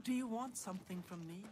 Do you want something from me?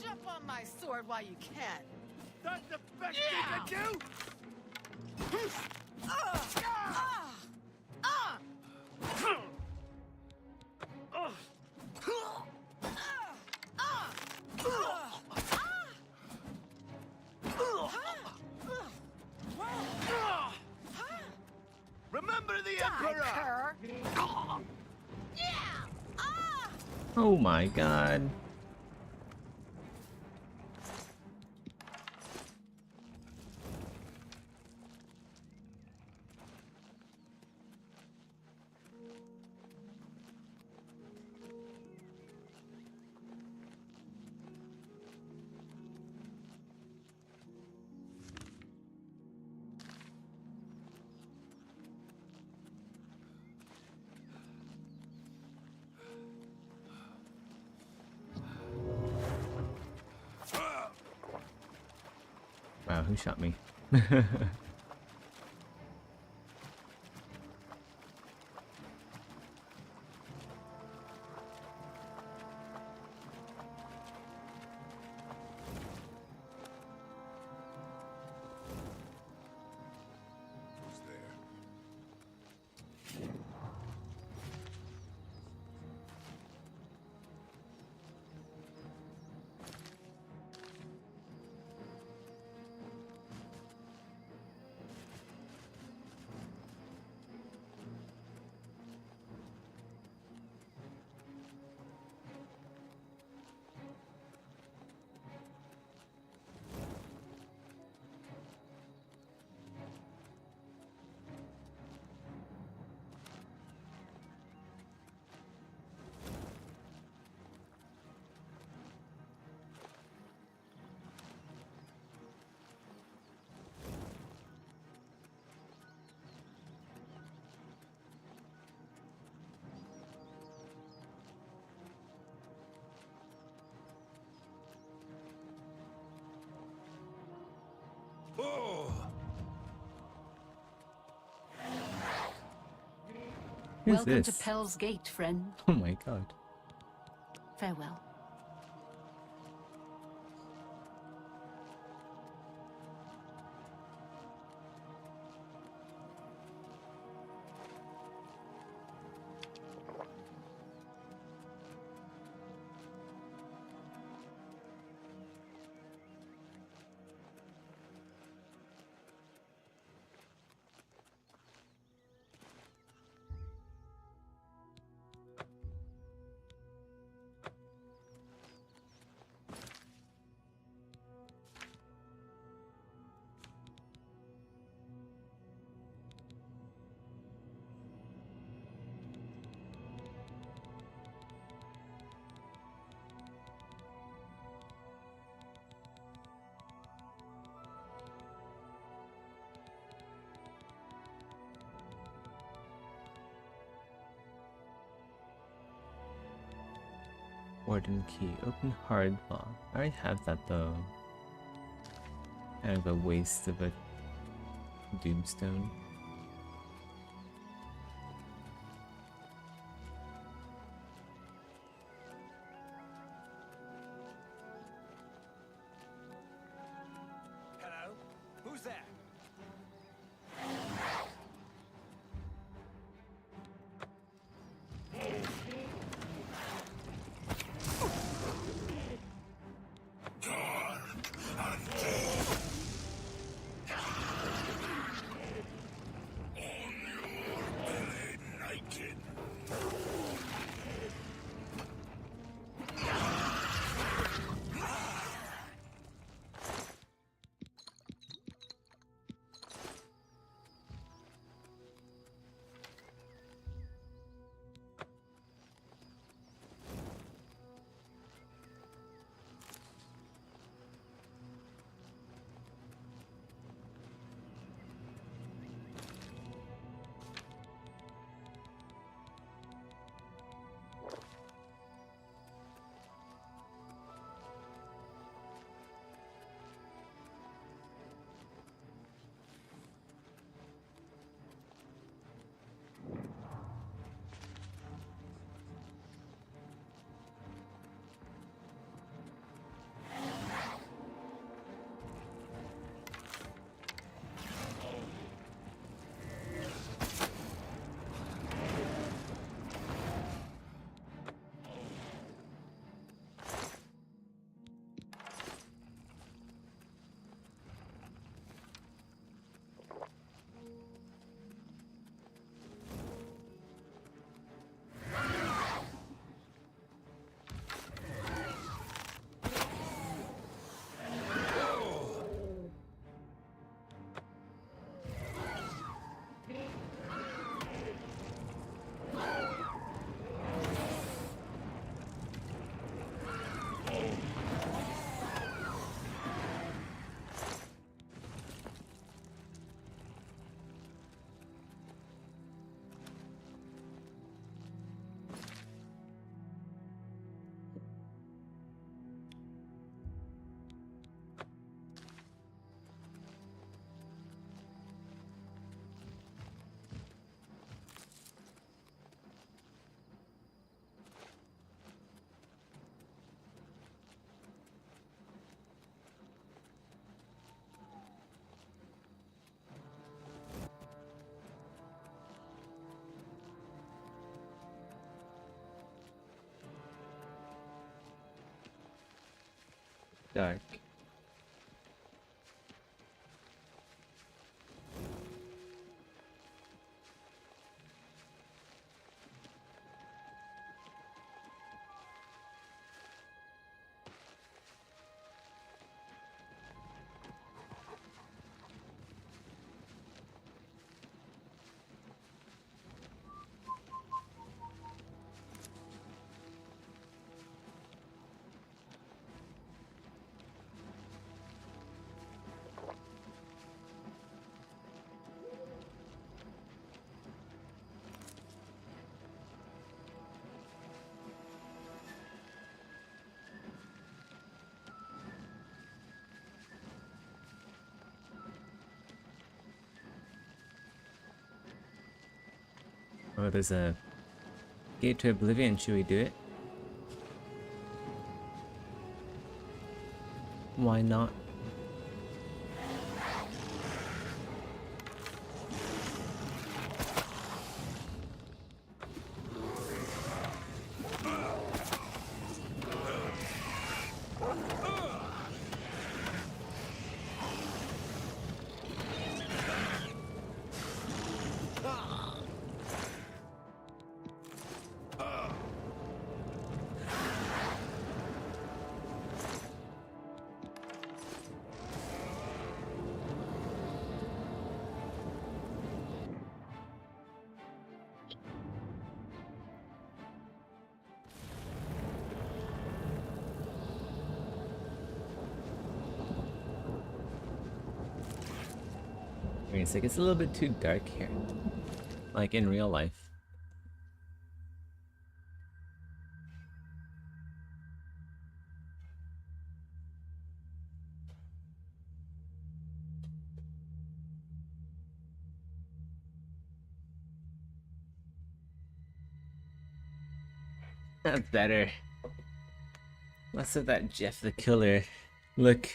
Jump on my sword while you can. That's the best you can do! Remember the Emperor! Oh my god. Wow, who shot me? Who's there? Oh! Who's Welcome this? to Pell's Gate, friend. Oh my god. Farewell. Warden key. Open hard lock. I already have that though. Kind of a waste of a doomstone. Hello? Who's there? Dark. Oh, there's a gate to Oblivion. Should we do it? Why not? It's like it's a little bit too dark here, like in real life. That's better. Less of that Jeff the Killer look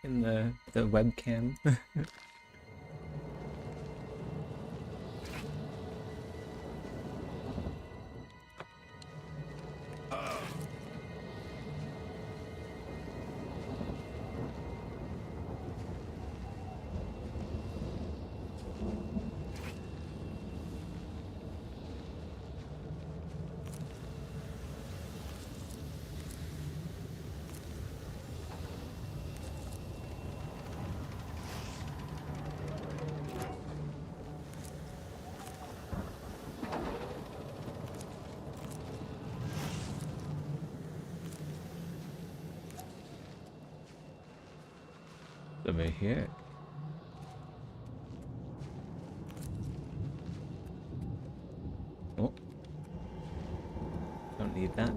in the webcam. Over here. Oh. Don't need that. Is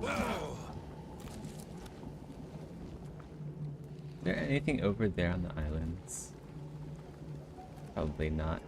there anything over there on the islands? Probably not.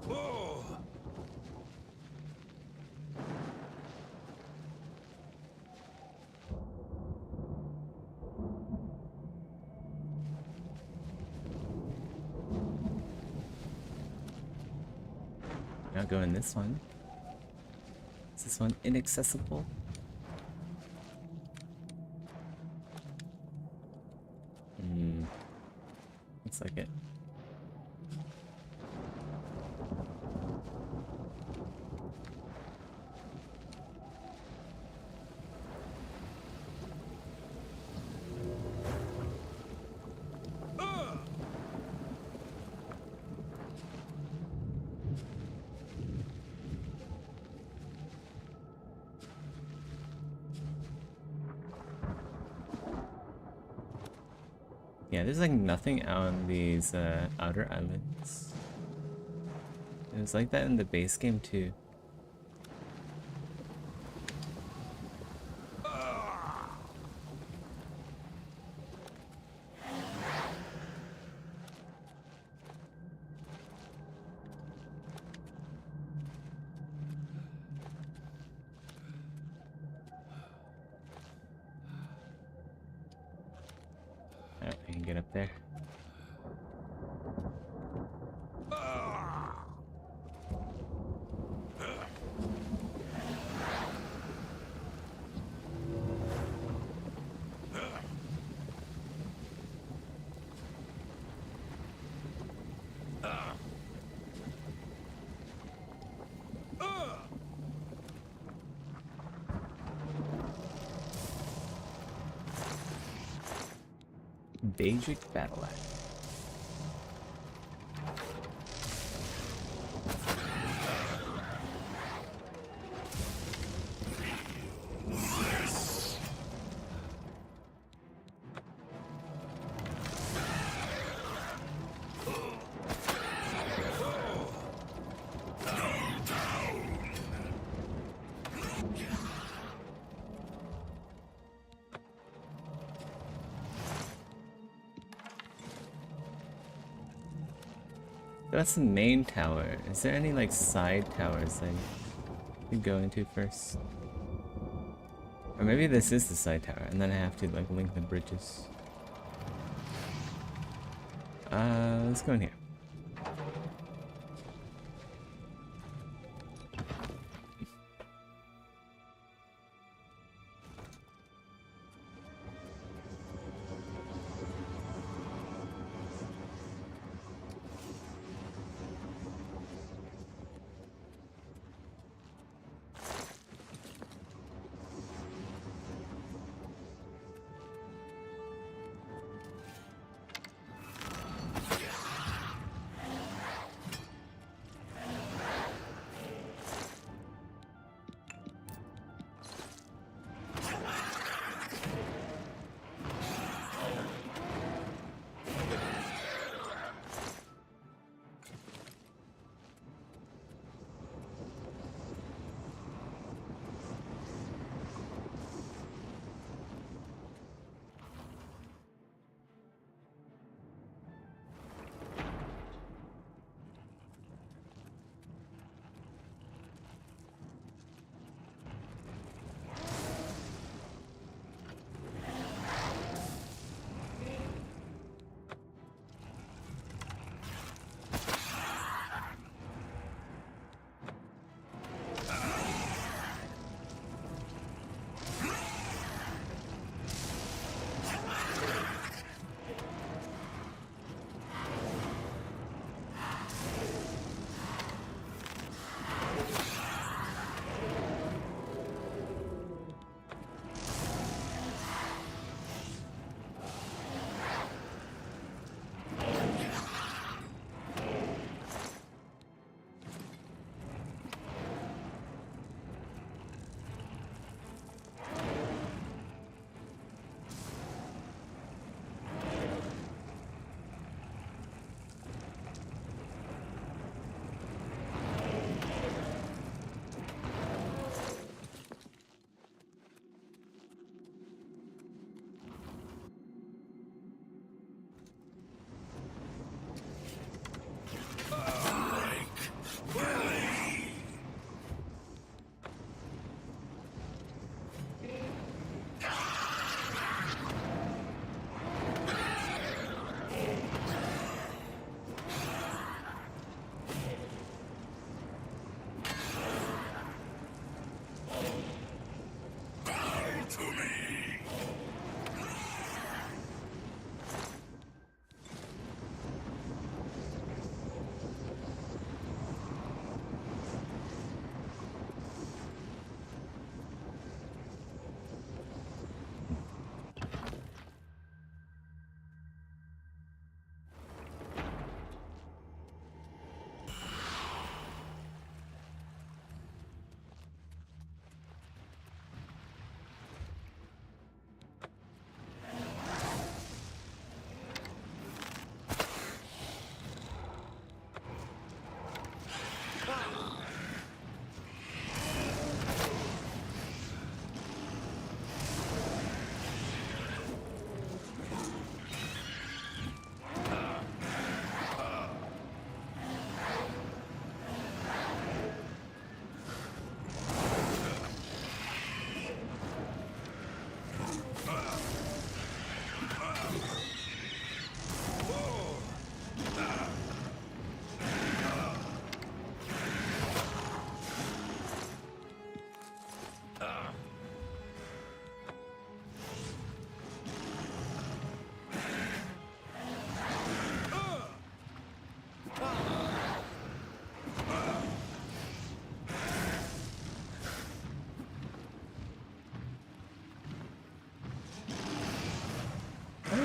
Whoa! Not go in this one. Is this one inaccessible? Looks like it. Yeah, there's like nothing on these outer islands. It was like that in the base game too. I can get up there. Basic battle axe. That's the main tower. Is there any like side towers I could go into first? Or maybe this is the side tower and then I have to like link the bridges. Let's go in here.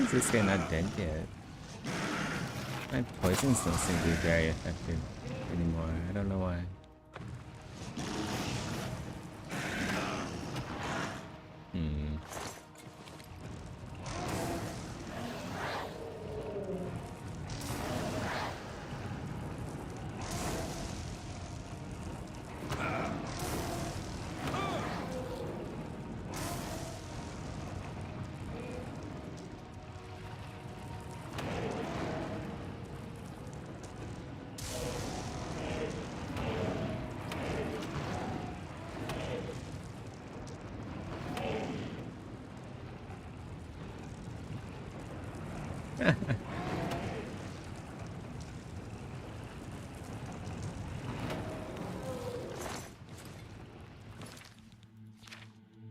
is this guy not dead yet? My poisons don't seem to be very effective anymore. I don't know why.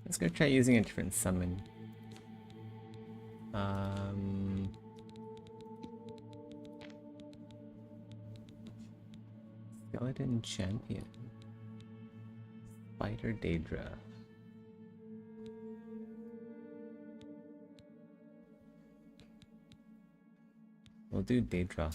Let's go try using a different summon. Skeleton Champion. Spider Daedra. We'll do Daedra.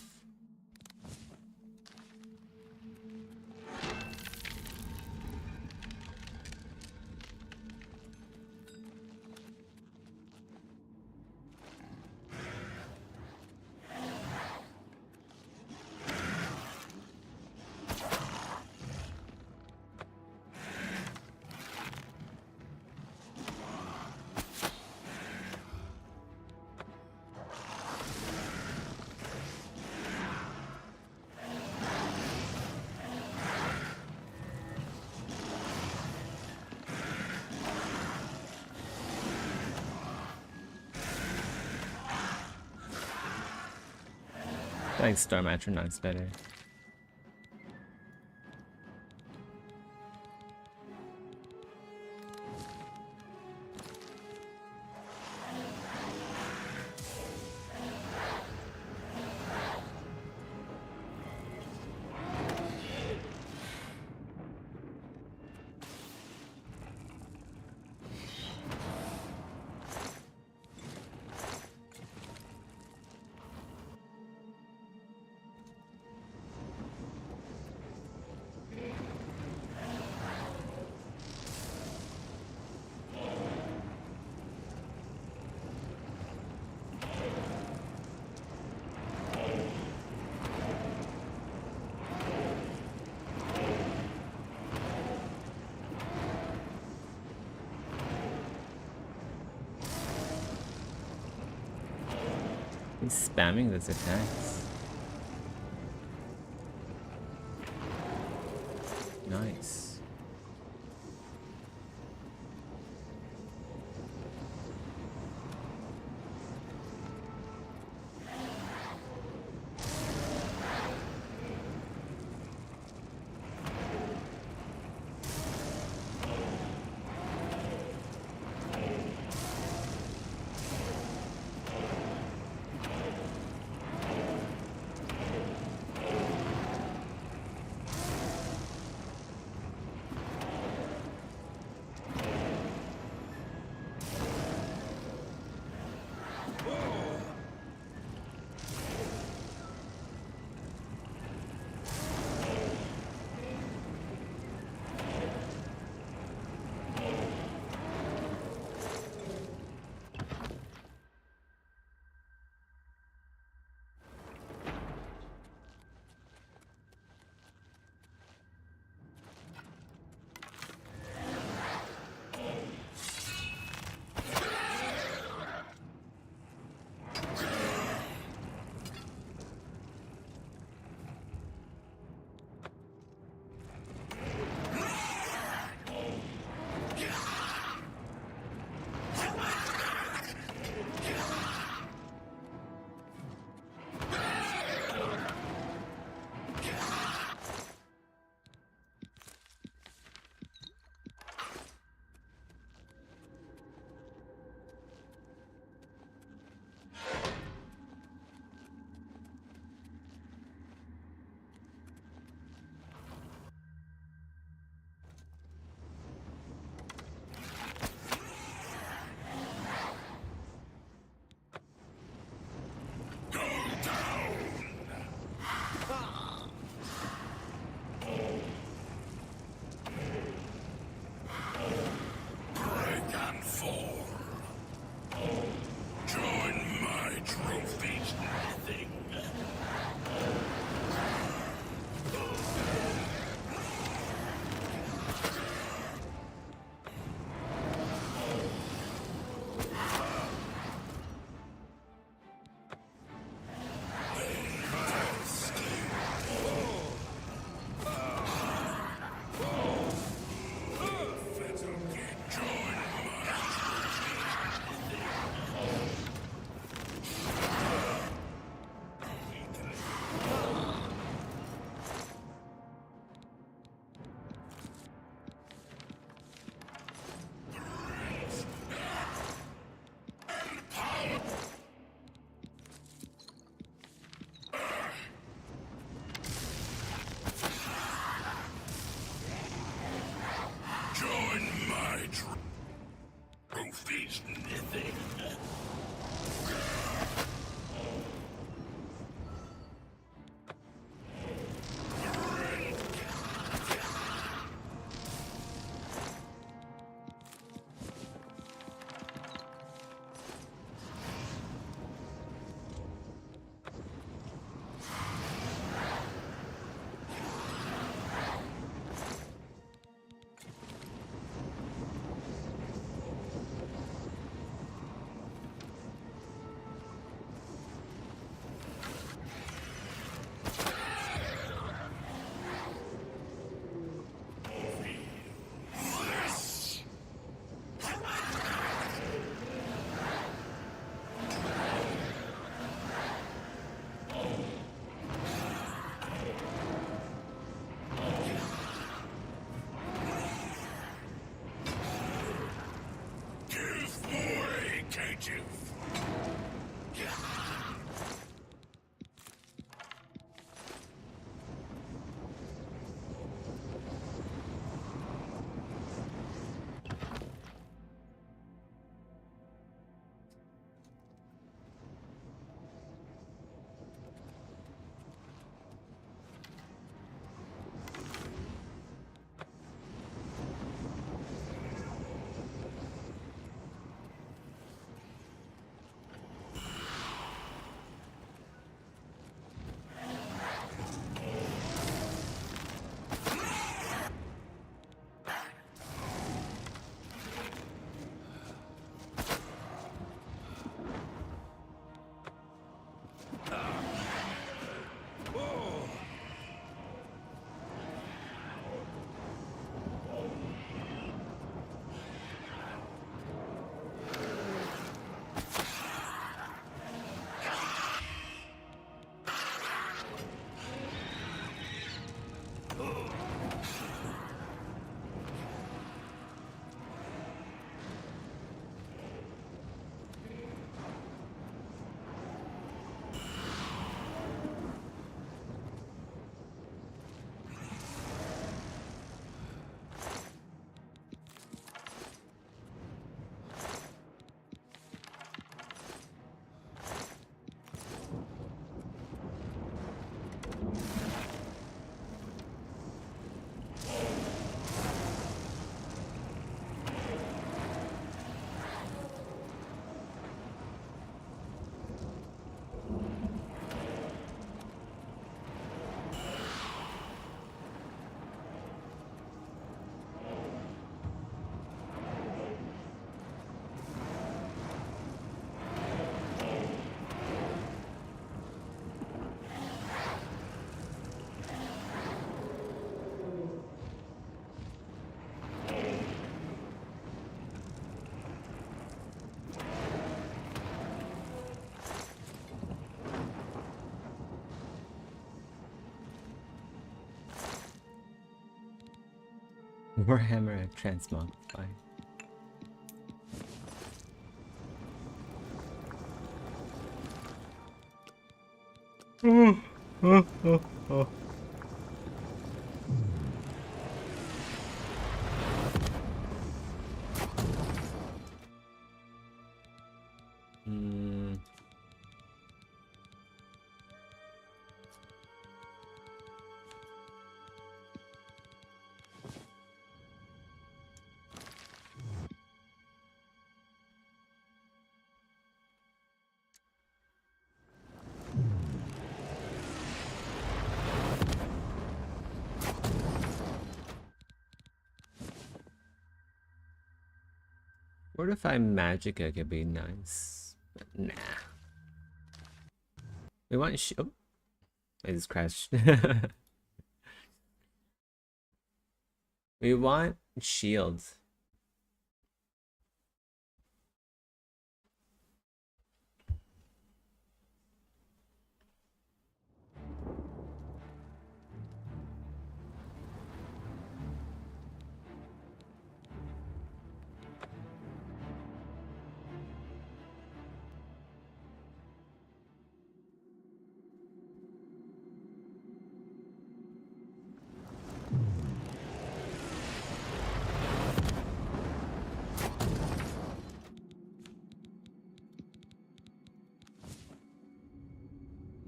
I like Storm Atronach's better. He's spamming those attacks. Nice. Join my trophies, nothing. Warhammer transmogrify. Fortify Magicka could be nice, but nah. We want oh, I just crashed. We want shields.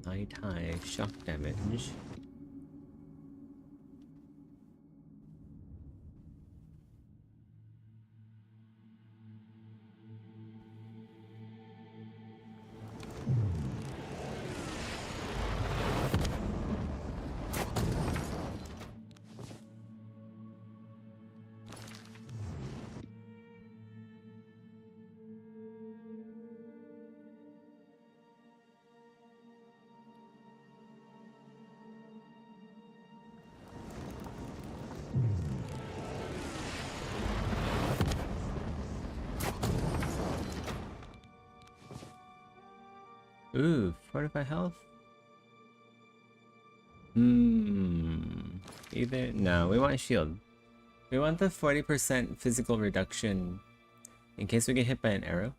Night high shock damage. Ooh, fortify health? Either... No, we want shield. We want the 40% physical reduction in case we get hit by an arrow.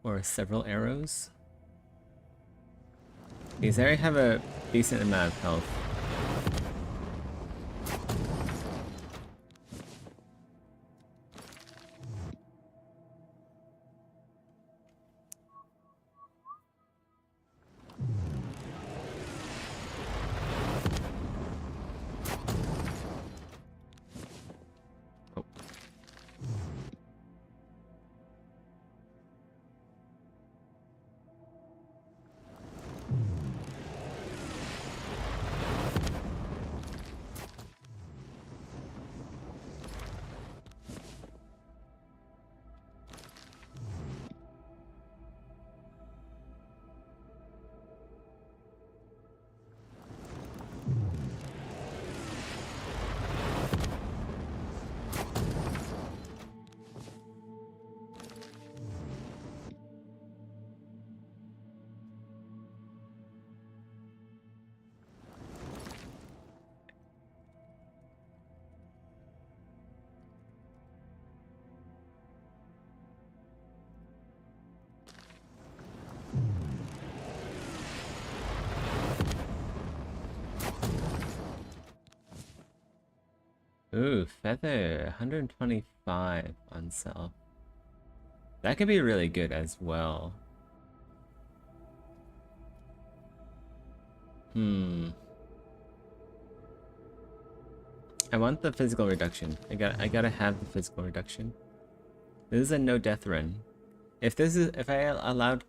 Or several arrows. Because I already have a decent amount of health. Ooh, feather, 125 on self. That could be really good as well. I want the physical reduction. I gotta have the physical reduction. This is a no death run. If I allowed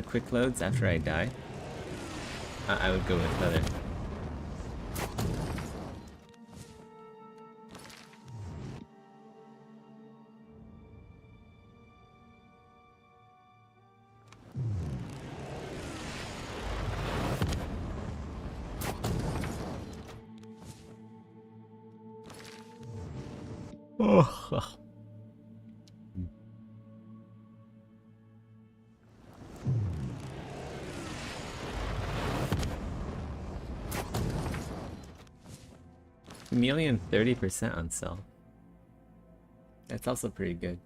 quick loads after I die, I would go with feather. Oh. Chameleon 30% on self. That's also pretty good.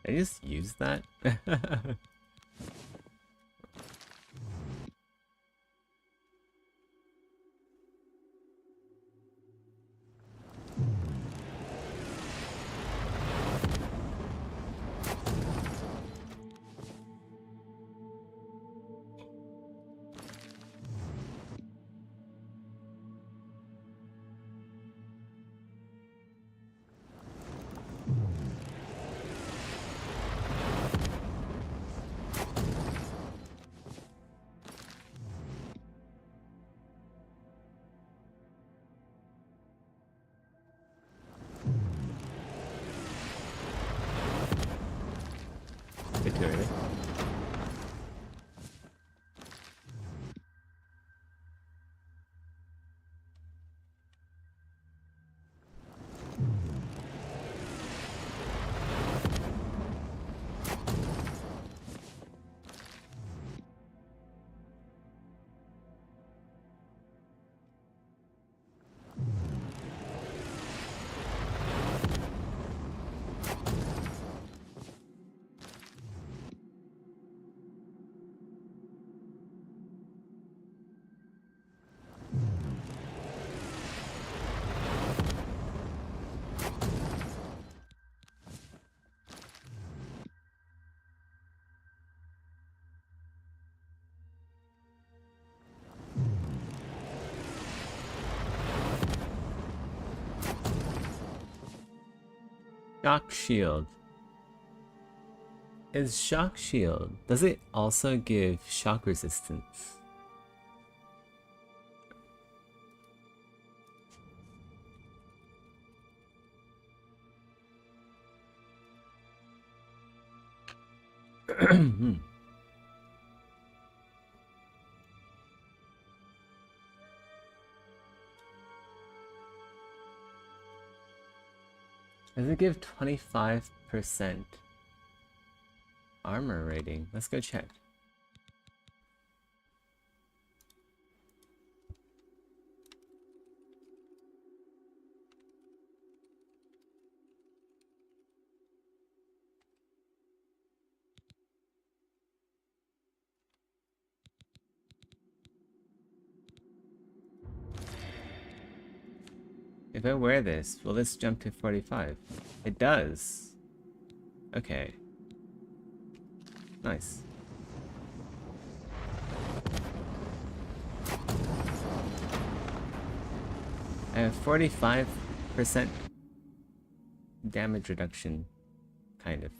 I just use that? Shock shield. Is shock shield, does it also give shock resistance? Does it give 25% armor rating? Let's go check. If I wear this, will this jump to 45? It does. Okay. Nice. I have 45% damage reduction, kind of.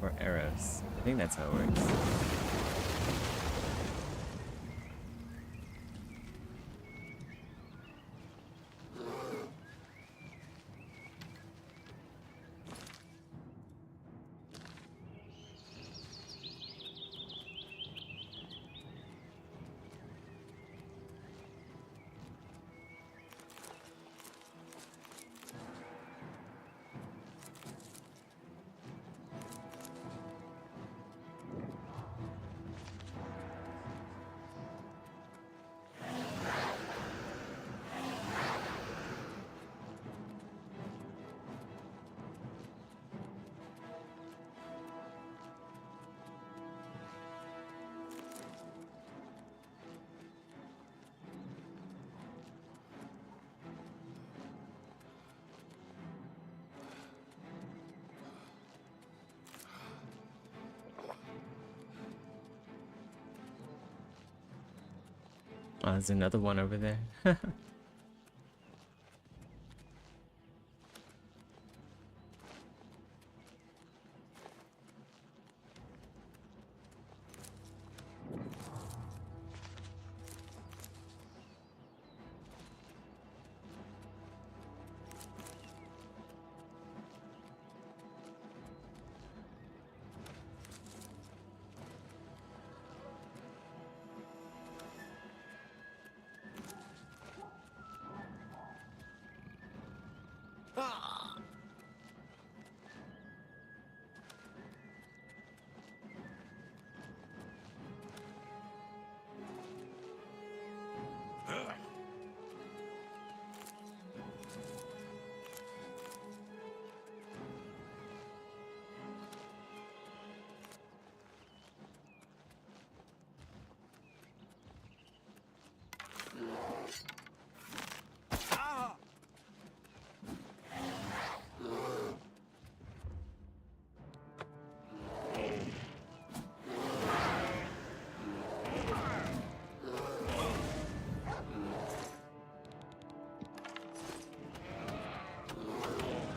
For arrows. I think that's how it works. Oh, there's another one over there.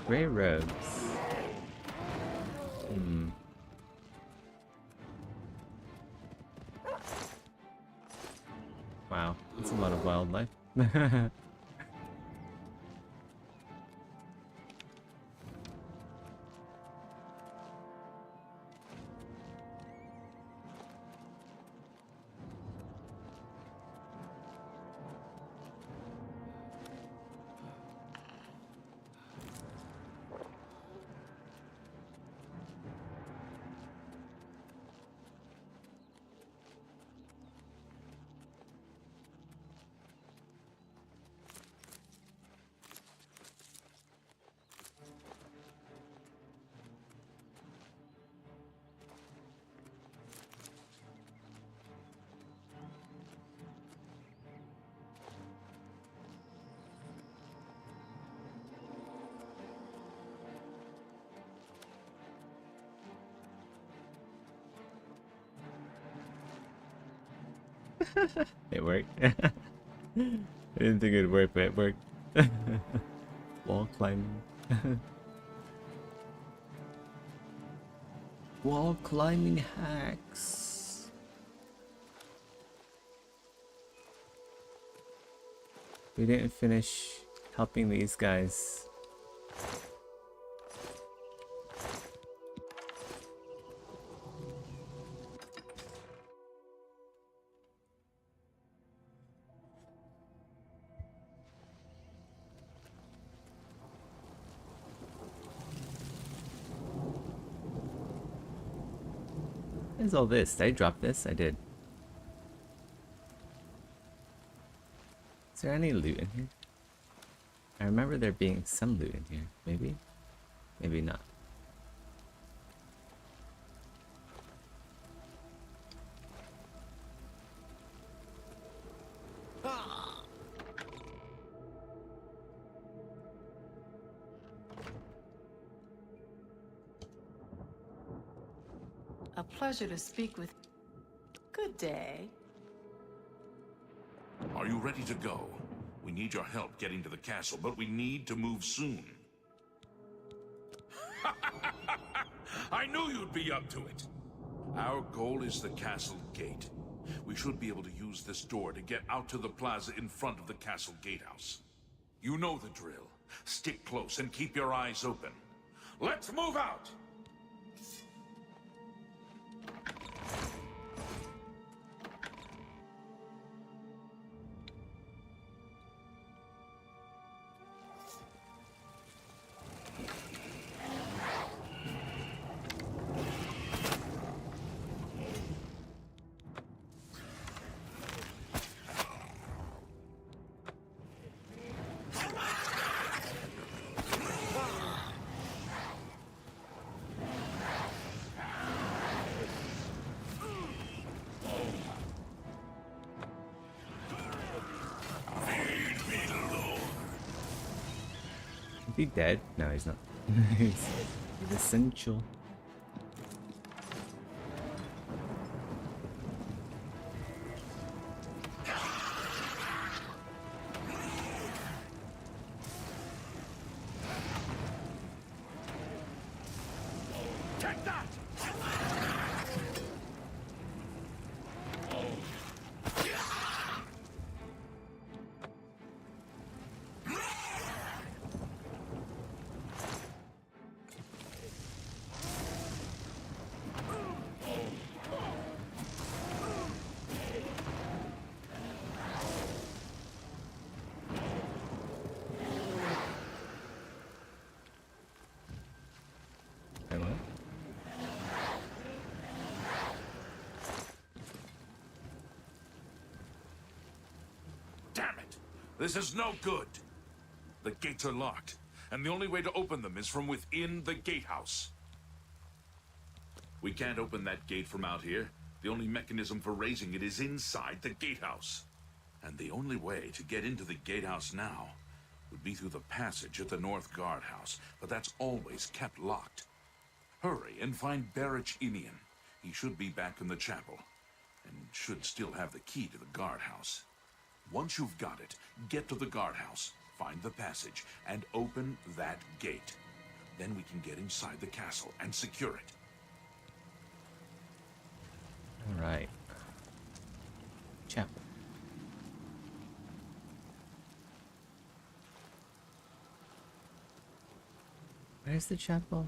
Gray robes. Wow, that's a lot of wildlife. It worked. I didn't think it'd work, but it worked. Wall climbing. Wall climbing hacks. We didn't finish helping these guys. What is all this? Did I drop this? I did. Is there any loot in here? I remember there being some loot in here. Maybe? Maybe not. A pleasure to speak with. Good day. Are you ready to go? We need your help getting to the castle, but we need to move soon. I knew you'd be up to it. Our goal is the castle gate. We should be able to use this door to get out to the plaza in front of the castle gatehouse. You know the drill. Stick close and keep your eyes open. Let's move out! Is he dead? No, he's not. He's essential. Take that! Wait, what? Damn it! This is no good! The gates are locked, and the only way to open them is from within the gatehouse. We can't open that gate from out here. The only mechanism for raising it is inside the gatehouse. And the only way to get into the gatehouse now would be through the passage at the North Guardhouse, but that's always kept locked. Hurry and find Barrich Inian. He should be back in the chapel, and should still have the key to the guardhouse. Once you've got it, get to the guardhouse, find the passage, and open that gate. Then we can get inside the castle and secure it. Alright. Chapel. Where's the chapel?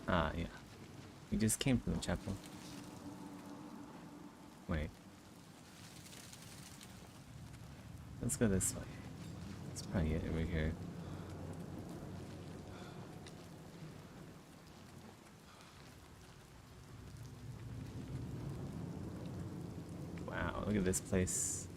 Ah, yeah. We just came from the chapel. Wait. Let's go this way. That's probably it over here. Wow, look at this place.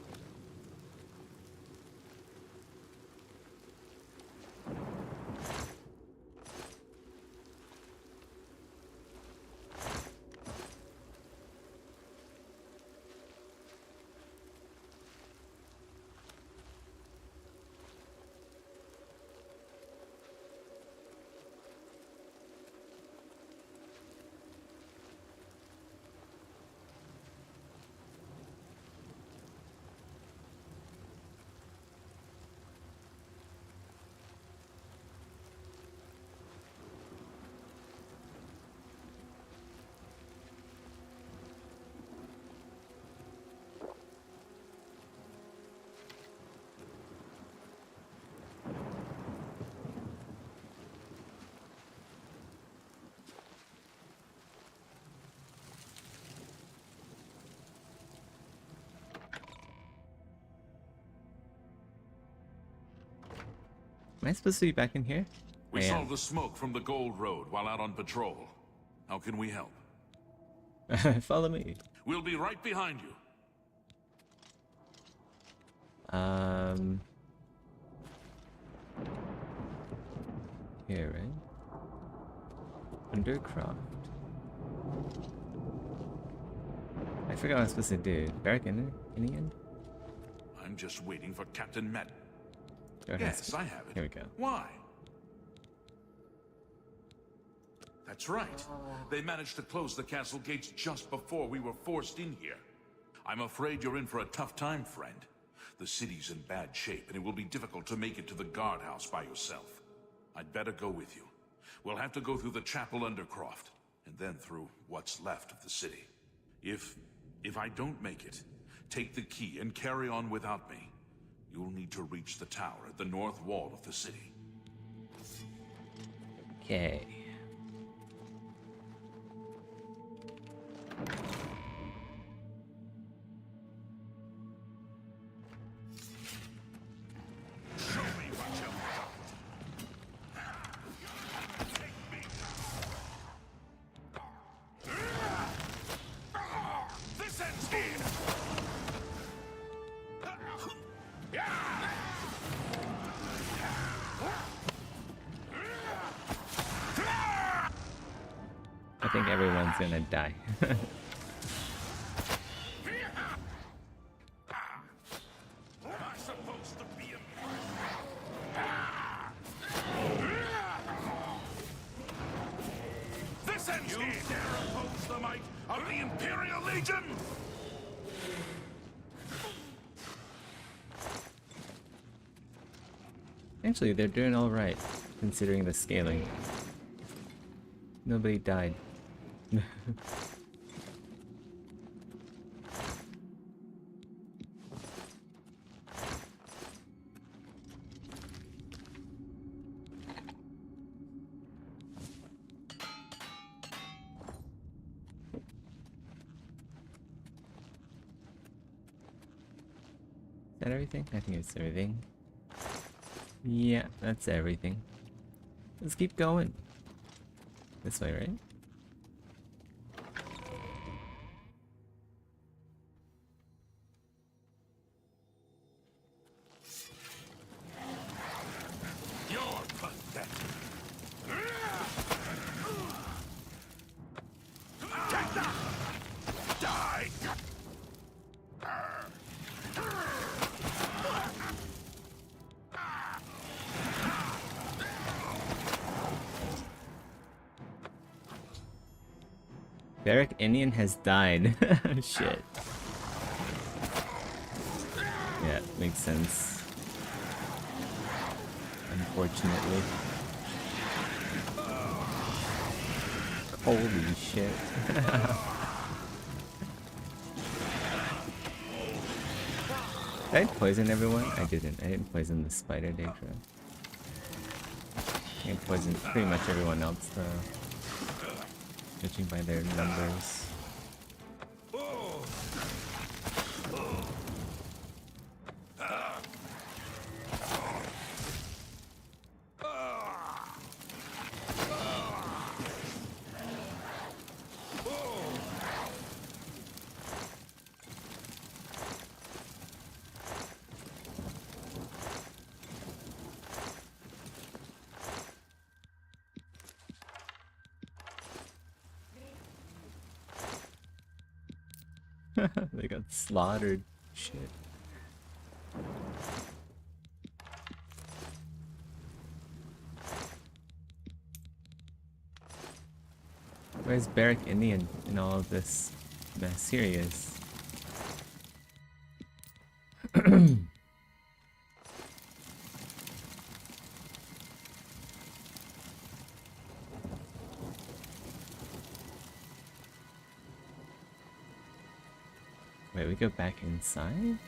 Am I supposed to be back in here? We I saw am. the smoke from the Gold Road while out on patrol. How can we help? Follow me. We'll be right behind you. Here, right? Undercroft. I forgot what I was supposed to do. Barrack in the end? I'm just waiting for Captain Met. Yes, Yes, I have it. Here we go. Why? That's right. They managed to close the castle gates just before we were forced in here. I'm afraid you're in for a tough time, friend. The city's in bad shape, and it will be difficult to make it to the guardhouse by yourself. I'd better go with you. We'll have to go through the chapel Undercroft, and then through what's left of the city. If I don't make it, take the key and carry on without me. You'll need to reach the tower at the north wall of the city. Okay. Show me what you've got. This ends here. I think everyone's gonna die. Am I supposed to be This ends here. You dare oppose the might of the Imperial Legion? Actually, they're doing all right, considering the scaling. Nobody died. Is that everything? I think it's everything. Yeah, that's everything. Let's keep going. This way, right? You're pathetic. Take that! Die! Barrack Indian has died. Shit. Yeah, makes sense. Unfortunately. Holy shit. Did I poison everyone? I didn't. I didn't poison the spider Daedra. I poisoned pretty much everyone else though. Judging by their numbers. They got slaughtered. Shit. Where's Barrack Indian in all of this mess? Here he is. Wait, we go back inside?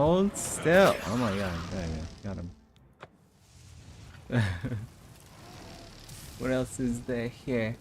Hold still. Oh my god. There you go. Got him. What else is there here?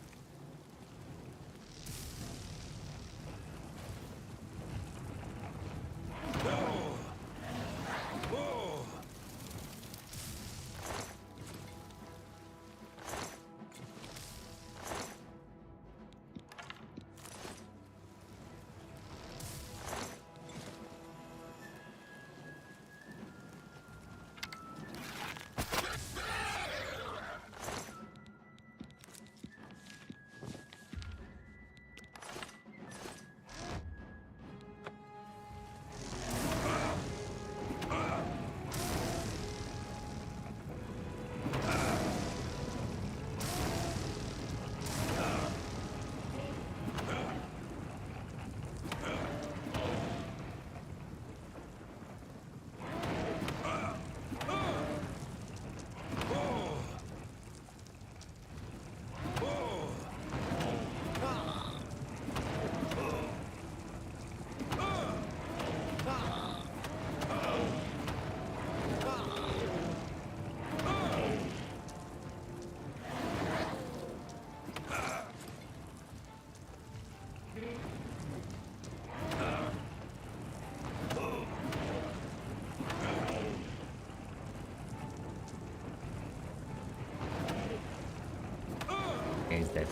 Okay, he's dead.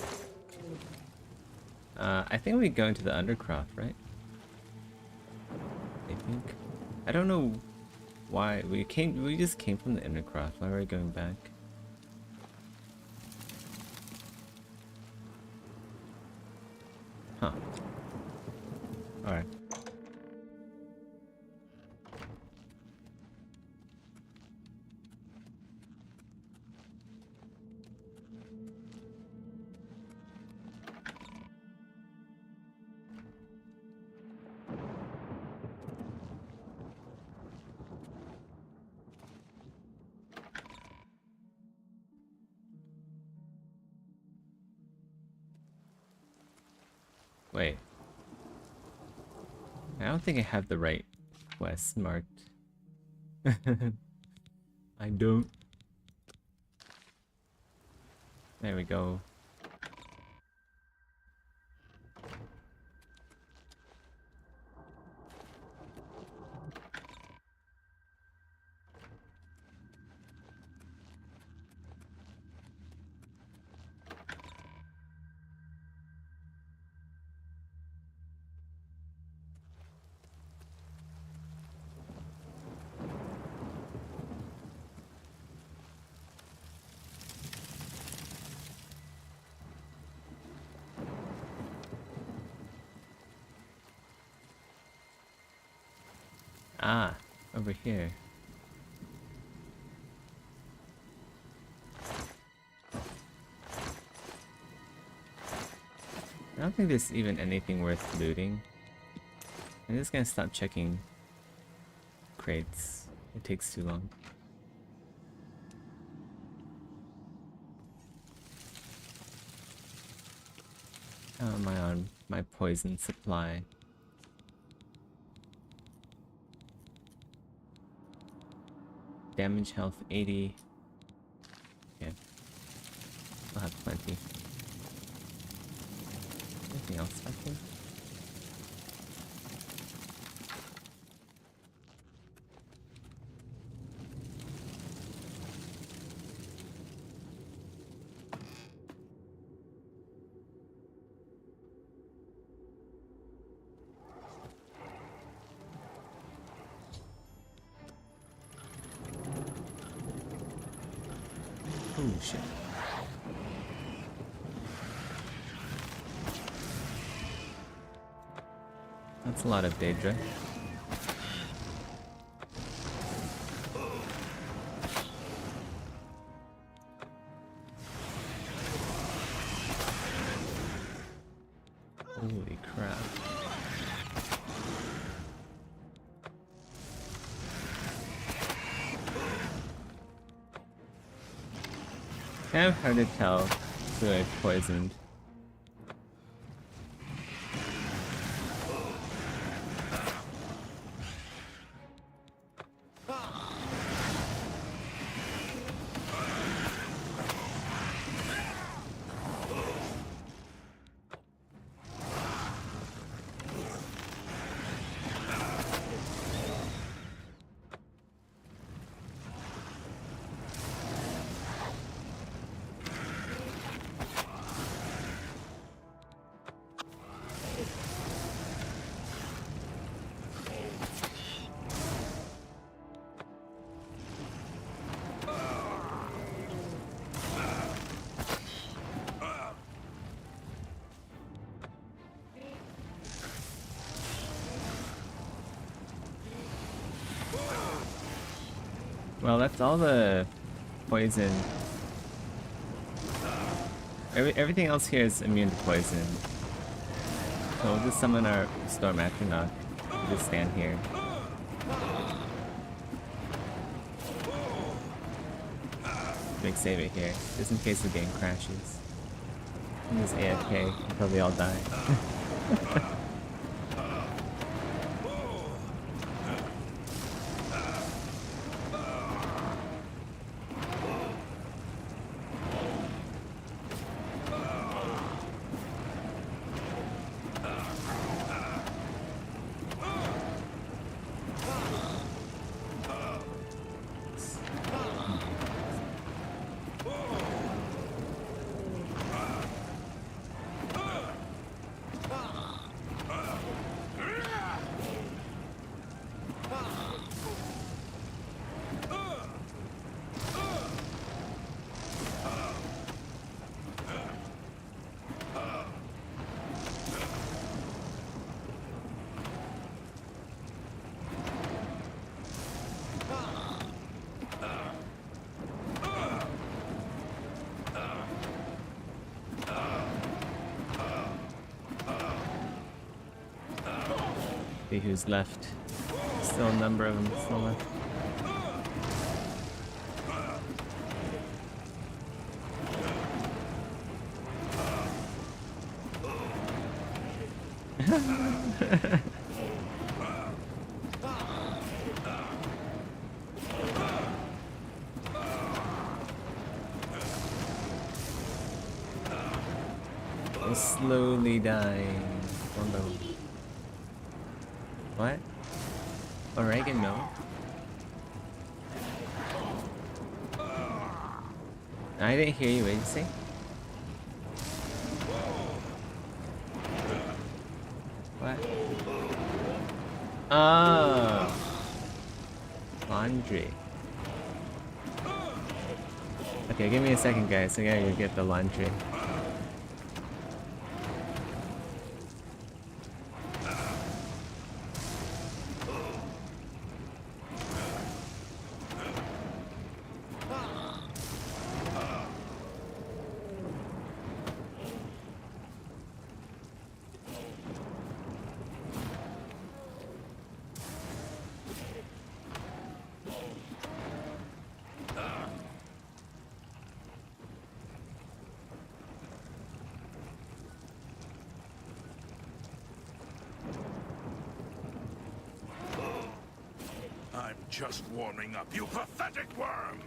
I think we go into the Undercroft, right? I think. I don't know why we just came from the Undercroft. Why are we going back? Huh. Alright. Wait. I don't think I have the right quest marked. I don't. There we go. Ah, over here. I don't think there's even anything worth looting. I'm just gonna stop checking crates. It takes too long. How am I on my poison supply? Damage health 80. Okay. I'll have plenty. Anything else back here? Oh shit. That's a lot of Daedra. Holy crap. Kind of hard to tell who I poisoned. Well, that's all the poison. Everything else here is immune to poison. So we'll just summon our Storm Atronach. We'll just stand here. Big save it here, just in case the game crashes. And just AFK until they all die. See who's left. Still a number of them still left. They're slowly dying. Oh no. What? Oregano? I didn't hear you. What did you say? What? Oh. Laundry. Okay, give me a second, guys. I gotta go get the laundry. I'm just warming up, you pathetic worm!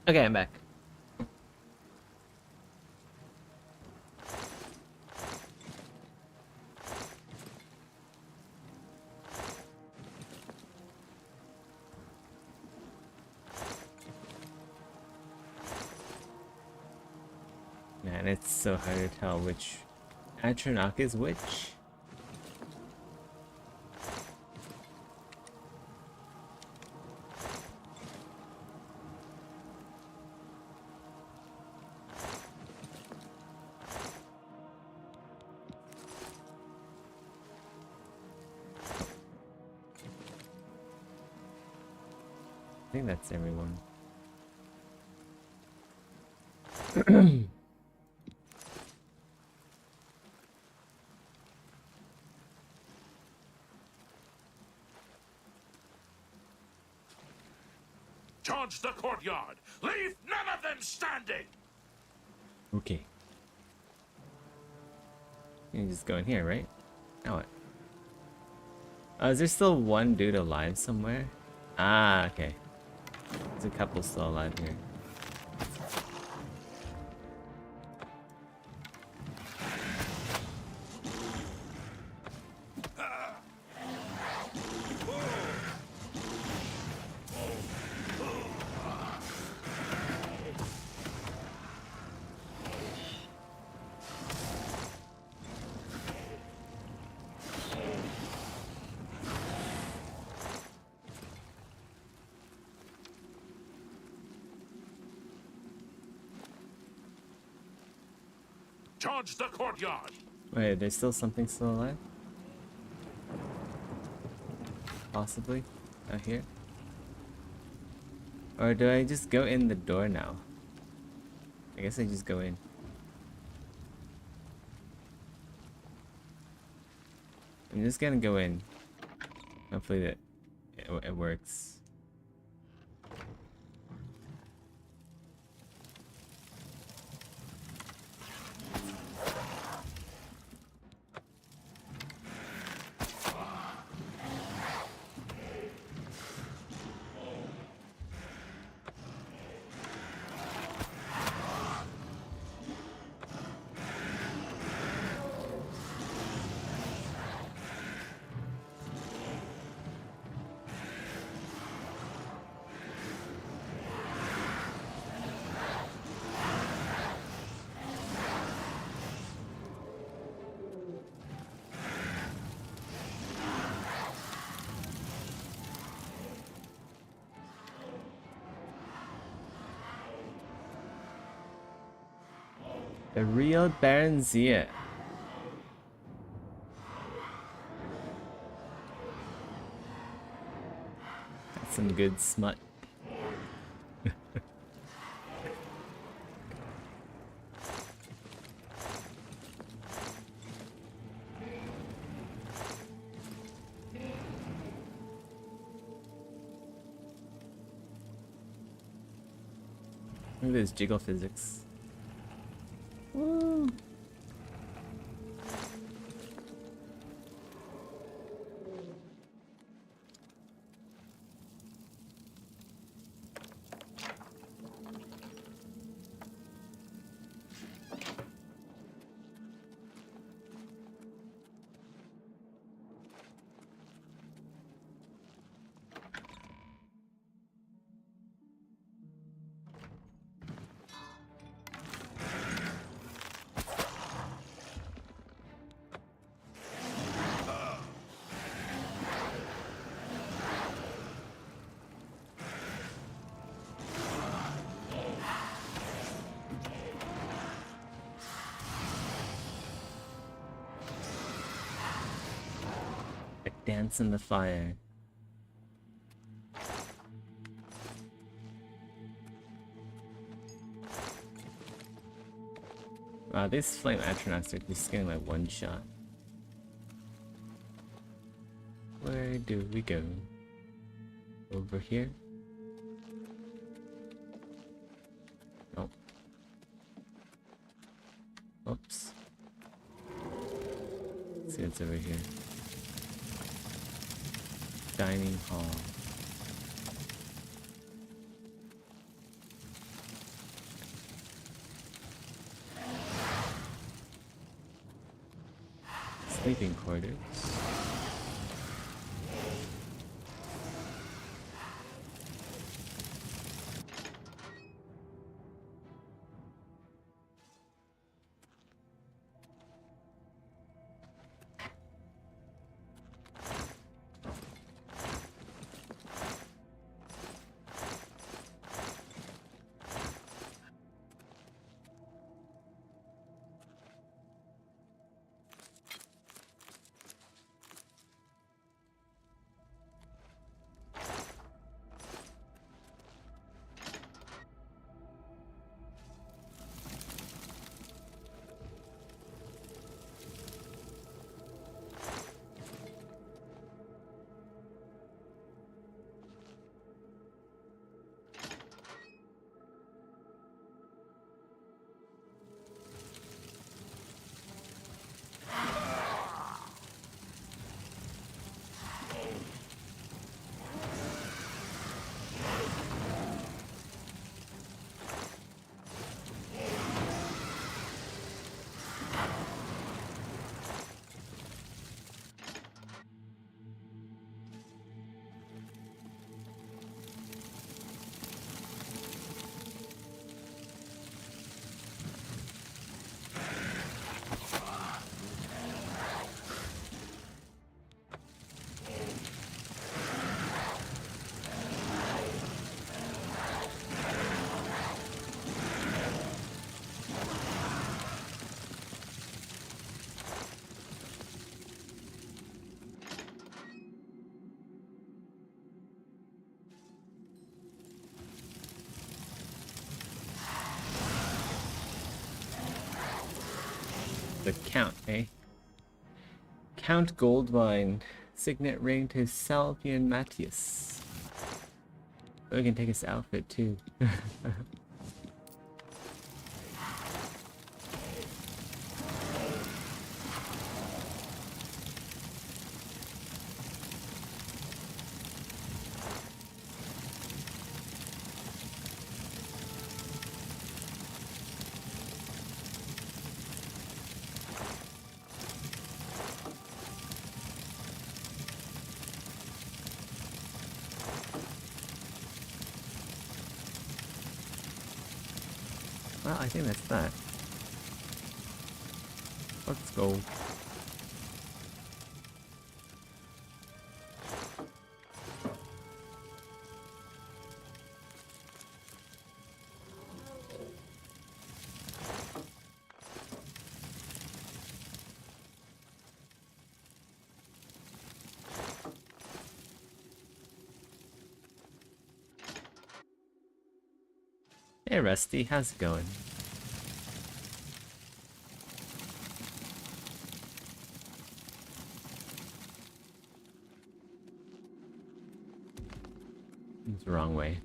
Okay, I'm back. Man, it's so hard to tell which Atronach is which. I think that's everyone. Charge the courtyard! Leave none of them standing! Okay. You can just go in here, right? Now what? Is there still one dude alive somewhere? Ah, okay. There's a couple still alive here. Charge the courtyard! Wait, there's still something still alive? Possibly? Out here? Or do I just go in the door now? I guess I just go in. I'm just gonna go in. Hopefully that it works. The real Baron Zia. That's some good smut. Look at this jiggle physics. Woo! Dance in the fire. Wow, these flame astronauts are just getting like one shot. Where do we go? Over here? Nope. Oops. Let's see what's over here. Dining hall. Sleeping quarters. The Count, eh? Count Goldwine. Signet ring to Salvian Matthias. Oh, we can take his outfit too. Well, I think that's that. Let's go. Hey Rusty, how's it going? It's the wrong way.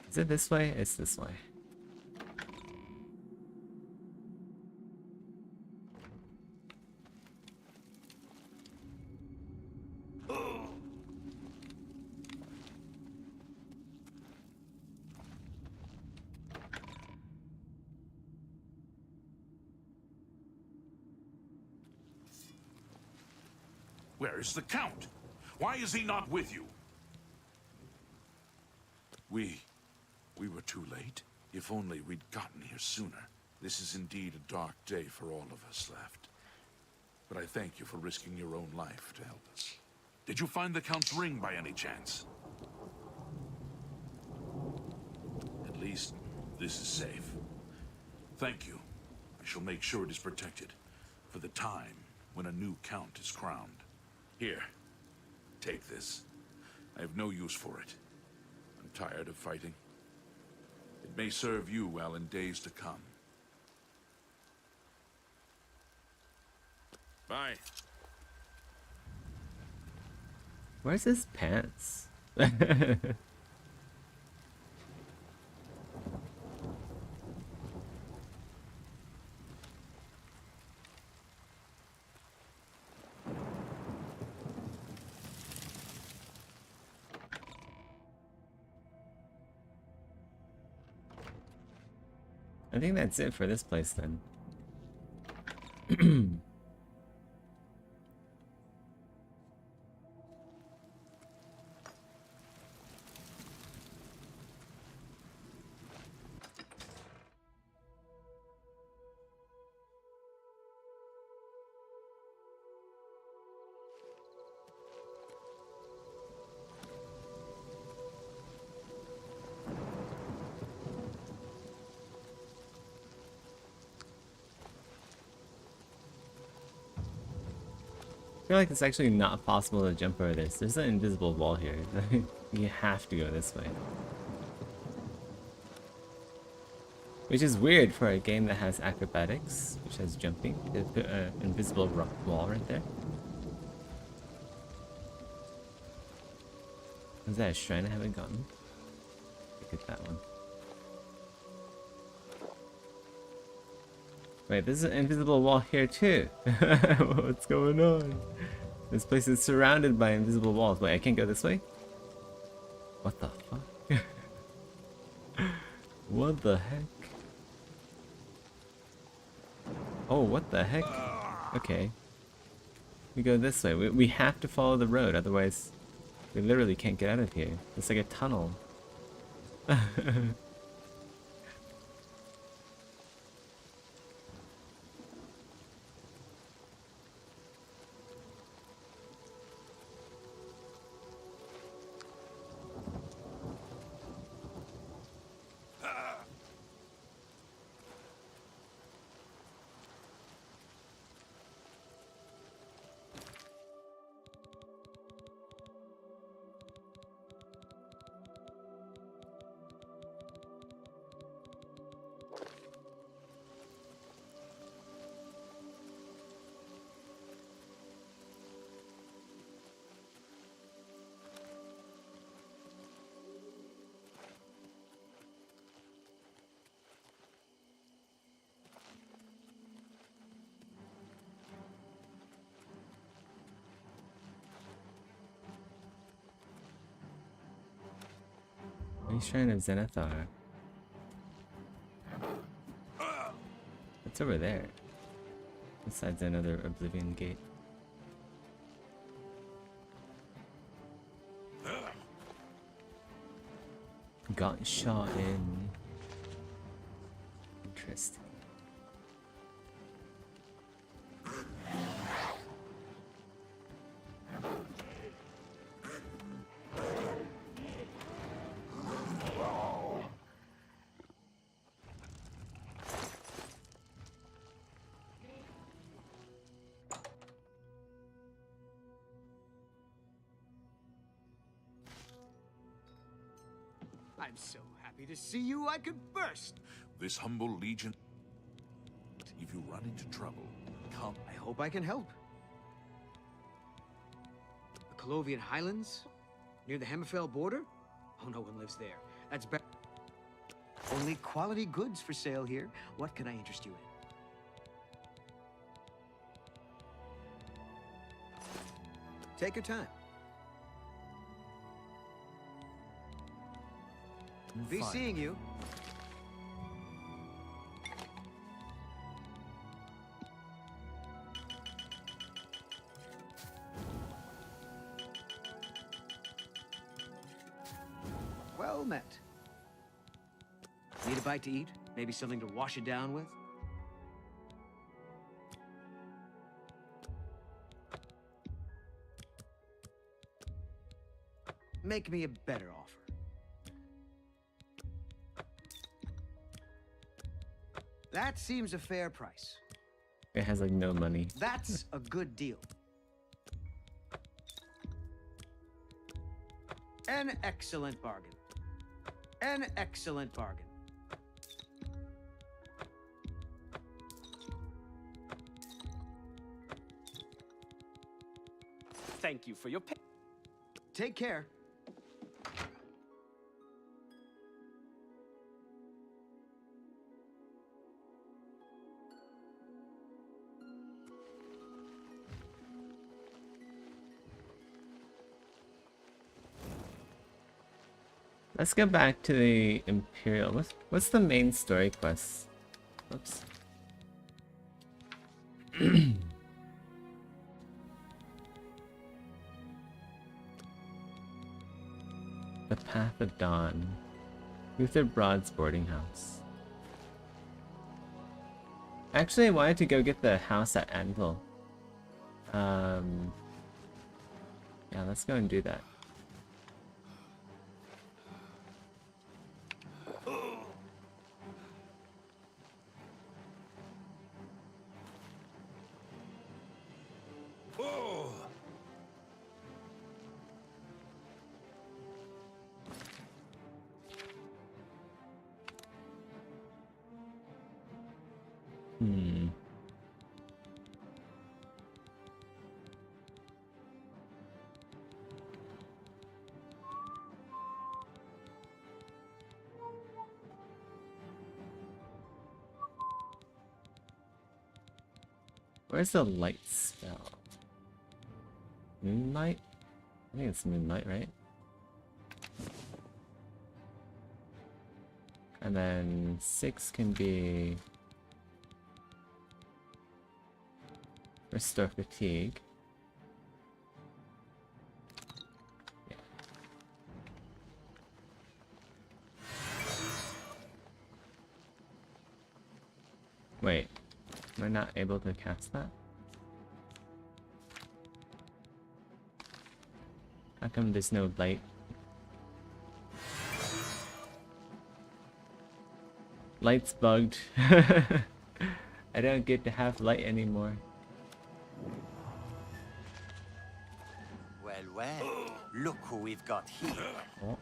Is it this way? It's this way. Where is the Count? Why is he not with you? We were too late. If only we'd gotten here sooner. This is indeed a dark day for all of us left. But I thank you for risking your own life to help us. Did you find the Count's ring by any chance? At least, this is safe. Thank you. I shall make sure it is protected for the time when a new Count is crowned. Here, take this. I have no use for it. I'm tired of fighting. It may serve you well in days to come. Bye. Where's his pants? I think that's it for this place then. I feel like it's actually not possible to jump over this. There's an invisible wall here. You have to go this way. Which is weird for a game that has acrobatics, which has jumping. They put an invisible rock wall right there. Is that a shrine I haven't gotten? Look at that one. Wait, there's an invisible wall here too. What's going on? This place is surrounded by invisible walls. Wait, I can't go this way? What the fuck? What the heck? Oh, what the heck? Okay. We go this way. We have to follow the road, otherwise we literally can't get out of here. It's like a tunnel. Shrine of Zenithar. What's over there? Besides another Oblivion gate. Got shot in. Interesting. I'm so happy to see you, I could burst. This humble legion. If you run into trouble, come. I hope I can help. The Colovian Highlands? Near the Hammerfell border? Oh, no one lives there. That's better. Only quality goods for sale here. What can I interest you in? Take your time. Be seeing you. Well met. Need a bite to eat? Maybe something to wash it down with? Make me a better offer. That seems a fair price. It has like no money. That's a good deal. An excellent bargain. An excellent bargain. Thank you for your pay. Take care. Let's go back to the Imperial. What's the main story quest? Oops. The Path of Dawn. Luther Broad's boarding house. Actually, I wanted to go get the house at Anvil. Yeah, let's go and do that. Where's the light spell? Moonlight? I think it's Moonlight, right? And then 6 can be Restore Fatigue. Yeah. Wait. Am I not able to cast that? How come there's no light? Light's bugged. I don't get to have light anymore. Well, well, look who we've got here. Oh.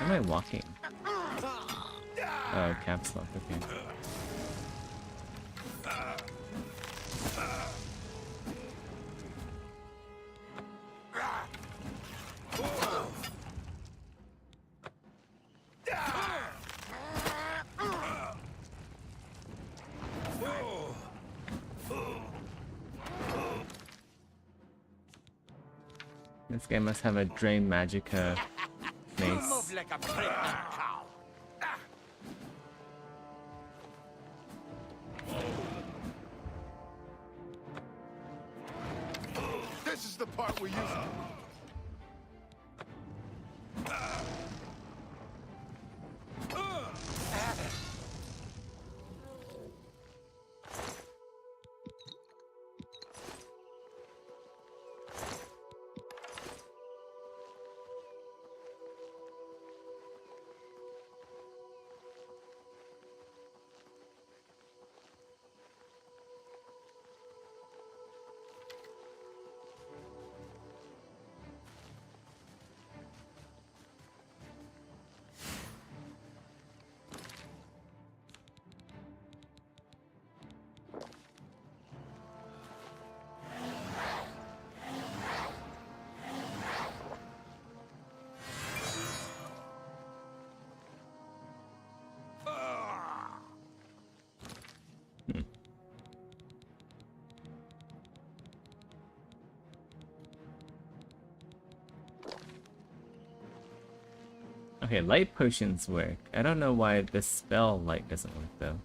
Why am I walking? Oh, caps lock, okay. This guy must have a Drain Magica mace. Move like a pregnant cow. This is the part we're using. Okay, light potions work. I don't know why this spell light doesn't work though.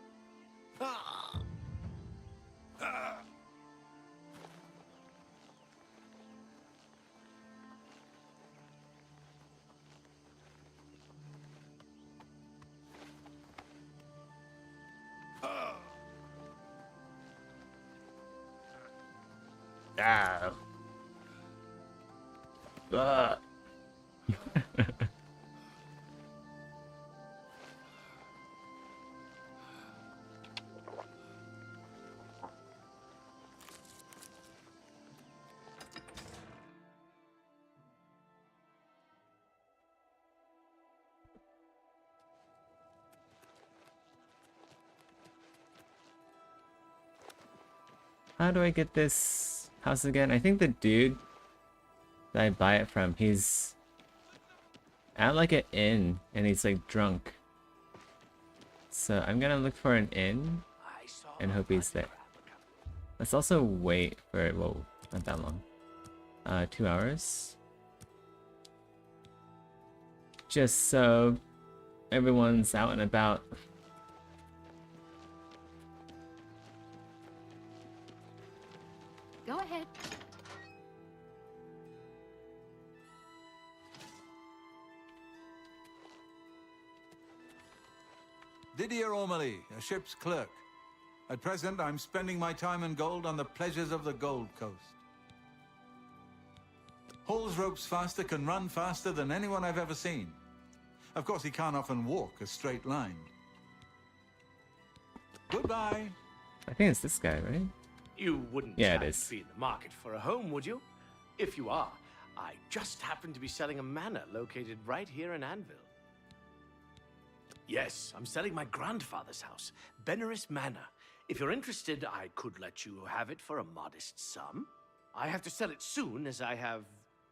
Ah. Ah. How do I get this house again? I think the dude that I buy it from, he's at like an inn and he's like drunk. So I'm gonna look for an inn and hope he's there. Let's also wait for, whoa, not that long. 2 hours. Just so everyone's out and about. Go ahead. Didier O'Malley, a ship's clerk. At present, I'm spending my time in gold on the pleasures of the Gold Coast. Hall's ropes faster can run faster than anyone I've ever seen. Of course, he can't often walk a straight line. Goodbye. I think it's this guy, right? You wouldn't Yeah, it happen is. to be in the market for a home, would you? If you are, I just happen to be selling a manor located right here in Anvil. Yes, I'm selling my grandfather's house, Benaris Manor. If you're interested, I could let you have it for a modest sum. I have to sell it soon, as I have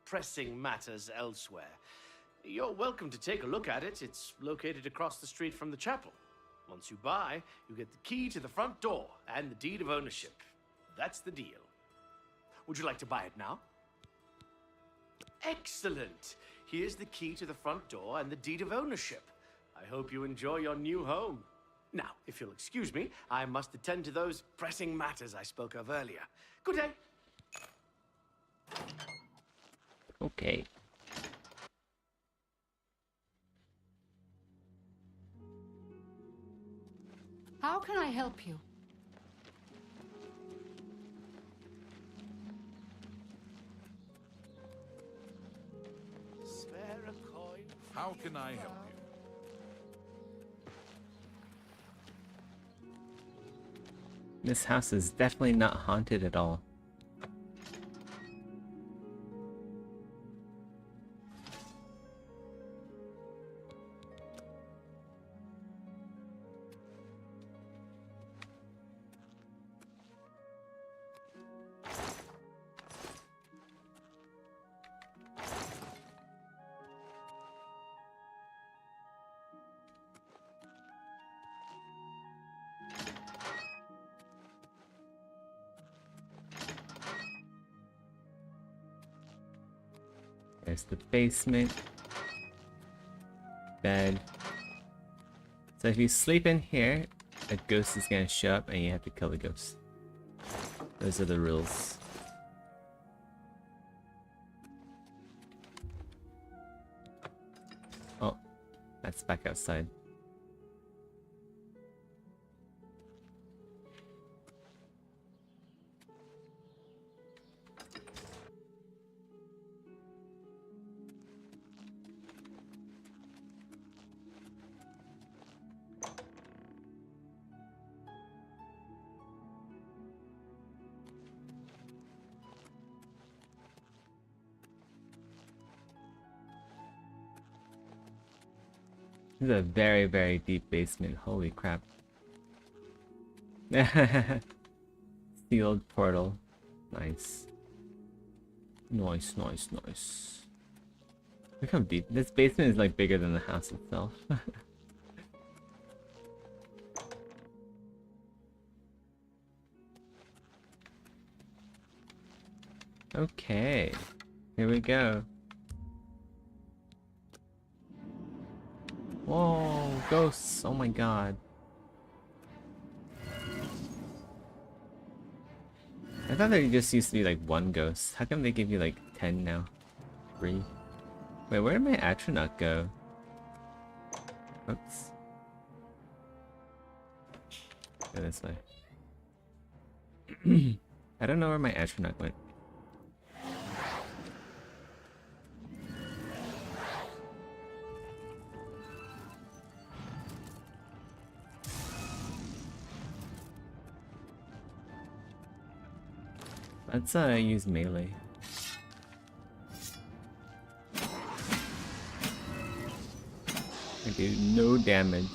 pressing matters elsewhere. You're welcome to take a look at it. It's located across the street from the chapel. Once you buy, you get the key to the front door and the deed of ownership. That's the deal. Would you like to buy it now? Excellent. Here's the key to the front door and the deed of ownership. I hope you enjoy your new home. Now, if you'll excuse me, I must attend to those pressing matters I spoke of earlier. Good day. Okay. How can I help you? Spare a coin. How can I help you? This house is definitely not haunted at all. There's the basement. Bed. So if you sleep in here, a ghost is gonna show up and you have to kill the ghost. Those are the rules. Oh, that's back outside. This is a very, very deep basement. Holy crap. Sealed portal. Nice. Nice, nice, nice. Look how deep. This basement is like bigger than the house itself. Okay. Here we go. Whoa, ghosts! Oh my god. I thought there just used to be like one ghost. How come they give you like 10 now? 3? Wait, where did my astronaut go? Oops. Go this way. I don't know where my astronaut went. Let's use melee. I do no damage.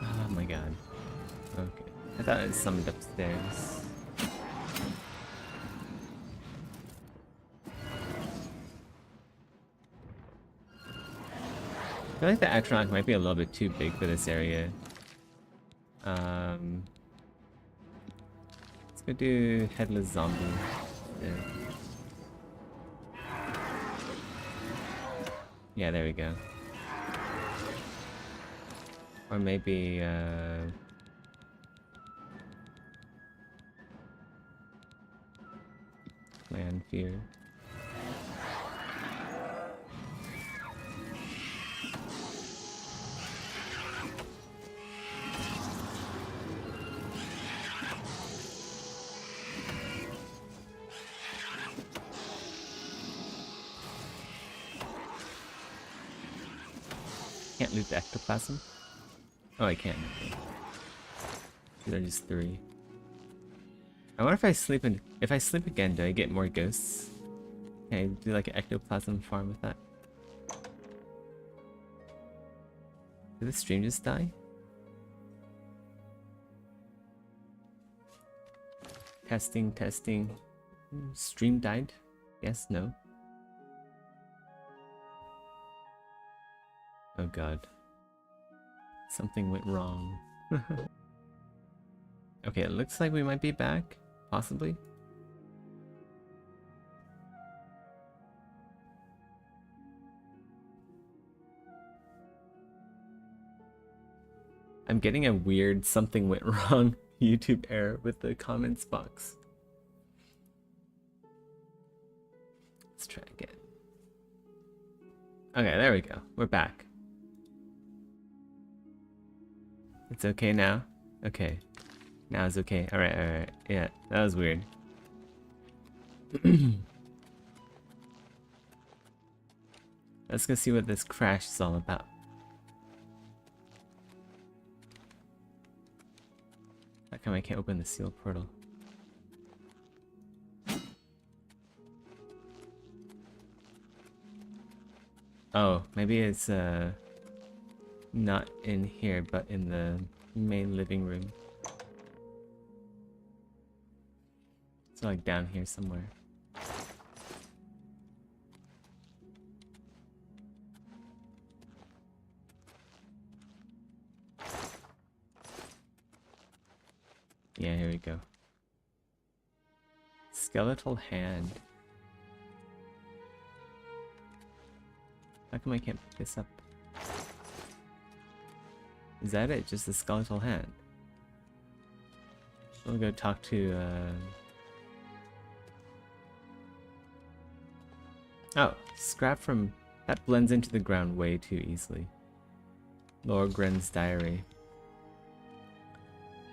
Oh my god. Okay. I thought it summoned upstairs. I feel like the Atronach might be a little bit too big for this area. Let's go do Headless Zombie. Yeah, there we go. Or maybe, Land Fear. Can't loot the ectoplasm? Oh, I can. These are just 3. I wonder if I sleep again, do I get more ghosts? Can I do like an ectoplasm farm with that? Did the stream just die? Testing, testing. Stream died? Yes, no? Oh god. Something went wrong. Okay, it looks like we might be back, possibly. I'm getting a weird something went wrong YouTube error with the comments box. Let's try again. Okay, there we go. We're back. It's okay now? Okay. Now it's okay. Alright, alright. Yeah, that was weird. Let's go see what this crash is all about. How come I can't open the sealed portal? Oh, maybe it's not in here, but in the main living room. It's like down here somewhere. Yeah, here we go. Skeletal hand. How come I can't pick this up? Is that it? Just a skeletal hand? We'll go talk to, Oh, scrap from... That blends into the ground way too easily. Lorgren's diary.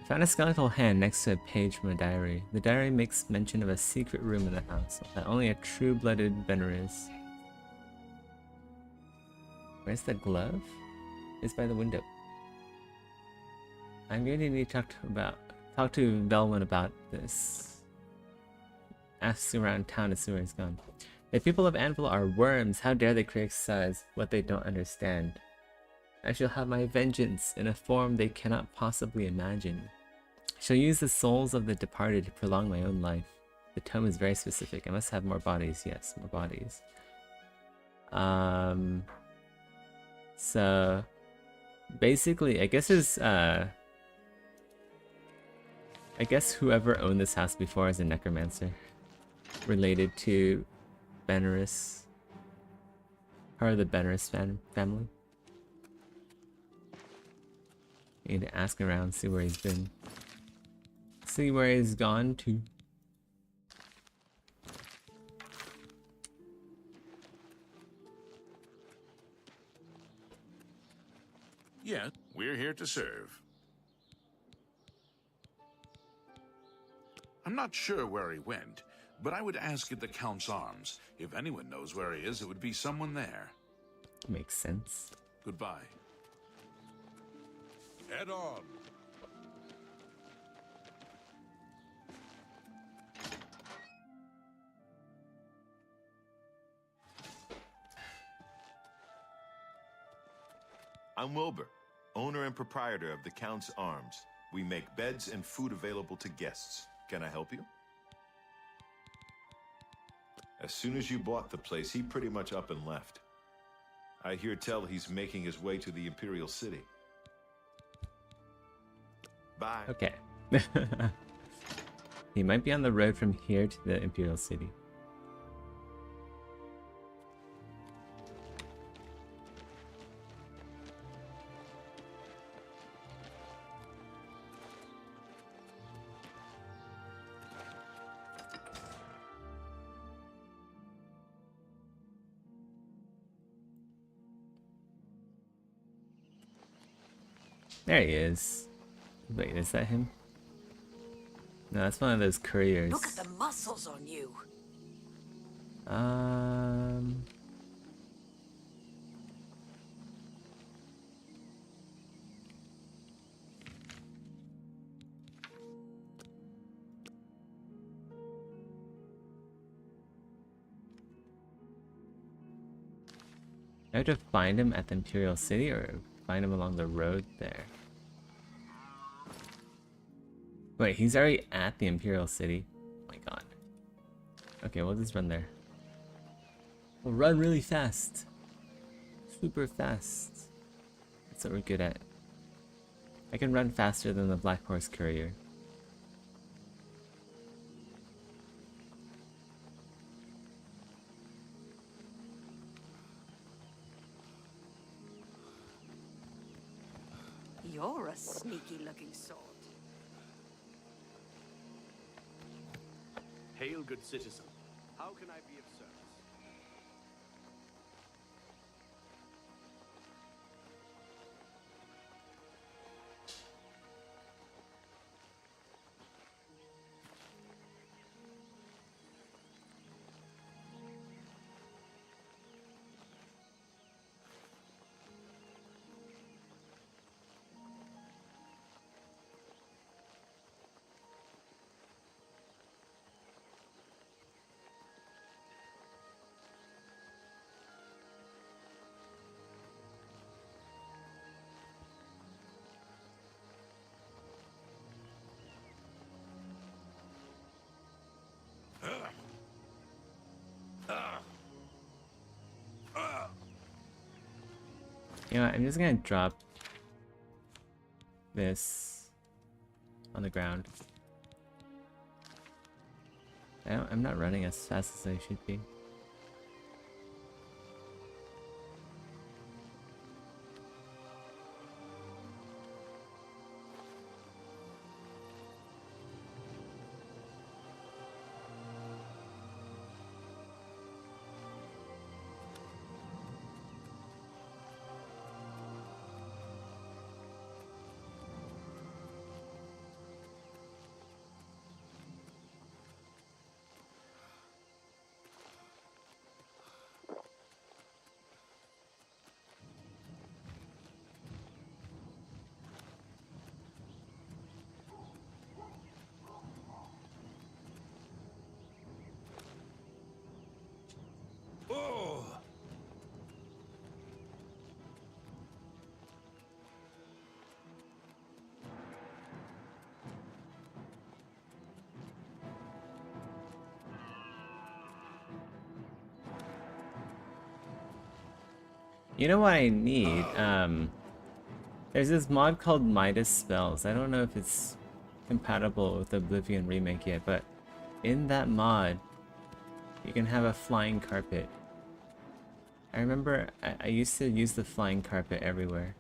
I found a skeletal hand next to a page from a diary. The diary makes mention of a secret room in the house that only a true-blooded Veneris. Where's the glove? It's by the window. I'm going to need to talk to Velwyn about this. Asks around town to see where he's gone. The people of Anvil are worms. How dare they criticize what they don't understand? I shall have my vengeance in a form they cannot possibly imagine. I shall use the souls of the departed to prolong my own life. The tome is very specific. I must have more bodies. Yes, more bodies. So basically, I guess whoever owned this house before is a necromancer related to Veneris, part of the Veneris family. Need to ask around, see where he's been. See where he's gone to. Yeah, we're here to serve. I'm not sure where he went, but I would ask at the Count's Arms. If anyone knows where he is, it would be someone there. Makes sense. Goodbye. Head on. I'm Wilbur, owner and proprietor of the Count's Arms. We make beds and food available to guests. Can I help you? As soon as you bought the place, he pretty much up and left. I hear tell he's making his way to the Imperial City. Bye. Okay. He might be on the road from here to the Imperial City. There he is. Wait, is that him? No, that's one of those couriers. Look at the muscles on you. I have to find him at the Imperial City or find him along the road there. Wait, he's already at the Imperial City? Oh my god. Okay, we'll just run there. We'll run really fast. Super fast. That's what we're good at. I can run faster than the Black Horse Courier. sneaky-looking sort. Hail, good citizen. How can I be of service? You know what, I'm just gonna drop this on the ground. I'm not running as fast as I should be. You know what I need? There's this mod called Midas Spells. I don't know if it's compatible with the Oblivion remake yet, but in that mod, you can have a flying carpet. I remember I used to use the flying carpet everywhere.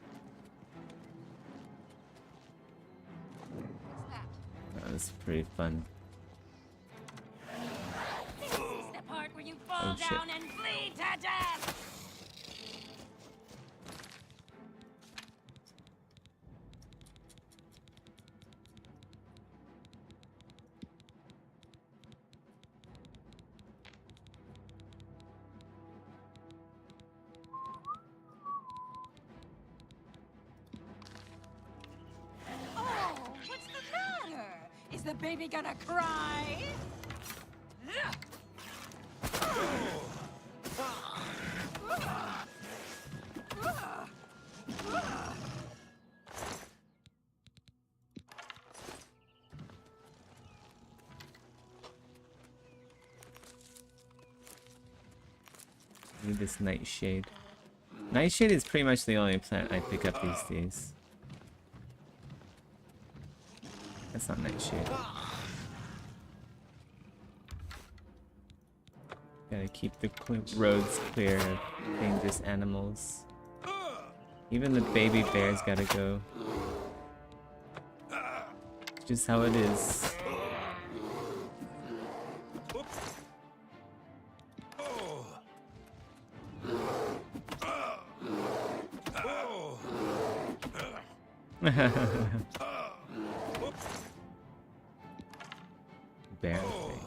That was pretty fun. This is the part where you fall shit. down and bleed to death! Oh, what's the matter? Is the baby gonna cry? Need this nightshade. Nightshade is pretty much the only plant I pick up these days. That's not nightshade. Gotta keep the roads clear of dangerous animals. Even the baby bears gotta go. It's just how it is. Bear thing.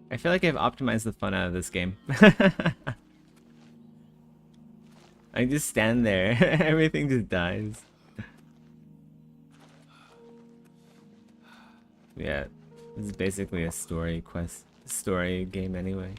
I feel like I've optimized the fun out of this game. I just stand there. Everything just dies. Yeah, this is basically a story game anyway.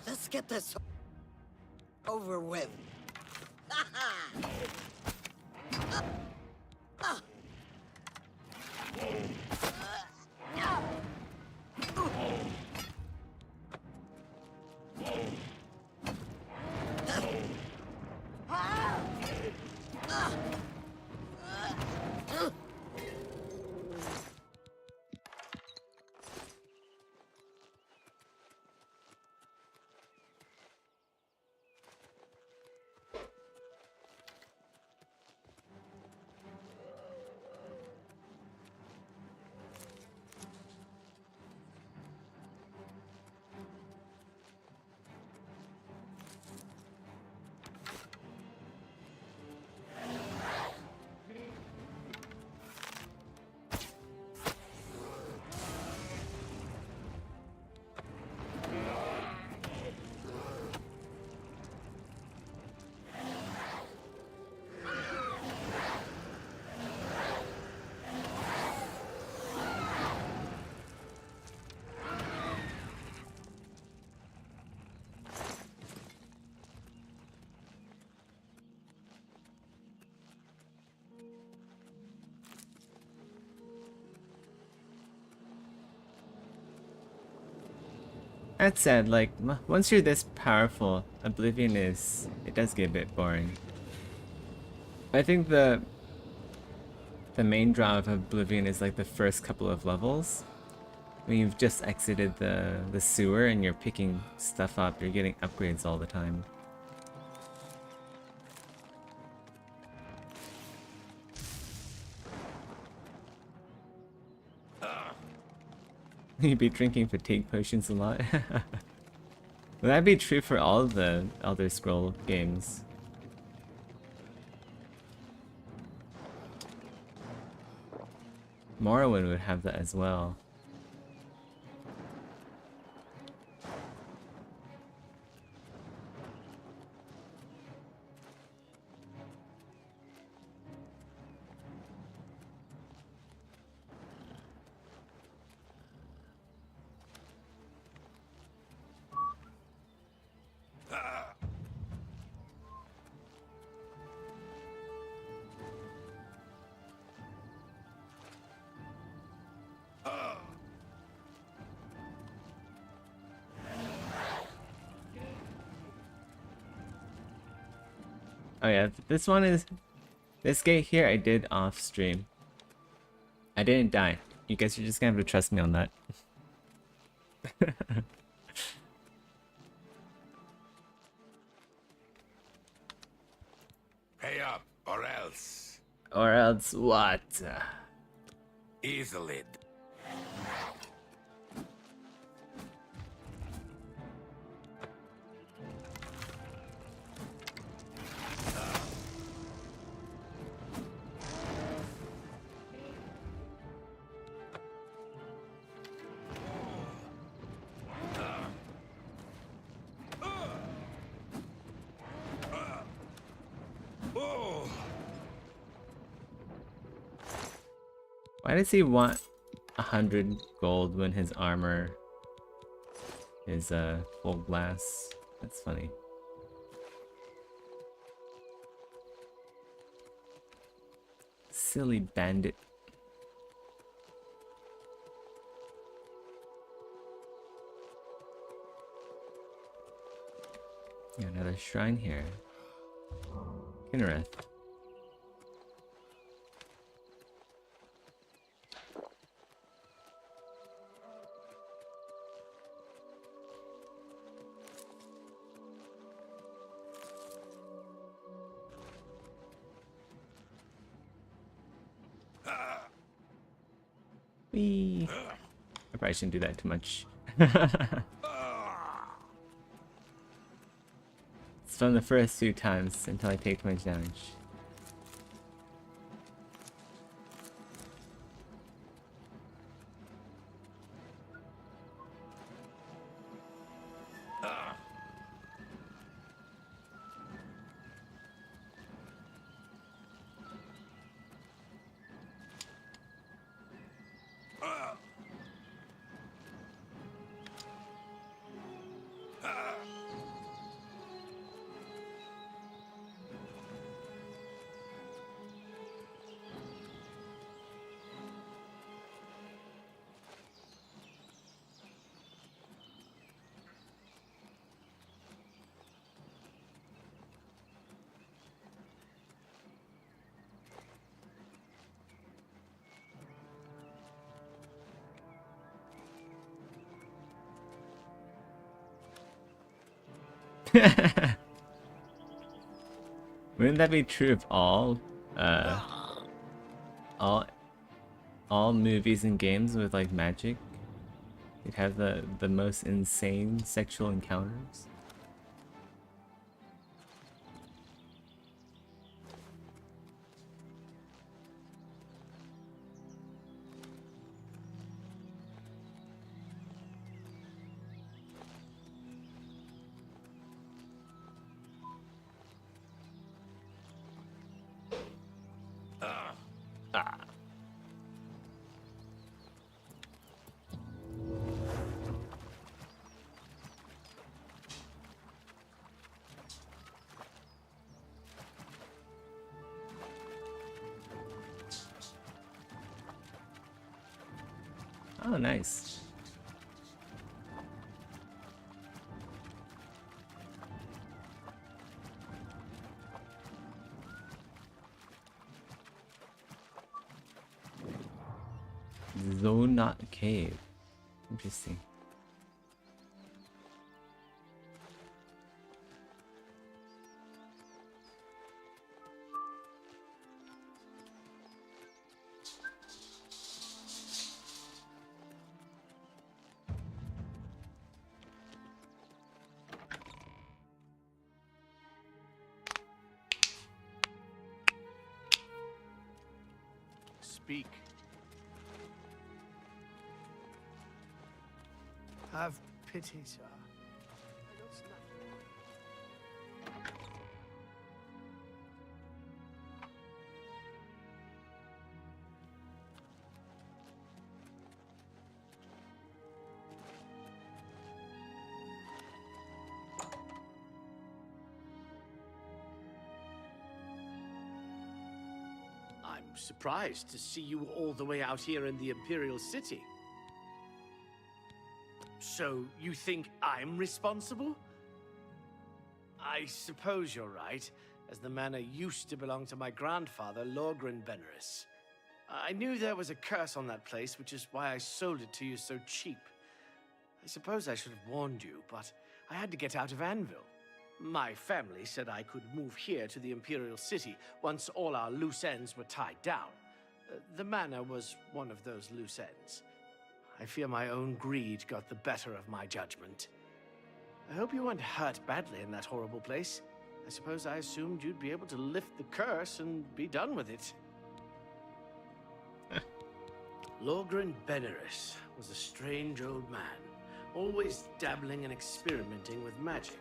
Let's get this over with. That said, like, once you're this powerful, Oblivion it does get a bit boring. I think the main draw of Oblivion is like the first couple of levels. When you've just exited the sewer and you're picking stuff up, you're getting upgrades all the time. You'd be drinking fatigue potions a lot. Would that be true for all of the Elder Scroll games? Morrowind would have that as well. Oh yeah, this gate here I did off stream. I didn't die. You guys are just gonna have to trust me on that. Pay up, or else. Or else what? Easily. Why does he want 100 gold when his armor is full glass? That's funny. Silly bandit. Got another shrine here. Kinnereth. Whee. I probably shouldn't do that too much. It's from the first 2 times until I take too much damage. Wouldn't that be true of all movies and games with like magic? You'd have the most insane sexual encounters. Oh, nice. Zonot Cave. Interesting. Speak. Have pity, sir. I don't snap. I'm surprised to see you all the way out here in the Imperial City. So, you think I'm responsible? I suppose you're right, as the manor used to belong to my grandfather, Lorgren Beneris. I knew there was a curse on that place, which is why I sold it to you so cheap. I suppose I should have warned you, but I had to get out of Anvil. My family said I could move here to the Imperial City once all our loose ends were tied down. The manor was one of those loose ends. I fear my own greed got the better of my judgment. I hope you weren't hurt badly in that horrible place. I suppose I assumed you'd be able to lift the curse and be done with it. Lorgren Beneris was a strange old man, always dabbling and experimenting with magic.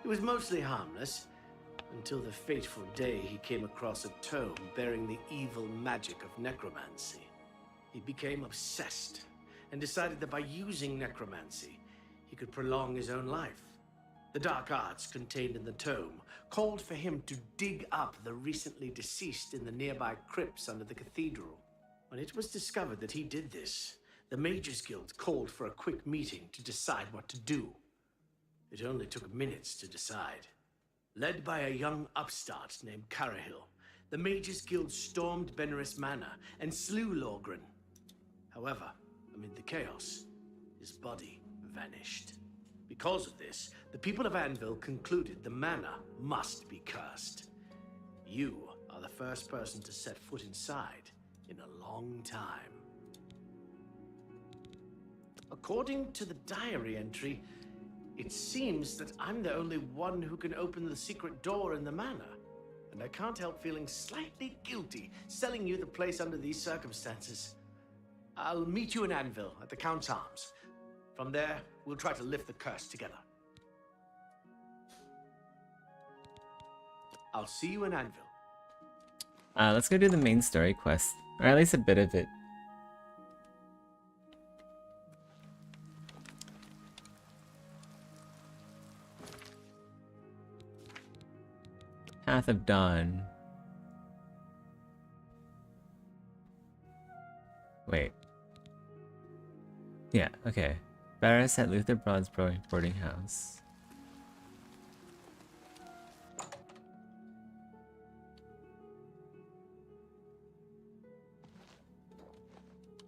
He was mostly harmless, until the fateful day he came across a tome bearing the evil magic of necromancy. He became obsessed, and decided that by using necromancy, he could prolong his own life. The dark arts contained in the tome called for him to dig up the recently deceased in the nearby crypts under the cathedral. When it was discovered that he did this, the Mages Guild called for a quick meeting to decide what to do. It only took minutes to decide. Led by a young upstart named Carahil, the Mages Guild stormed Beneris Manor and slew Lorgren. However, amid the chaos, his body vanished. Because of this, the people of Anvil concluded the manor must be cursed. You are the first person to set foot inside in a long time. According to the diary entry, It seems that I'm the only one who can open the secret door in the manor. And I can't help feeling slightly guilty selling you the place under these circumstances. I'll meet you in Anvil at the Count's Arms. From there, we'll try to lift the curse together. I'll see you in Anvil. Let's go do the main story quest, or at least a bit of it. Path of Dawn. Wait. Yeah, okay. Barris at Luther Broad's boarding house.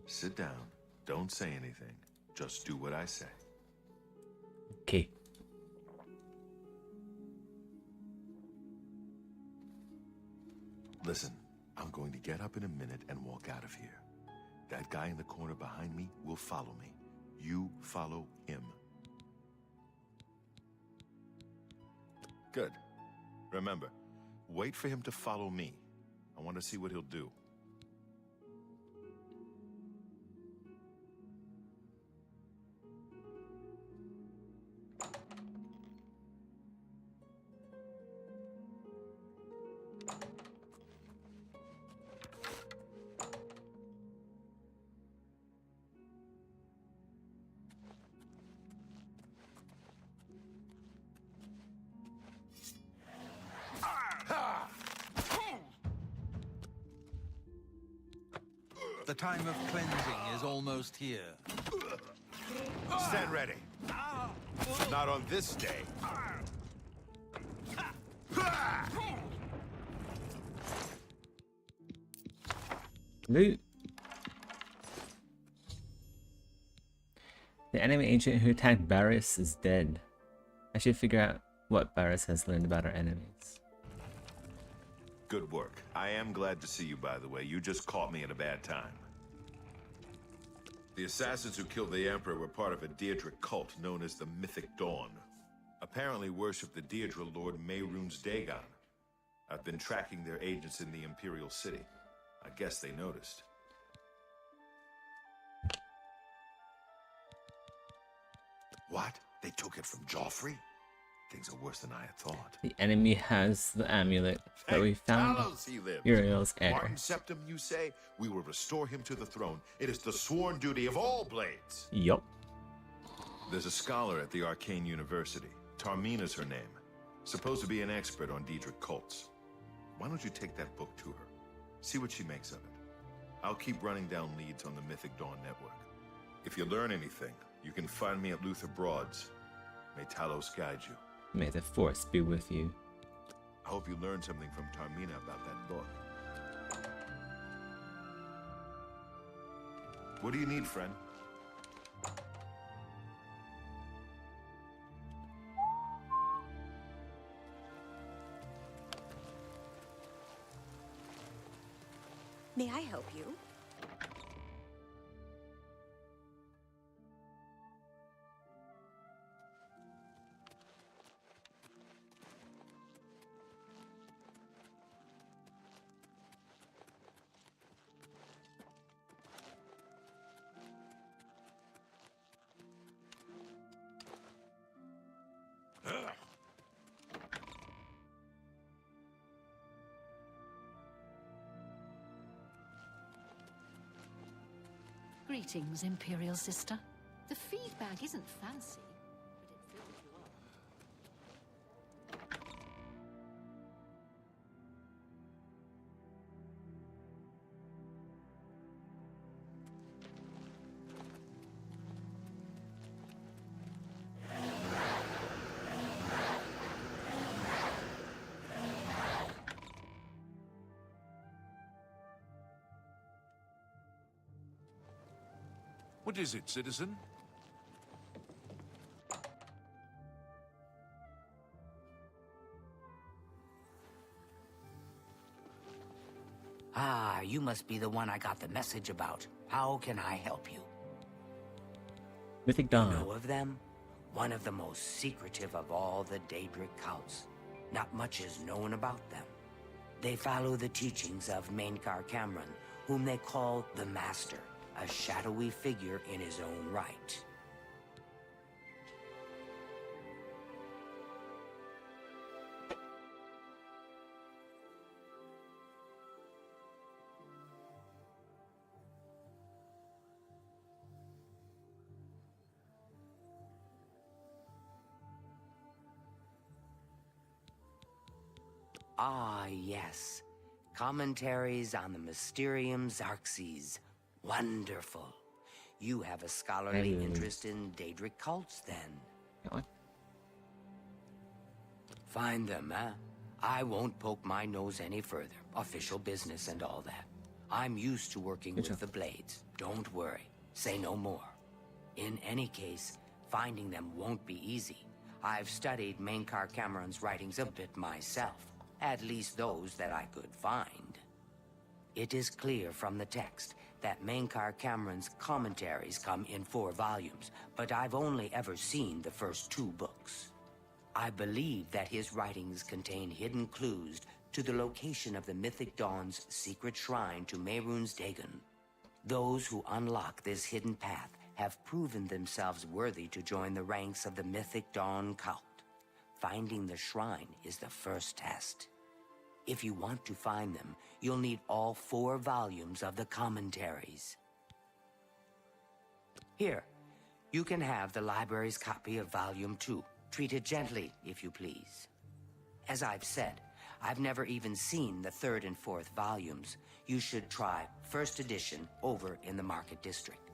Sit down. Don't say anything. Just do what I say. Okay. Listen, I'm going to get up in a minute and walk out of here. That guy in the corner behind me will follow me. You follow him. Good. Remember, wait for him to follow me. I want to see what he'll do. The time of cleansing is almost here. Stand ready. Not on this day. Loot. The enemy agent who attacked Barris is dead. I should figure out what Barris has learned about our enemies. Good work. I am glad to see you, by the way. You just caught me at a bad time. The assassins who killed the Emperor were part of a Deirdre cult known as the Mythic Dawn. Apparently worship the Deirdre Lord Mehrunes Dagon. I've been tracking their agents in the Imperial City. I guess they noticed. What? They took it from Joffrey? Things are worse than I had thought. The enemy has the amulet that we found. Talos he lives. Uriel's heir. Martin Septim, you say? We will restore him to the throne. It is the sworn duty of all blades. Yup. There's a scholar at the Arcane University. Tarmina's her name. Supposed to be an expert on Daedric cults. Why don't you take that book to her? See what she makes of it. I'll keep running down leads on the Mythic Dawn network. If you learn anything, you can find me at Luther Broad's. May Talos guide you. May the force be with you. I hope you learned something from Tarmina about that book. What do you need, friend? May I help you? Greetings, Imperial Sister. The feedback isn't fancy, but it fills you up. What is it, citizen? Ah, you must be the one I got the message about. How can I help you? Mythic Dawn. Know of them? one of the most secretive of all the Daedric cults. Not much is known about them. They follow the teachings of Mainkar Cameron, whom they call the Master, a shadowy figure in his own right. Ah, yes. Commentaries on the Mysterium Xarxes. Wonderful. You have a scholarly interest in Daedric cults, then? Find them, huh? I won't poke my nose any further. Official business and all that. I'm used to working with the Blades. Don't worry. Say no more. In any case, finding them won't be easy. I've studied Mainkar Cameron's writings a bit myself. At least those that I could find. It is clear from the text that Mainkar Cameron's commentaries come in 4 volumes, but I've only ever seen the first 2 books. I believe that his writings contain hidden clues to the location of the Mythic Dawn's secret shrine to Mehrunes Dagon. Those who unlock this hidden path have proven themselves worthy to join the ranks of the Mythic Dawn cult. Finding the shrine is the first test. If you want to find them, you'll need all 4 volumes of the commentaries. Here, you can have the library's copy of Volume 2. Treat it gently, if you please. As I've said, I've never even seen the 3rd and 4th volumes. You should try first edition over in the Market District.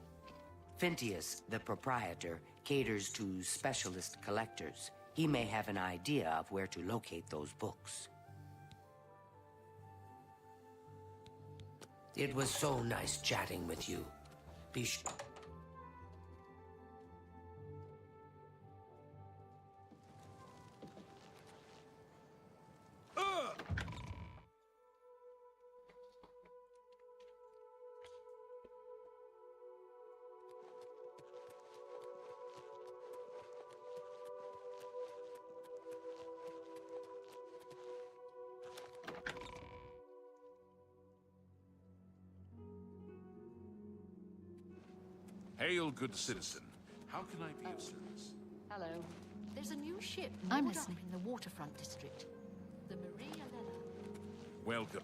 Phintius, the proprietor, caters to specialist collectors. He may have an idea of where to locate those books. It was so nice chatting with you. Be sure. Hail, good citizen. How can I be of service? Hello. There's a new ship I'm moored up listening. in the waterfront district. The Maria Lena. Welcome.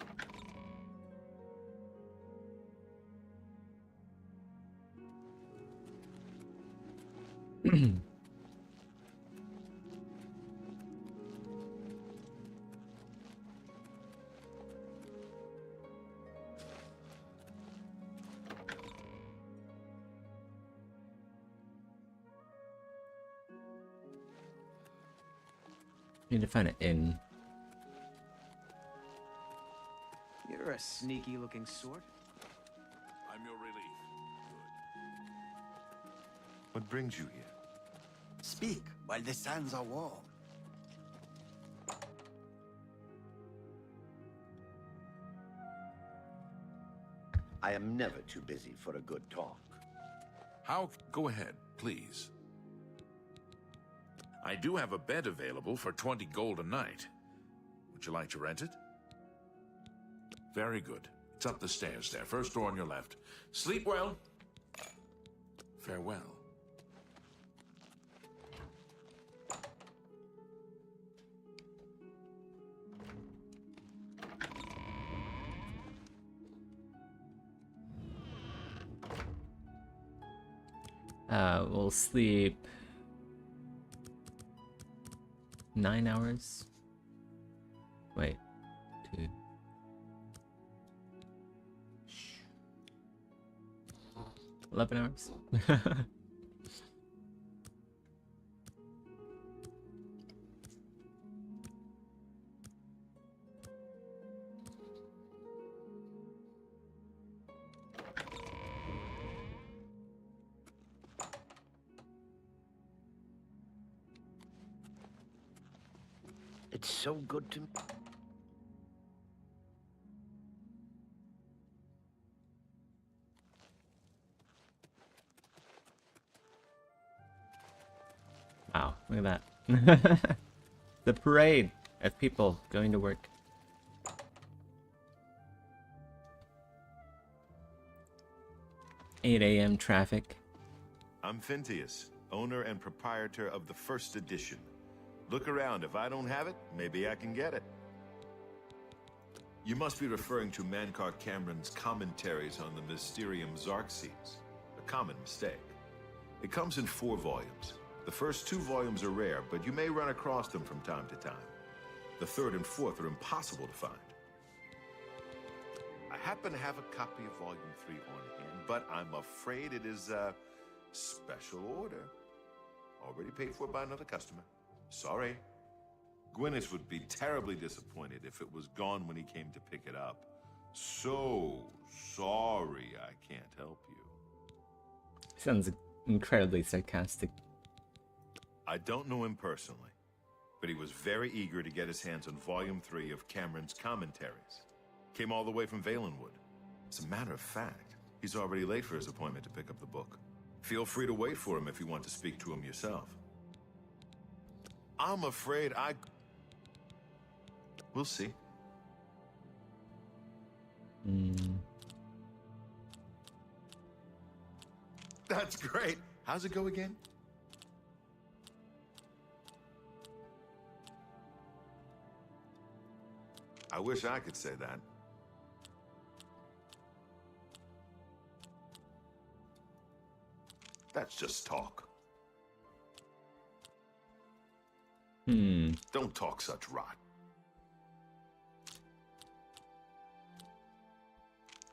Need to find an inn. You're a sneaky-looking sort. I'm your relief. What brings you here? Speak while the sands are warm. I am never too busy for a good talk. How? Go ahead, please. I do have a bed available for 20 gold a night. Would you like to rent it? Very good. It's up the stairs there. First door on your left. Sleep well. Farewell. We'll sleep 9 hours. Wait, 2. 11 hours. It's so good to me. Look at that. The parade of people going to work. "8 a.m. traffic." I'm Phintius, owner and proprietor of the first edition. Look around. If I don't have it, maybe I can get it. You must be referring to Mankar Cameron's commentaries on the Mysterium Xarxes. A common mistake. It comes in 4 volumes. The first 2 volumes are rare, but you may run across them from time to time. The 3rd and 4th are impossible to find. I happen to have a copy of Volume 3 on hand, but I'm afraid it is a special order. Already paid for by another customer. Sorry. Gwyneth would be terribly disappointed if it was gone when he came to pick it up. So sorry I can't help you. Sounds incredibly sarcastic. I don't know him personally, but he was very eager to get his hands on Volume 3 of Cameron's commentaries. Came all the way from Valenwood. As a matter of fact, he's already late for his appointment to pick up the book. Feel free to wait for him if you want to speak to him yourself. I'm afraid We'll see. That's great. How's it go again? I wish I could say that. That's just talk. Don't talk such rot.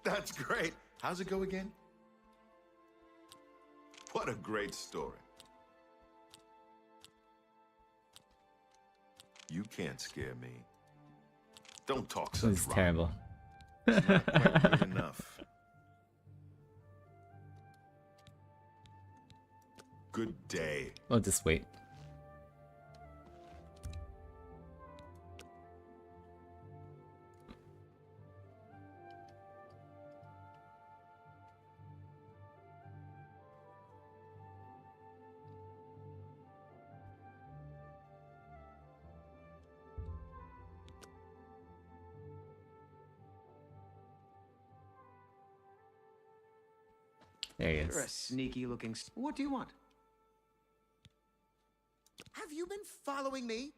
That's great. How's it go again? What a great story. You can't scare me. Don't talk such This is rot. terrible. It's not quite good enough. Good day. We'll just wait. There he You're a is. sneaky looking. What do you want? Have you been following me?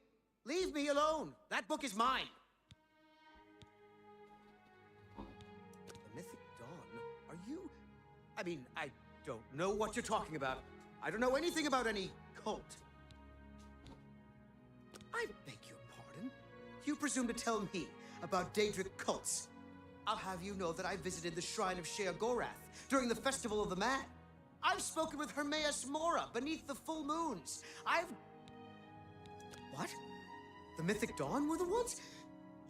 Leave me alone. That book is mine. The Mythic Dawn? Are you... I mean, I don't know what you're talking about. I don't know anything about any cult. I beg your pardon? You presume to tell me about Daedric cults? I'll have you know that I visited the shrine of Sheogorath during the Festival of the Mad. I've spoken with Hermaeus Mora beneath the full moons. What? The Mythic Dawn were the ones?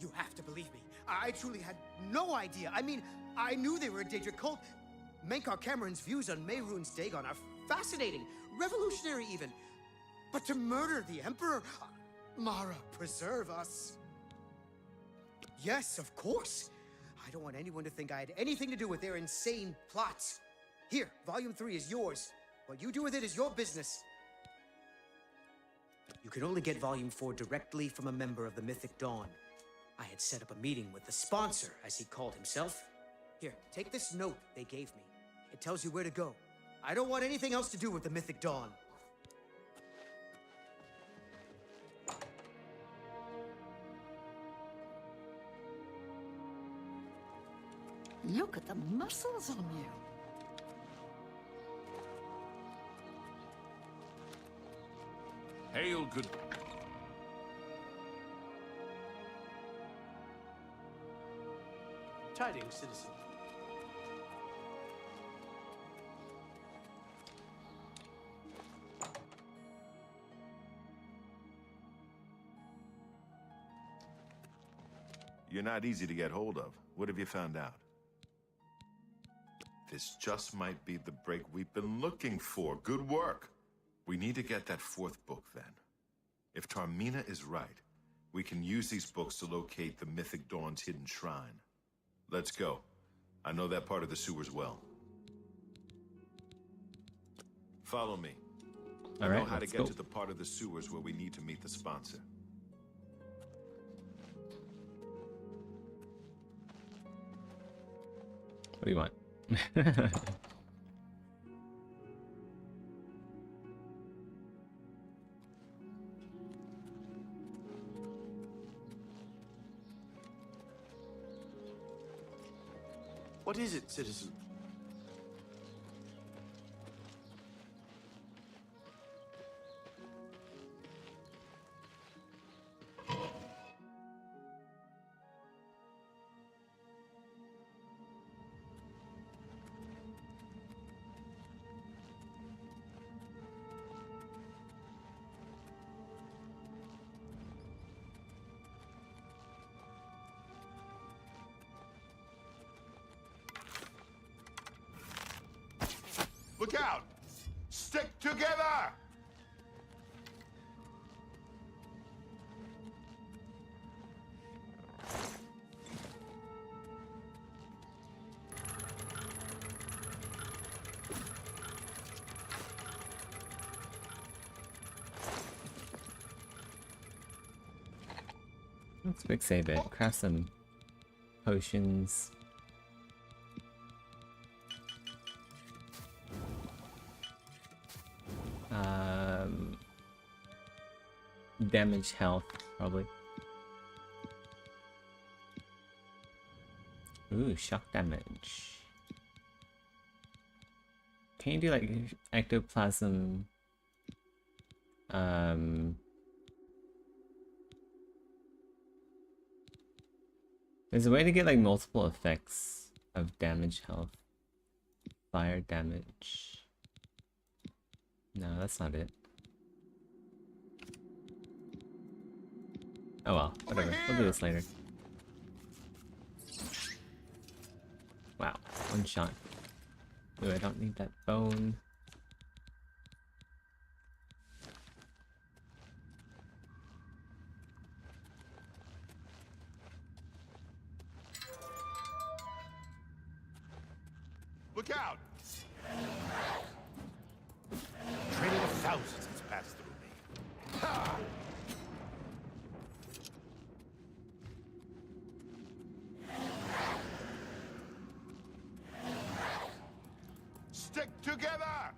You have to believe me. I truly had no idea. I mean, I knew they were a Daedric cult. Mankar Cameron's views on Mehrunes Dagon are fascinating, revolutionary even. But to murder the Emperor? Mara, preserve us. Yes, of course. I don't want anyone to think I had anything to do with their insane plots. Here, Volume 3 is yours. What you do with it is your business. You can only get Volume 4 directly from a member of the Mythic Dawn. I had set up a meeting with the sponsor, as he called himself. Here, take this note they gave me. It tells you where to go. I don't want anything else to do with the Mythic Dawn. Look at the muscles on you. Hail, good... Tidings, citizen. You're not easy to get hold of. What have you found out? This just might be the break we've been looking for. Good work. We need to get that 4th book, then. If Tarmina is right, we can use these books to locate the Mythic Dawn's hidden shrine. Let's go. I know that part of the sewers well. Follow me. I All know right, how to let's get go. to the part of the sewers where we need to meet the sponsor. What do you want? What is it, citizen? Look out! Stick together! Let's quick save it. Craft some potions. Damage health, probably. Ooh, shock damage. Can you do like ectoplasm? There's a way to get like multiple effects of damage health. Fire damage. No, that's not it. Oh well, whatever. We'll do this later. Wow, one shot. Ooh, I don't need that bone. Look out! Training of thousands has passed through me. Ha! Stick together!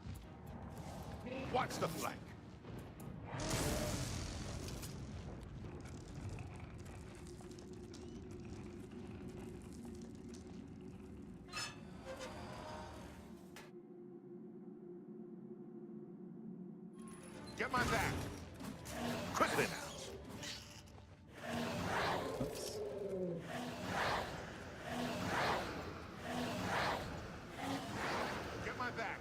Watch the flank. Get my back. Quickly now. Get my back.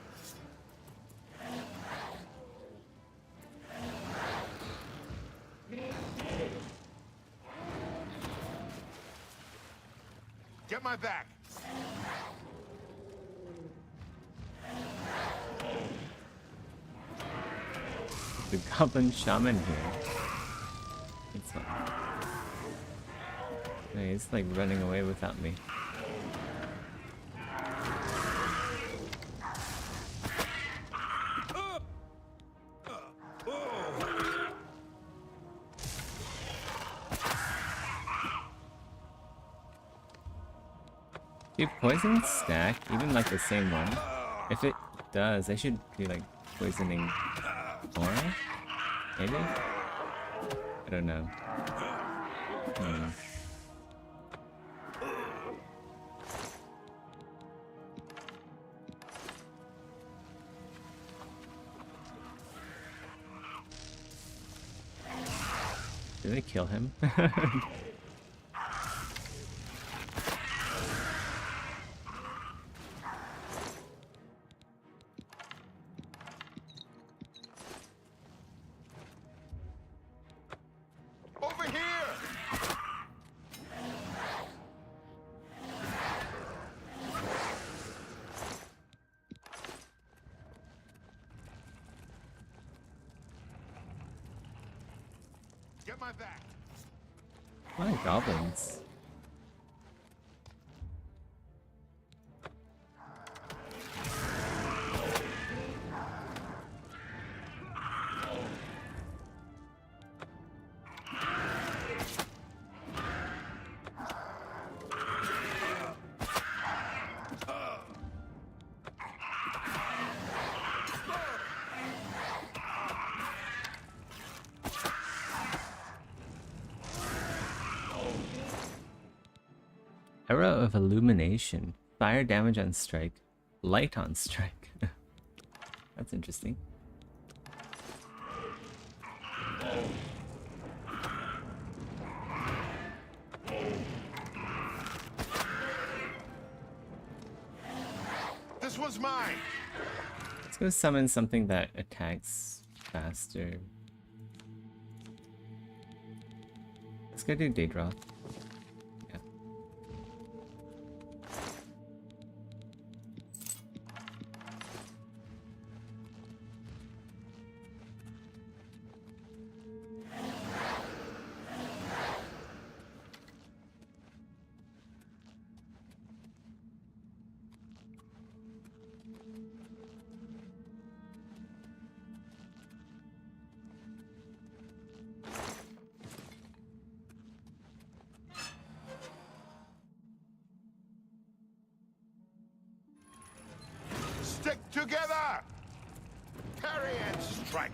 Get my back. The goblin shaman here. It's like, hey, he's like running away without me. Do poison stack? Even like the same one? If it does, they should be like poisoning more? Maybe? I don't know. Did they kill him? Over here! Get my back. Why goblins? Era of Illumination. Fire damage on strike. Light on strike. That's interesting. This one's mine. Let's go summon something that attacks faster. Let's go do Daedroth. Yeah. Stick together! Parry and strike!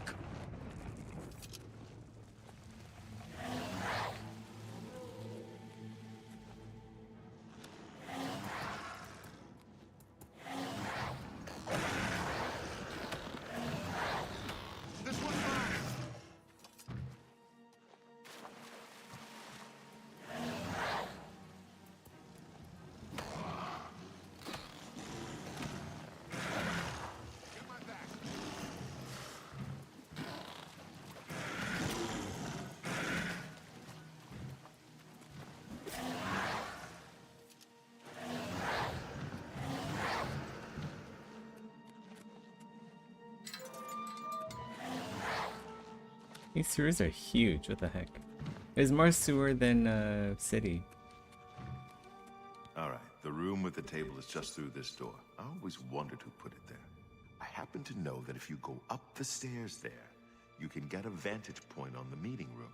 This one's mine! These sewers are huge, what the heck? There's more sewer than city. All right, the room with the table is just through this door. I always wondered who put it there. I happen to know that if you go up the stairs there, you can get a vantage point on the meeting room.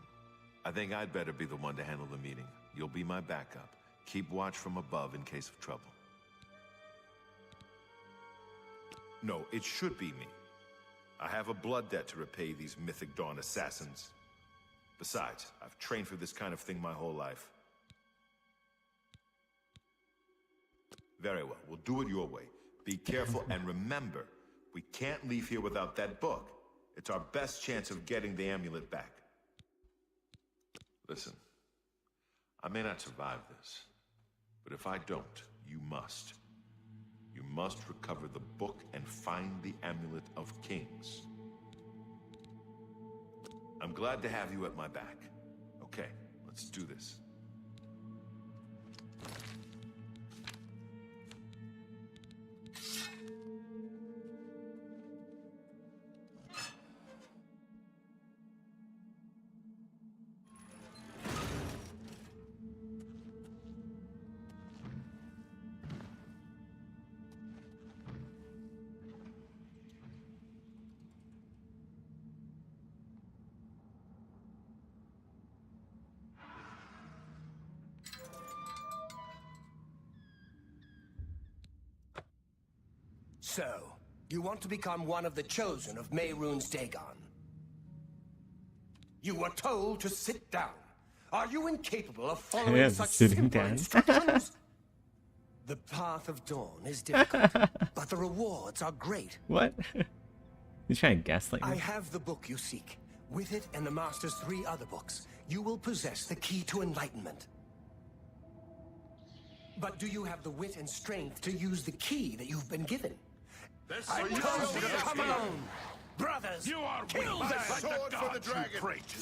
I think I'd better be the one to handle the meeting. You'll be my backup. Keep watch from above in case of trouble. No, it should be me. I have a blood debt to repay these Mythic Dawn assassins. Besides, I've trained for this kind of thing my whole life. Very well, we'll do it your way. Be careful and remember, we can't leave here without that book. It's our best chance of getting the amulet back. Listen, I may not survive this, but if I don't, you must. You must recover the book and find the Amulet of Kings. I'm glad to have you at my back. Okay, let's do this. So, you want to become one of the chosen of Mehrunes Dagon? You were told to sit down. Are you incapable of following such simple instructions? The path of dawn is difficult, but the rewards are great. What? You trying to gaslight me? I have the book you seek. With it and the Master's 3 other books, you will possess the key to enlightenment. But do you have the wit and strength to use the key that you've been given? I told you to come alone! Brothers, You are kill weak them! like Sword the for the gods you dragon. pray to.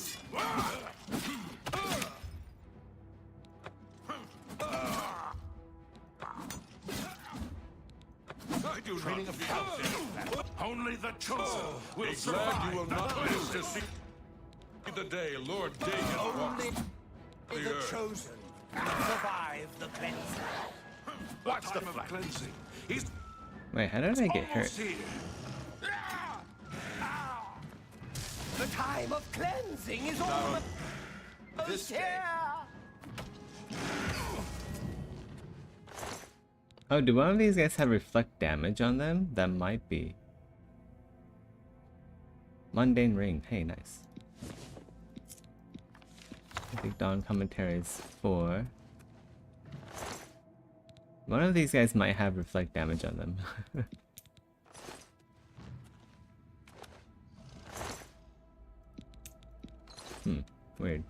I do Training not of fear. Only the chosen will survive. You will not live to see the day Lord Dagon walks Only the chosen survive the cleansing. Watch the cleansing. He's Wait, how did I get hurt? almost here. The time of cleansing is almost here. Oh, do one of these guys have reflect damage on them? That might be. Mundane Ring. Hey, nice. Mythic Dawn commentaries for One of these guys might have reflect damage on them. Weird.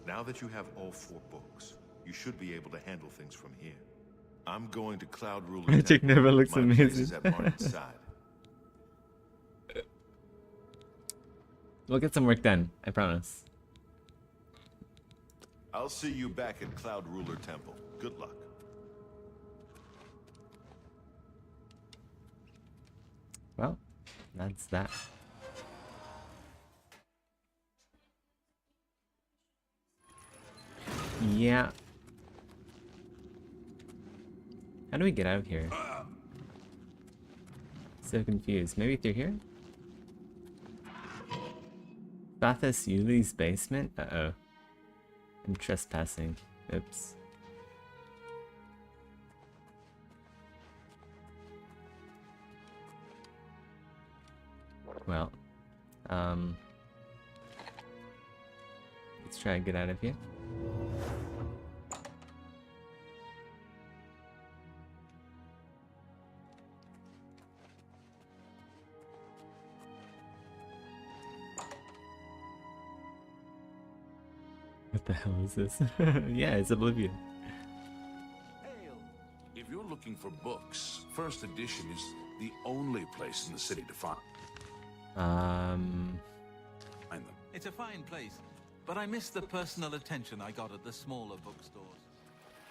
Now that you have all 4 books, you should be able to handle things from here. I'm going to Cloud Ruler. Magic never looks My place amazing. is at Martin's side. We'll get some work done, I promise. I'll see you back at Cloud Ruler Temple. Good luck. Well, that's that. Yeah. How do we get out of here? So confused. Maybe through here? Bathus Yuli's basement? Uh-oh. I'm trespassing. Oops. Well, let's try and get out of here. What the hell is this? Yeah, it's Oblivion. If you're looking for books, First Edition is the only place in the city to find them. It's a fine place, but I miss the personal attention I got at the smaller bookstores.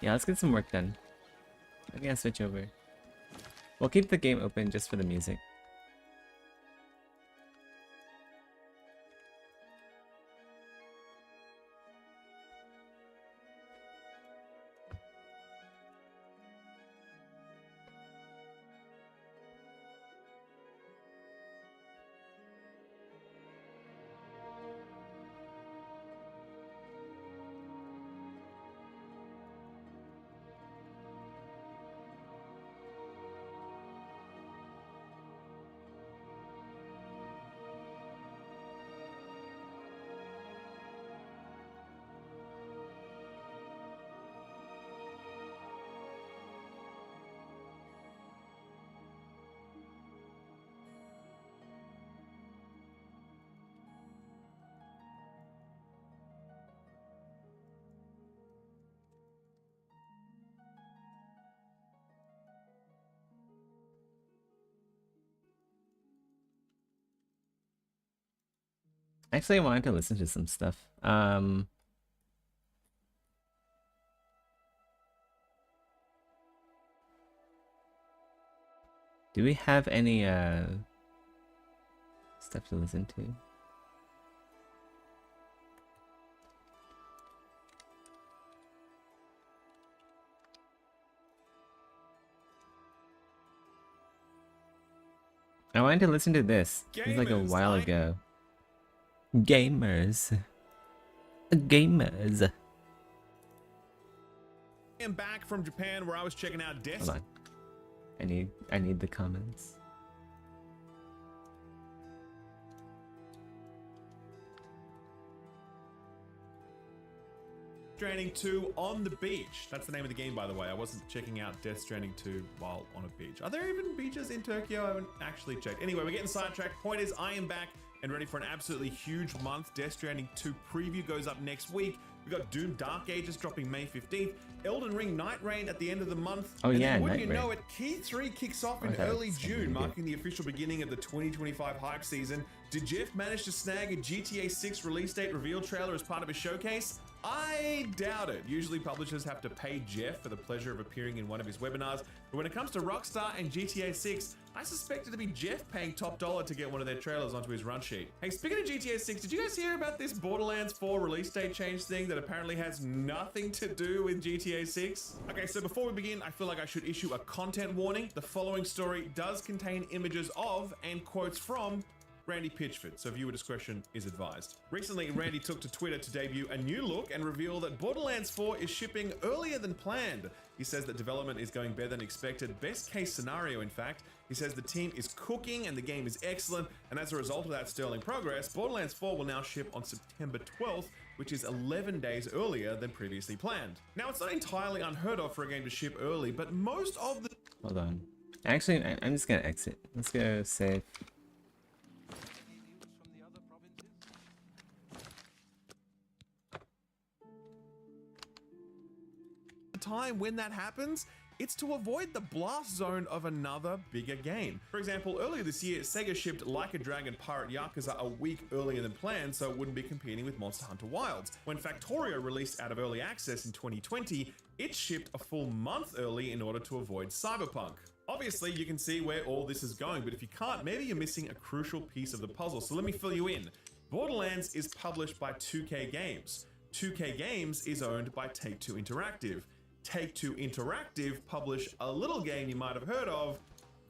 Yeah, let's get some work done. Maybe I'll switch over. We'll keep the game open just for the music. Actually, I wanted to listen to some stuff. Do we have any stuff to listen to? I wanted to listen to this. It was like a while ago. Gamers. Gamers. I am back from Japan where I was checking out Hold on. I need the comments. Stranding 2 on the beach. That's the name of the game, by the way. I wasn't checking out Death Stranding 2 while on a beach. Are there even beaches in Tokyo? I haven't actually checked. Anyway, we're getting sidetracked. Point is, I am back and ready for an absolutely huge month. Death Stranding 2 preview goes up next week. We've got Doom Dark Ages dropping May 15th. Elden Ring Night Rain at the end of the month. Oh, and yeah, then, wouldn't Night you know Rain. it, Key 3 kicks off in Okay, early that's June, really good. marking the official beginning of the 2025 hype season. Did Jeff manage to snag a GTA 6 release date reveal trailer as part of a showcase? I doubt it. Usually publishers have to pay Jeff for the pleasure of appearing in one of his webinars, but when it comes to Rockstar and GTA 6, I suspect it to be Jeff paying top dollar to get one of their trailers onto his run sheet. Hey, speaking of GTA 6, did you guys hear about this Borderlands 4 release date change thing that apparently has nothing to do with GTA 6? Okay, so before we begin, I feel like I should issue a content warning. The following story does contain images of and quotes from Randy Pitchford, so viewer discretion is advised. Recently, Randy took to Twitter to debut a new look and reveal that Borderlands 4 is shipping earlier than planned. He says that development is going better than expected. Best case scenario, in fact. He says the team is cooking and the game is excellent, and as a result of that sterling progress, Borderlands 4 will now ship on September 12th, which is 11 days earlier than previously planned. Now, it's not entirely unheard of for a game to ship early, but most of the... Hold on. Actually, I'm just gonna exit. Let's go save. time when that happens, it's to avoid the blast zone of another bigger game. For example, earlier this year, Sega shipped Like a Dragon Pirate Yakuza a week earlier than planned so it wouldn't be competing with Monster Hunter Wilds. When Factorio released out of early access in 2020, it shipped a full month early in order to avoid Cyberpunk. Obviously, you can see where all this is going, but if you can't, maybe you're missing a crucial piece of the puzzle, so let me fill you in. Borderlands is published by 2K Games. 2K Games is owned by Take-Two Interactive. Take-Two Interactive publish a little game you might have heard of,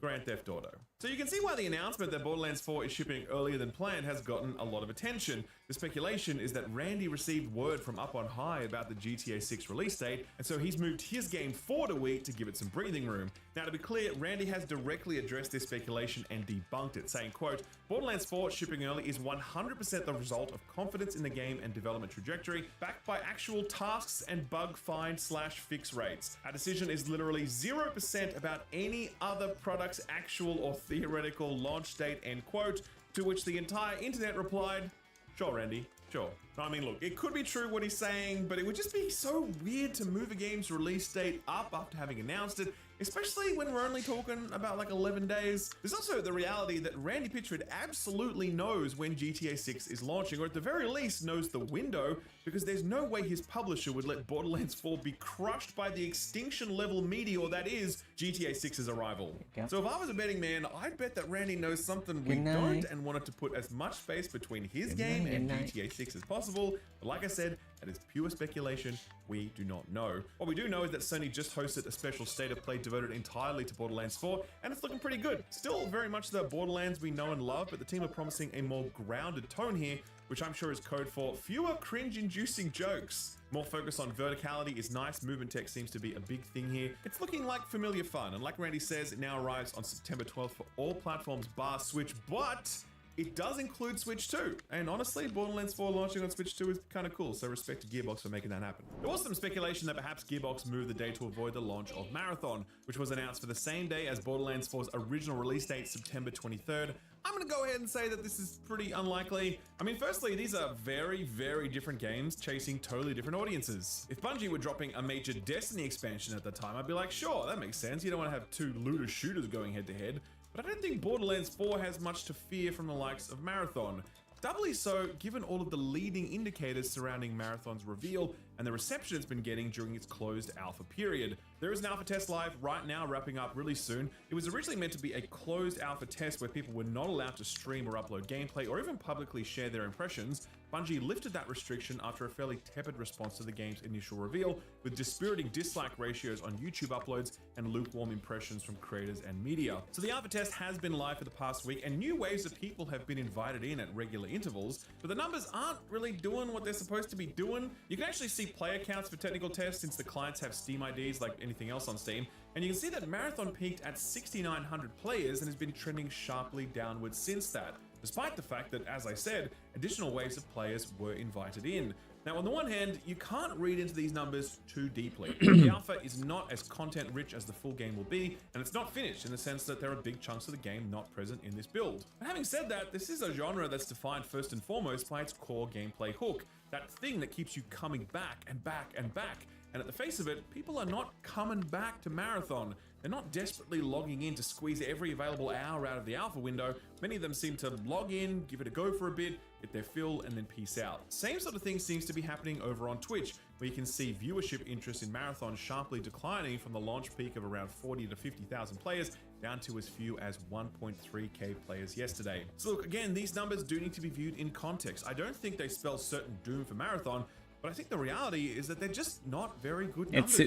Grand Theft Auto. So you can see why the announcement that Borderlands 4 is shipping earlier than planned has gotten a lot of attention. The speculation is that Randy received word from up on high about the GTA 6 release date, and so he's moved his game forward a week to give it some breathing room. Now, to be clear, Randy has directly addressed this speculation and debunked it, saying, quote, Borderlands 4 shipping early is 100% the result of confidence in the game and development trajectory, backed by actual tasks and bug find/fix rates. Our decision is literally 0% about any other product's actual or theoretical launch date, end quote, to which the entire internet replied, sure, Randy, sure. I mean, look, it could be true what he's saying, but it would just be so weird to move a game's release date up after having announced it, especially when we're only talking about like 11 days. There's also the reality that Randy Pitchford absolutely knows when GTA 6 is launching, or at the very least knows the window, because there's no way his publisher would let Borderlands 4 be crushed by the extinction level meteor that is GTA 6's arrival. So if I was a betting man, I'd bet that Randy knows something we don't and wanted to put as much space between his game and GTA 6 as possible. But like I said, that is pure speculation. We do not know. What we do know is that Sony just hosted a special state of play devoted entirely to Borderlands 4, and it's looking pretty good. Still very much the Borderlands we know and love, but the team are promising a more grounded tone here, which I'm sure is code for fewer cringe-inducing jokes. More focus on verticality is nice. Movement tech seems to be a big thing here. It's looking like familiar fun, and like Randy says, it now arrives on September 12th for all platforms bar Switch, but it does include Switch 2, and honestly, Borderlands 4 launching on Switch 2 is kind of cool, so respect to Gearbox for making that happen. There was some speculation that perhaps Gearbox moved the date to avoid the launch of Marathon, which was announced for the same day as Borderlands 4's original release date, September 23rd. I'm gonna go ahead and say that this is pretty unlikely. I mean, firstly, these are very, very different games chasing totally different audiences. If Bungie were dropping a major Destiny expansion at the time, I'd be like, sure, that makes sense. You don't want to have two looter shooters going head to head. But I don't think Borderlands 4 has much to fear from the likes of Marathon. Doubly so, given all of the leading indicators surrounding Marathon's reveal and the reception it's been getting during its closed alpha period. There is an alpha test live right now, wrapping up really soon. It was originally meant to be a closed alpha test where people were not allowed to stream or upload gameplay or even publicly share their impressions. Bungie lifted that restriction after a fairly tepid response to the game's initial reveal, with dispiriting dislike ratios on YouTube uploads and lukewarm impressions from creators and media. So the alpha test has been live for the past week, and new waves of people have been invited in at regular intervals, but the numbers aren't really doing what they're supposed to be doing. You can actually see player counts for technical tests since the clients have Steam IDs like anything else on Steam, and you can see that Marathon peaked at 6,900 players and has been trending sharply downwards since that, despite the fact that, as I said, additional waves of players were invited in. Now, on the one hand, you can't read into these numbers too deeply. The alpha is not as content rich as the full game will be, and it's not finished in the sense that there are big chunks of the game not present in this build. But having said that, this is a genre that's defined first and foremost by its core gameplay hook, that thing that keeps you coming back and back and back. And at the face of it, people are not coming back to Marathon. They're not desperately logging in to squeeze every available hour out of the alpha window. Many of them seem to log in, give it a go for a bit, get their fill, and then peace out. Same sort of thing seems to be happening over on Twitch, where you can see viewership interest in Marathon sharply declining from the launch peak of around 40 to 50,000 players down to as few as 1.3k players yesterday. So look, again, these numbers do need to be viewed in context. I don't think they spell certain doom for Marathon, but I think the reality is that they're just not very good numbers.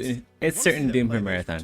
It's certain doom for Marathon.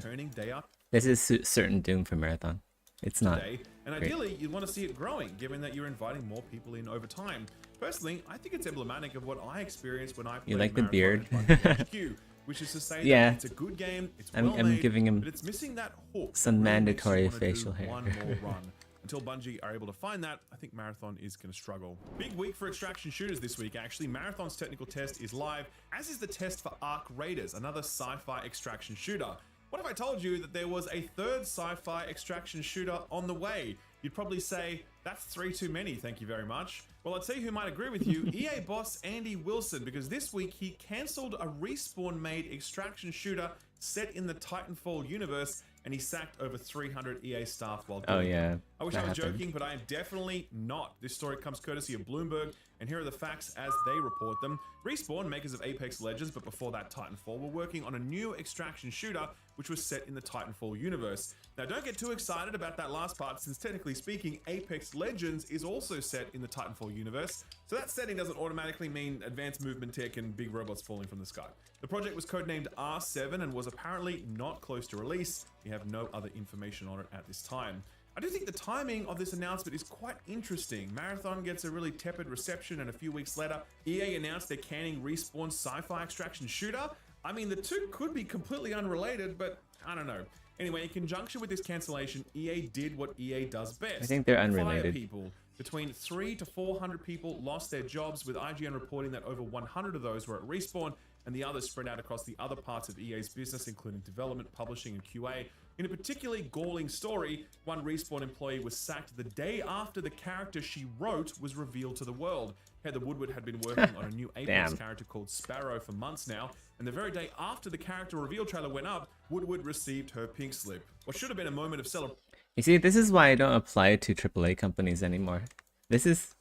This is certain doom for Marathon. It's not. And ideally, you'd want to see it growing, given that you're inviting more people in over time. Personally, I think it's emblematic of what I experienced when I played You like the Marathon beard? at HQ. which is to say Yeah. that it's a good game, it's I'm well made, giving him but it's missing that hook. some that really makes you mandatory wanna do facial hair. One more run. Until Bungie are able to find that, I think Marathon is going to struggle. Big week for extraction shooters this week, actually. Marathon's technical test is live, as is the test for Arc Raiders, another sci-fi extraction shooter. What if I told you that there was a third sci-fi extraction shooter on the way? You'd probably say, that's 3 too many, thank you very much. Well, I'll tell you who might agree with you, EA boss Andy Wilson, because this week he cancelled a Respawn-made extraction shooter set in the Titanfall universe, and he sacked over 300 EA staff while doing it. I wish I was joking, but I am definitely not. This story comes courtesy of Bloomberg, and here are the facts as they report them. Respawn, makers of Apex Legends, but before that Titanfall, were working on a new extraction shooter which was set in the Titanfall universe. Now don't get too excited about that last part, since technically speaking, Apex Legends is also set in the Titanfall universe, so that setting doesn't automatically mean advanced movement tech and big robots falling from the sky. The project was codenamed R7 and was apparently not close to release. We have no other information on it at this time. I do think the timing of this announcement is quite interesting. Marathon gets a really tepid reception, and a few weeks later, EA announced they're canning Respawn's sci-fi extraction shooter. I mean, the two could be completely unrelated, but I don't know. Anyway, in conjunction with this cancellation, EA did what EA does best. I think they're Fire unrelated. people. Between 300 to 400 people lost their jobs, with IGN reporting that over 100 of those were at Respawn, and the others spread out across the other parts of EA's business, including development, publishing, and QA. In a particularly galling story, one Respawn employee was sacked the day after the character she wrote was revealed to the world. Heather Woodward had been working on a new Apex character called Sparrow for months now, and the very day after the character reveal trailer went up, Woodward received her pink slip. What should have been a moment of celebration. You see, this is why I don't apply to AAA companies anymore. This is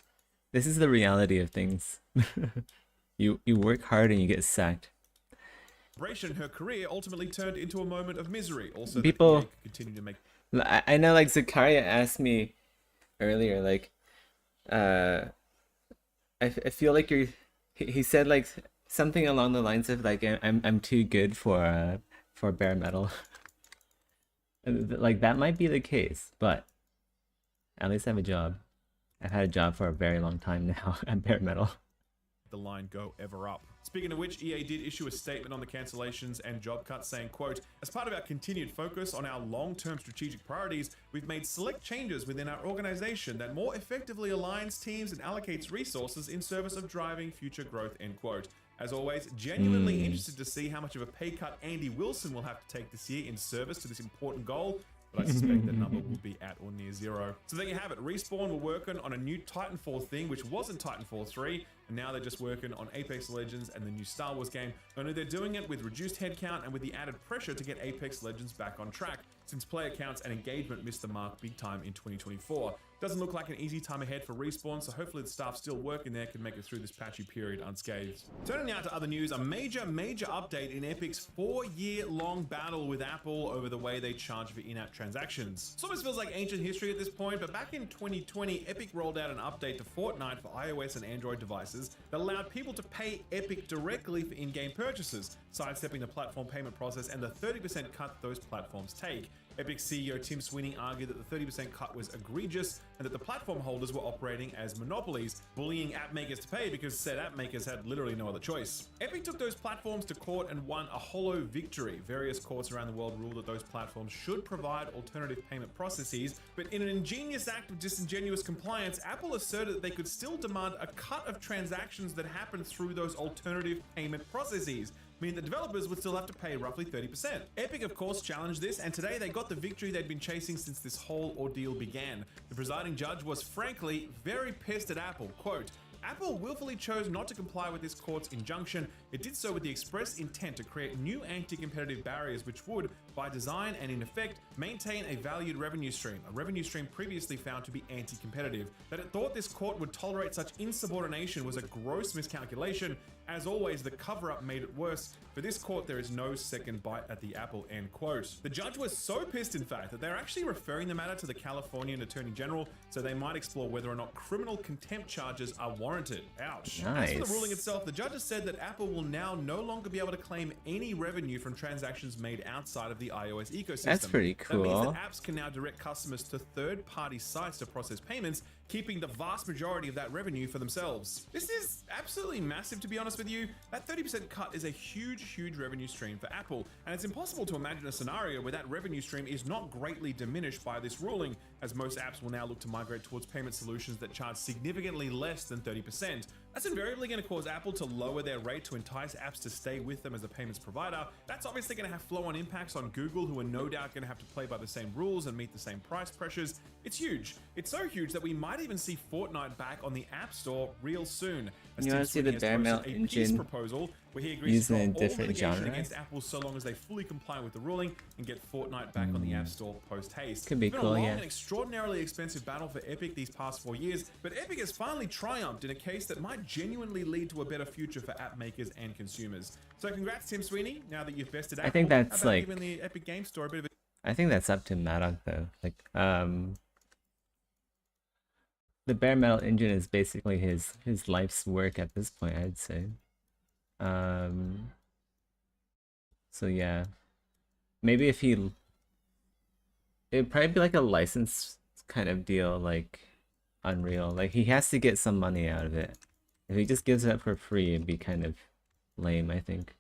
the reality of things. You work hard and you get sacked. Her career ultimately turned into a moment of misery. Also, People continue to make. I know, like Zakaria asked me earlier, like, I feel like he said like something along the lines of like I'm too good for bare metal. Like that might be the case, but at least I have a job. I've had a job for a very long time now at bare metal. The line go ever up. Speaking of which, EA did issue a statement on the cancellations and job cuts saying, quote, as part of our continued focus on our long-term strategic priorities, we've made select changes within our organization that more effectively aligns teams and allocates resources in service of driving future growth, end quote. As always, genuinely interested to see how much of a pay cut Andy Wilson will have to take this year in service to this important goal, but I suspect that number will be at or near zero. So there you have it. Respawn were working on a new Titanfall thing, which wasn't Titanfall 3, and now they're just working on Apex Legends and the new Star Wars game. Only they're doing it with reduced headcount and with the added pressure to get Apex Legends back on track, since player counts and engagement missed the mark big time in 2024. Doesn't look like an easy time ahead for Respawn, so hopefully the staff still working there can make it through this patchy period unscathed. Turning now to other news, a major update in Epic's 4-year-long battle with Apple over the way they charge for in-app transactions. It almost feels like ancient history at this point, but back in 2020, Epic rolled out an update to Fortnite for iOS and Android devices that allowed people to pay Epic directly for in-game purchases, sidestepping the platform payment process and the 30% cut those platforms take. Epic CEO Tim Sweeney argued that the 30% cut was egregious and that the platform holders were operating as monopolies, bullying app makers to pay because said app makers had literally no other choice. Epic took those platforms to court and won a hollow victory. Various courts around the world ruled that those platforms should provide alternative payment processes, but in an ingenious act of disingenuous compliance, Apple asserted that they could still demand a cut of transactions that happened through those alternative payment processes, meaning the developers would still have to pay roughly 30%. Epic, of course, challenged this, and today they got the victory they'd been chasing since this whole ordeal began. The presiding judge was frankly very pissed at Apple. Quote, Apple willfully chose not to comply with this court's injunction. It did so with the express intent to create new anti-competitive barriers which would, by design and in effect, maintain a valued revenue stream, a revenue stream previously found to be anti-competitive. That it thought this court would tolerate such insubordination was a gross miscalculation. As always, the cover-up made it worse. For this court, there is no second bite at the apple, end quote. The judge was so pissed, in fact, that they're actually referring the matter to the Californian Attorney General, so they might explore whether or not criminal contempt charges are warranted warranted. Ouch. Nice. As for the ruling itself, the judges said that Apple will now no longer be able to claim any revenue from transactions made outside of the iOS ecosystem. That's pretty cool. That means that apps can now direct customers to third-party sites to process payments, keeping the vast majority of that revenue for themselves. This is absolutely massive, to be honest with you. That 30% cut is a huge revenue stream for Apple, and it's impossible to imagine a scenario where that revenue stream is not greatly diminished by this ruling, as most apps will now look to migrate towards payment solutions that charge significantly less than 30%. That's invariably going to cause Apple to lower their rate to entice apps to stay with them as a payments provider. That's obviously going to have flow-on impacts on Google, who are no doubt going to have to play by the same rules and meet the same price pressures. It's huge. It's so huge that we might even see Fortnite back on the App Store real soon. You want to see the bare metal engine proposal where he agrees using to a drop all different litigation genre? against Apple so long as they fully comply with the ruling and get Fortnite back on the App Store post-haste. Could be It's been cool, a long yeah. and extraordinarily expensive battle for Epic these past 4 years, but Epic has finally triumphed in a case that might genuinely lead to a better future for app makers and consumers. So congrats, Tim Sweeney. Now that you've bested Apple, I think that's how about like, giving the Epic Game Store a bit of a... I think that's up to Maddock though. Like, the bare metal engine is basically his life's work at this point, I'd say. So yeah, maybe if he, it'd probably be like a license kind of deal, like Unreal. Like he has to get some money out of it. If he just gives it up for free, it'd be kind of lame, I think.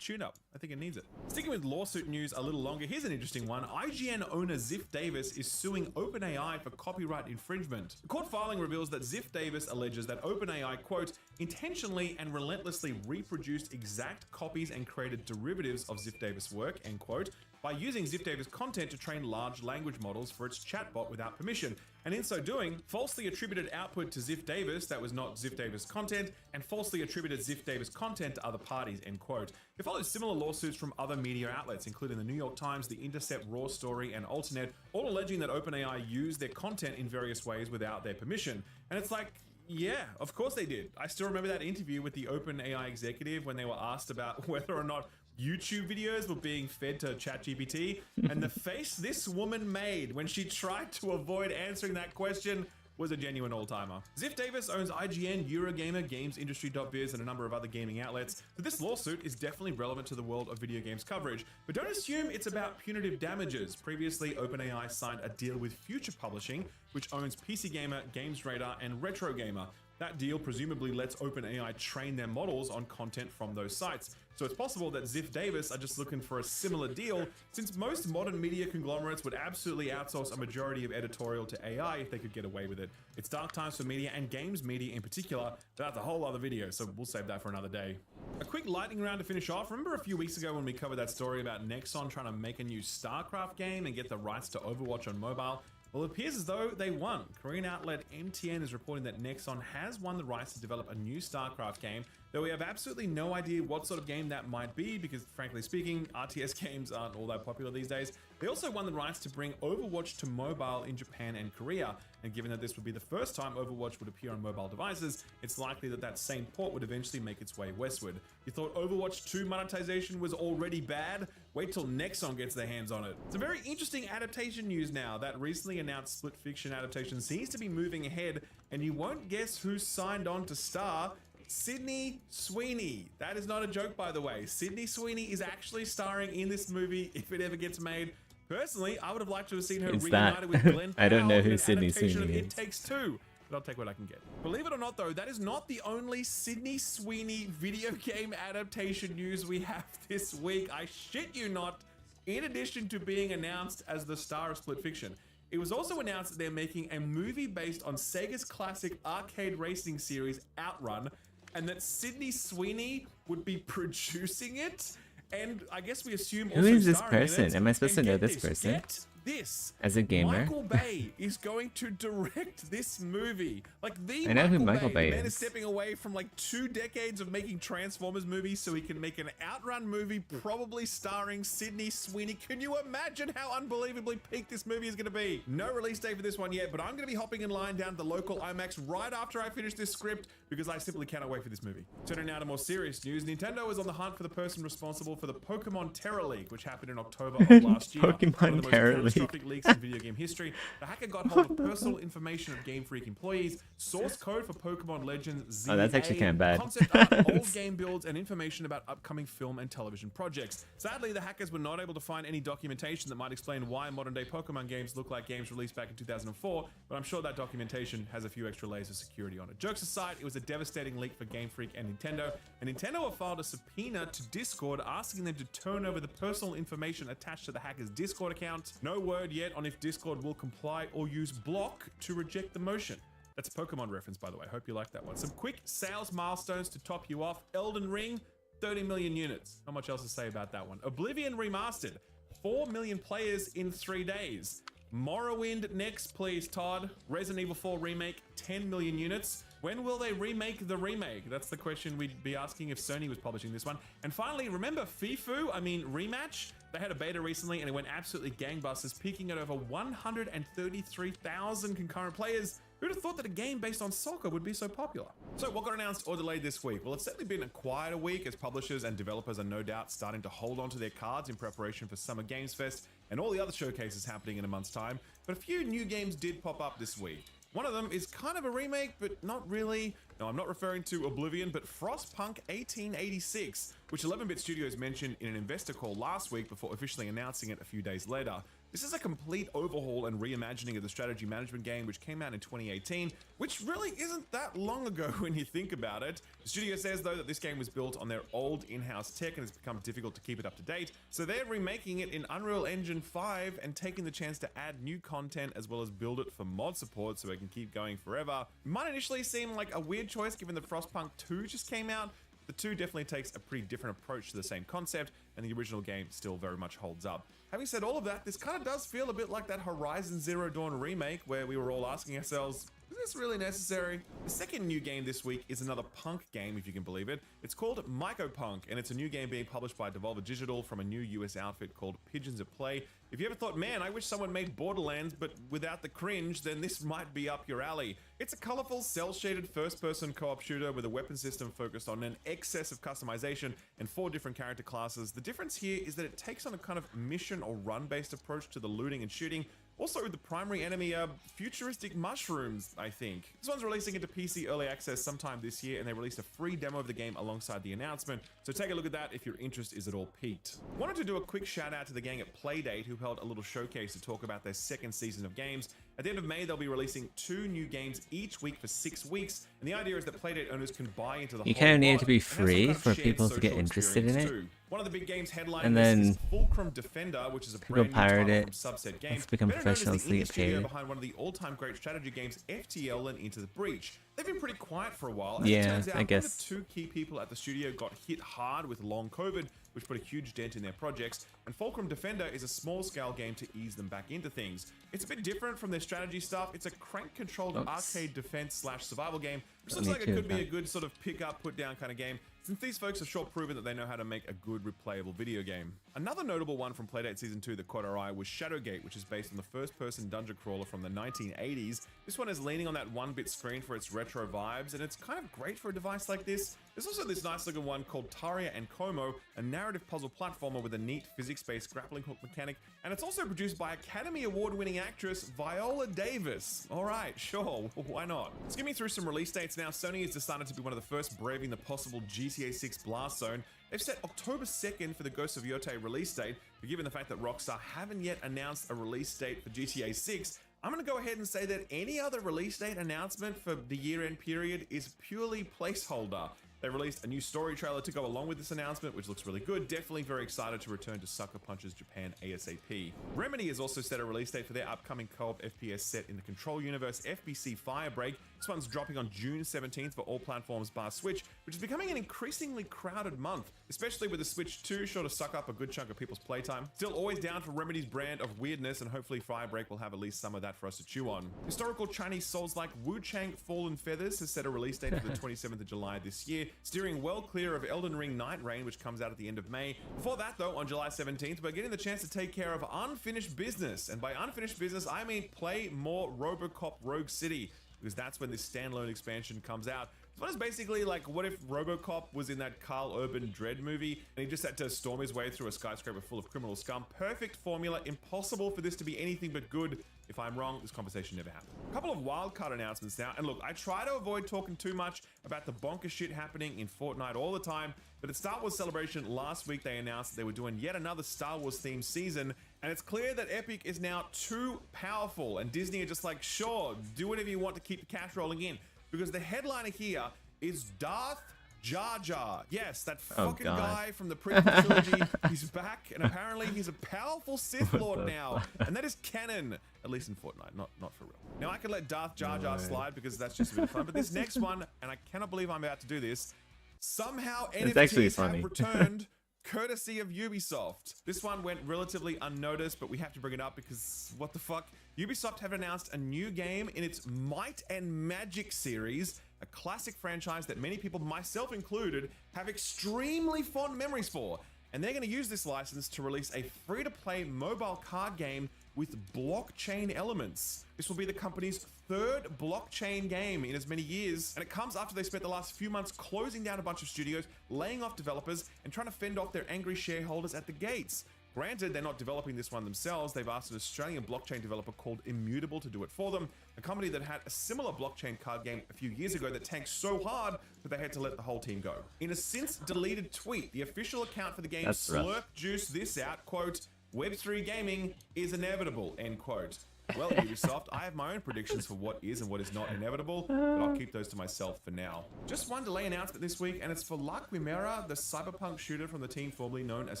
tune-up. I think it needs it. Sticking with lawsuit news a little longer, here's an interesting one. IGN owner Ziff Davis is suing OpenAI for copyright infringement. The court filing reveals that Ziff Davis alleges that OpenAI, quote, intentionally and relentlessly reproduced exact copies and created derivatives of Ziff Davis work, end quote, by using Ziff Davis content to train large language models for its chatbot without permission, and in so doing, falsely attributed output to Ziff Davis that was not Ziff Davis content, and falsely attributed Ziff Davis content to other parties, end quote. It follows similar lawsuits from other media outlets, including the New York Times, The Intercept, Raw Story, and Alternet, all alleging that OpenAI used their content in various ways without their permission. And it's like, yeah, of course they did. I still remember that interview with the OpenAI executive when they were asked about whether or not YouTube videos were being fed to ChatGPT, and the face this woman made when she tried to avoid answering that question was a genuine all-timer. Ziff Davis owns IGN, Eurogamer, GamesIndustry.biz, and a number of other gaming outlets, so this lawsuit is definitely relevant to the world of video games coverage. But don't assume it's about punitive damages. Previously, OpenAI signed a deal with Future Publishing, which owns PC Gamer, Games Radar, and Retro Gamer. That deal presumably lets OpenAI train their models on content from those sites. So it's possible that Ziff Davis are just looking for a similar deal, since most modern media conglomerates would absolutely outsource a majority of editorial to AI if they could get away with it. It's dark times for media, and games media in particular. That's a whole other video, so we'll save that for another day. A quick lightning round to finish off. Remember a few weeks ago when we covered that story about Nexon trying to make a new StarCraft game and get the rights to Overwatch on mobile? Well, it appears as though they won. Korean outlet MTN is reporting that Nexon has won the rights to develop a new StarCraft game, though we have absolutely no idea what sort of game that might be because, frankly speaking, RTS games aren't all that popular these days. They also won the rights to bring Overwatch to mobile in Japan and Korea, and given that this would be the first time Overwatch would appear on mobile devices, it's likely that that same port would eventually make its way westward. You thought Overwatch 2 monetization was already bad? Wait till Nexon gets their hands on it. Some very interesting adaptation news now. That recently announced split fiction adaptation seems to be moving ahead, and you won't guess who's signed on to star. Sydney Sweeney. That is not a joke, by the way. Sydney Sweeney is actually starring in this movie if it ever gets made. Personally, I would have liked to have seen her reunited with Glenn Powell. I don't know in who an Sydney adaptation Sweeney of is. It Takes Two, but I'll take what I can get. Believe it or not, though, that is not the only Sydney Sweeney video game adaptation news we have this week. I shit you not. In addition to being announced as the star of Split Fiction, it was also announced that they're making a movie based on Sega's classic arcade racing series Outrun, and that Sydney Sweeney would be producing it, and I guess we assume Who also is this starring in person? it. Am I supposed to And know get this person? Get this. As a gamer? Michael Bay is going to direct this movie. Like the I know who Michael Bay The man is. is stepping away from like 2 decades of making Transformers movies so he can make an Outrun movie, probably starring Sydney Sweeney. Can you imagine how unbelievably peak this movie is going to be? No release date for this one yet, but I'm going to be hopping in line down to the local IMAX right after I finish this script because I simply cannot wait for this movie. Turning now to more serious news, Nintendo is on the hunt for the person responsible for the Pokemon Terror League, which happened in October of last year. Pokemon One of the most Terror contested catastrophic leaks in video game history, the hacker got hold of personal information of Game Freak employees, source code for Pokemon Legends ZA, that's actually kind of bad. concept art, old game builds, and information about upcoming film and television projects. Sadly, the hackers were not able to find any documentation that might explain why modern-day Pokemon games look like games released back in 2004, but I'm sure that documentation has a few extra layers of security on it. Jokes aside, it was a devastating leak for Game Freak and Nintendo have filed a subpoena to Discord asking them to turn over the personal information attached to the hacker's Discord account. No word yet on if Discord will comply or use block to reject the motion. That's a Pokemon reference, by the way. Hope you like that one. Some quick sales milestones to top you off. Elden Ring, 30 million units. Not much else to say about that one. Oblivion Remastered, 4 million players in 3 days. Morrowind next, please, Todd. Resident Evil 4 Remake, 10 million units. When will they remake the remake? That's the question we'd be asking if Sony was publishing this one. And finally, remember Rematch? They had a beta recently and it went absolutely gangbusters, peaking at over 133,000 concurrent players. Who'd have thought that a game based on soccer would be so popular? So what got announced or delayed this week? Well, it's certainly been a quieter week as publishers and developers are no doubt starting to hold on to their cards in preparation for Summer Games Fest and all the other showcases happening in a month's time. But a few new games did pop up this week. One of them is kind of a remake, but not really. No, I'm not referring to Oblivion, but Frostpunk 1886, which 11-Bit Studios mentioned in an investor call last week before officially announcing it a few days later. This is a complete overhaul and reimagining of the strategy management game, which came out in 2018, which really isn't that long ago when you think about it. The studio says, though, that this game was built on their old in-house tech and it's become difficult to keep it up to date, so they're remaking it in Unreal Engine 5 and taking the chance to add new content as well as build it for mod support so it can keep going forever. It might initially seem like a weird choice given that Frostpunk 2 just came out. The 2 definitely takes a pretty different approach to the same concept, and the original game still very much holds up. Having said all of that, this kind of does feel a bit like that Horizon Zero Dawn remake where we were all asking ourselves, is this really necessary? The second new game this week is another punk game, if you can believe it. It's called Mycopunk, and it's a new game being published by Devolver Digital from a new US outfit called Pigeons at Play. If you ever thought, man, I wish someone made Borderlands, but without the cringe, then this might be up your alley. It's a colorful, cel-shaded first-person co-op shooter with a weapon system focused on an excess of customization and 4 different character classes. The difference here is that it takes on a kind of mission or run-based approach to the looting and shooting. Also, the primary enemy are futuristic mushrooms, I think. This one's releasing into PC Early Access sometime this year, and they released a free demo of the game alongside the announcement, so take a look at that if your interest is at all piqued. Wanted to do a quick shout out to the gang at Playdate, who held a little showcase to talk about their second season of games. At the end of May, they'll be releasing 2 new games each week for 6 weeks, and the idea is that Playdate owners can buy into the You whole kind of need mod it to be and have some free kind of for shared people to get social interested in it. experience too. One of the big games headlining And this then is Fulcrum Defender, which is a people brand new pirate title it. from Subset Games. Let's become Better known as professionals the to indie get studio paid. behind one of the all-time great strategy games, FTL and Into the Breach. They've been pretty quiet for a while. As it Yeah, turns out, I guess. one of the 2 key people at the studio got hit hard with long COVID, which put a huge dent in their projects, and Fulcrum Defender is a small-scale game to ease them back into things. It's a bit different from their strategy stuff. It's a crank-controlled arcade defense/survival game, which looks like it could be a good sort of pick-up, put-down kind of game, since these folks have sure proven that they know how to make a good replayable video game. Another notable one from Playdate Season 2 that caught our eye was Shadowgate, which is based on the first-person dungeon crawler from the 1980s. This one is leaning on that 1-bit screen for its retro vibes, and it's kind of great for a device like this. There's also this nice looking one called Taria and Como, a narrative puzzle platformer with a neat physics-based grappling hook mechanic, and it's also produced by Academy Award-winning actress Viola Davis. Alright, sure, why not? Skimming through some release dates now, Sony has decided to be one of the first braving the possible GTA 6 blast zone. They've set October 2nd for the Ghost of Yotei release date, but given the fact that Rockstar haven't yet announced a release date for GTA 6, I'm going to go ahead and say that any other release date announcement for the year-end period is purely placeholder. They released a new story trailer to go along with this announcement, which looks really good. Definitely very excited to return to Sucker Punch's Japan ASAP. Remedy has also set a release date for their upcoming co-op FPS set in the Control universe, FBC Firebreak. This one's dropping on June 17th for all platforms bar Switch, which is becoming an increasingly crowded month, especially with the Switch 2 sure to suck up a good chunk of people's playtime. Still always down for Remedy's brand of weirdness, and hopefully Firebreak will have at least some of that for us to chew on. Historical Chinese Souls-like Wu Chang Fallen Feathers has set a release date for the 27th of July this year, steering well clear of Elden Ring Night Rain, which comes out at the end of May. Before that, though, on July 17th, we're getting the chance to take care of unfinished business. And by unfinished business, I mean play more RoboCop Rogue City. because that's when this standalone expansion comes out. This one is basically like, what if RoboCop was in that Carl Urban Dread movie and he just had to storm his way through a skyscraper full of criminal scum? Perfect formula, impossible for this to be anything but good. If I'm wrong, this conversation never happened. A couple of wildcard announcements now, and look, I try to avoid talking too much about the bonkers shit happening in Fortnite all the time, but at Star Wars Celebration last week, they announced that they were doing yet another Star Wars themed season, and it's clear that Epic is now too powerful, and Disney are just like, sure, do whatever you want to keep the cash rolling in, because the headliner here is Darth Jar Jar. Yes, that fucking guy from the prequel trilogy. He's back, and apparently he's a powerful Sith Lord now. And that is canon, at least in Fortnite, not for real. Now, I could let Darth Jar Jar slide because that's just a bit of fun, but this next one, and I cannot believe I'm about to do this, somehow NFTs have returned courtesy of Ubisoft. This one went relatively unnoticed, but we have to bring it up because what the fuck? Ubisoft have announced a new game in its Might and Magic series, a classic franchise that many people, myself included, have extremely fond memories for. And they're going to use this license to release a free-to-play mobile card game with blockchain elements. This will be the company's third blockchain game in as many years, and it comes after they spent the last few months closing down a bunch of studios, laying off developers, and trying to fend off their angry shareholders at the gates. Granted, they're not developing this one themselves. They've asked an Australian blockchain developer called Immutable to do it for them, a company that had a similar blockchain card game a few years ago that tanked so hard that they had to let the whole team go. In a since deleted tweet, the official account for the game Slurp juiced this out, quote, "Web3 gaming is inevitable," end quote. Well, Ubisoft, I have my own predictions for what is and what is not inevitable, but I'll keep those to myself for now. Just one delay announcement this week, and it's for La Quimera, the cyberpunk shooter from the team formerly known as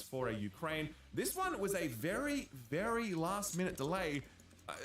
4A Ukraine. This one was a very, very last-minute delay,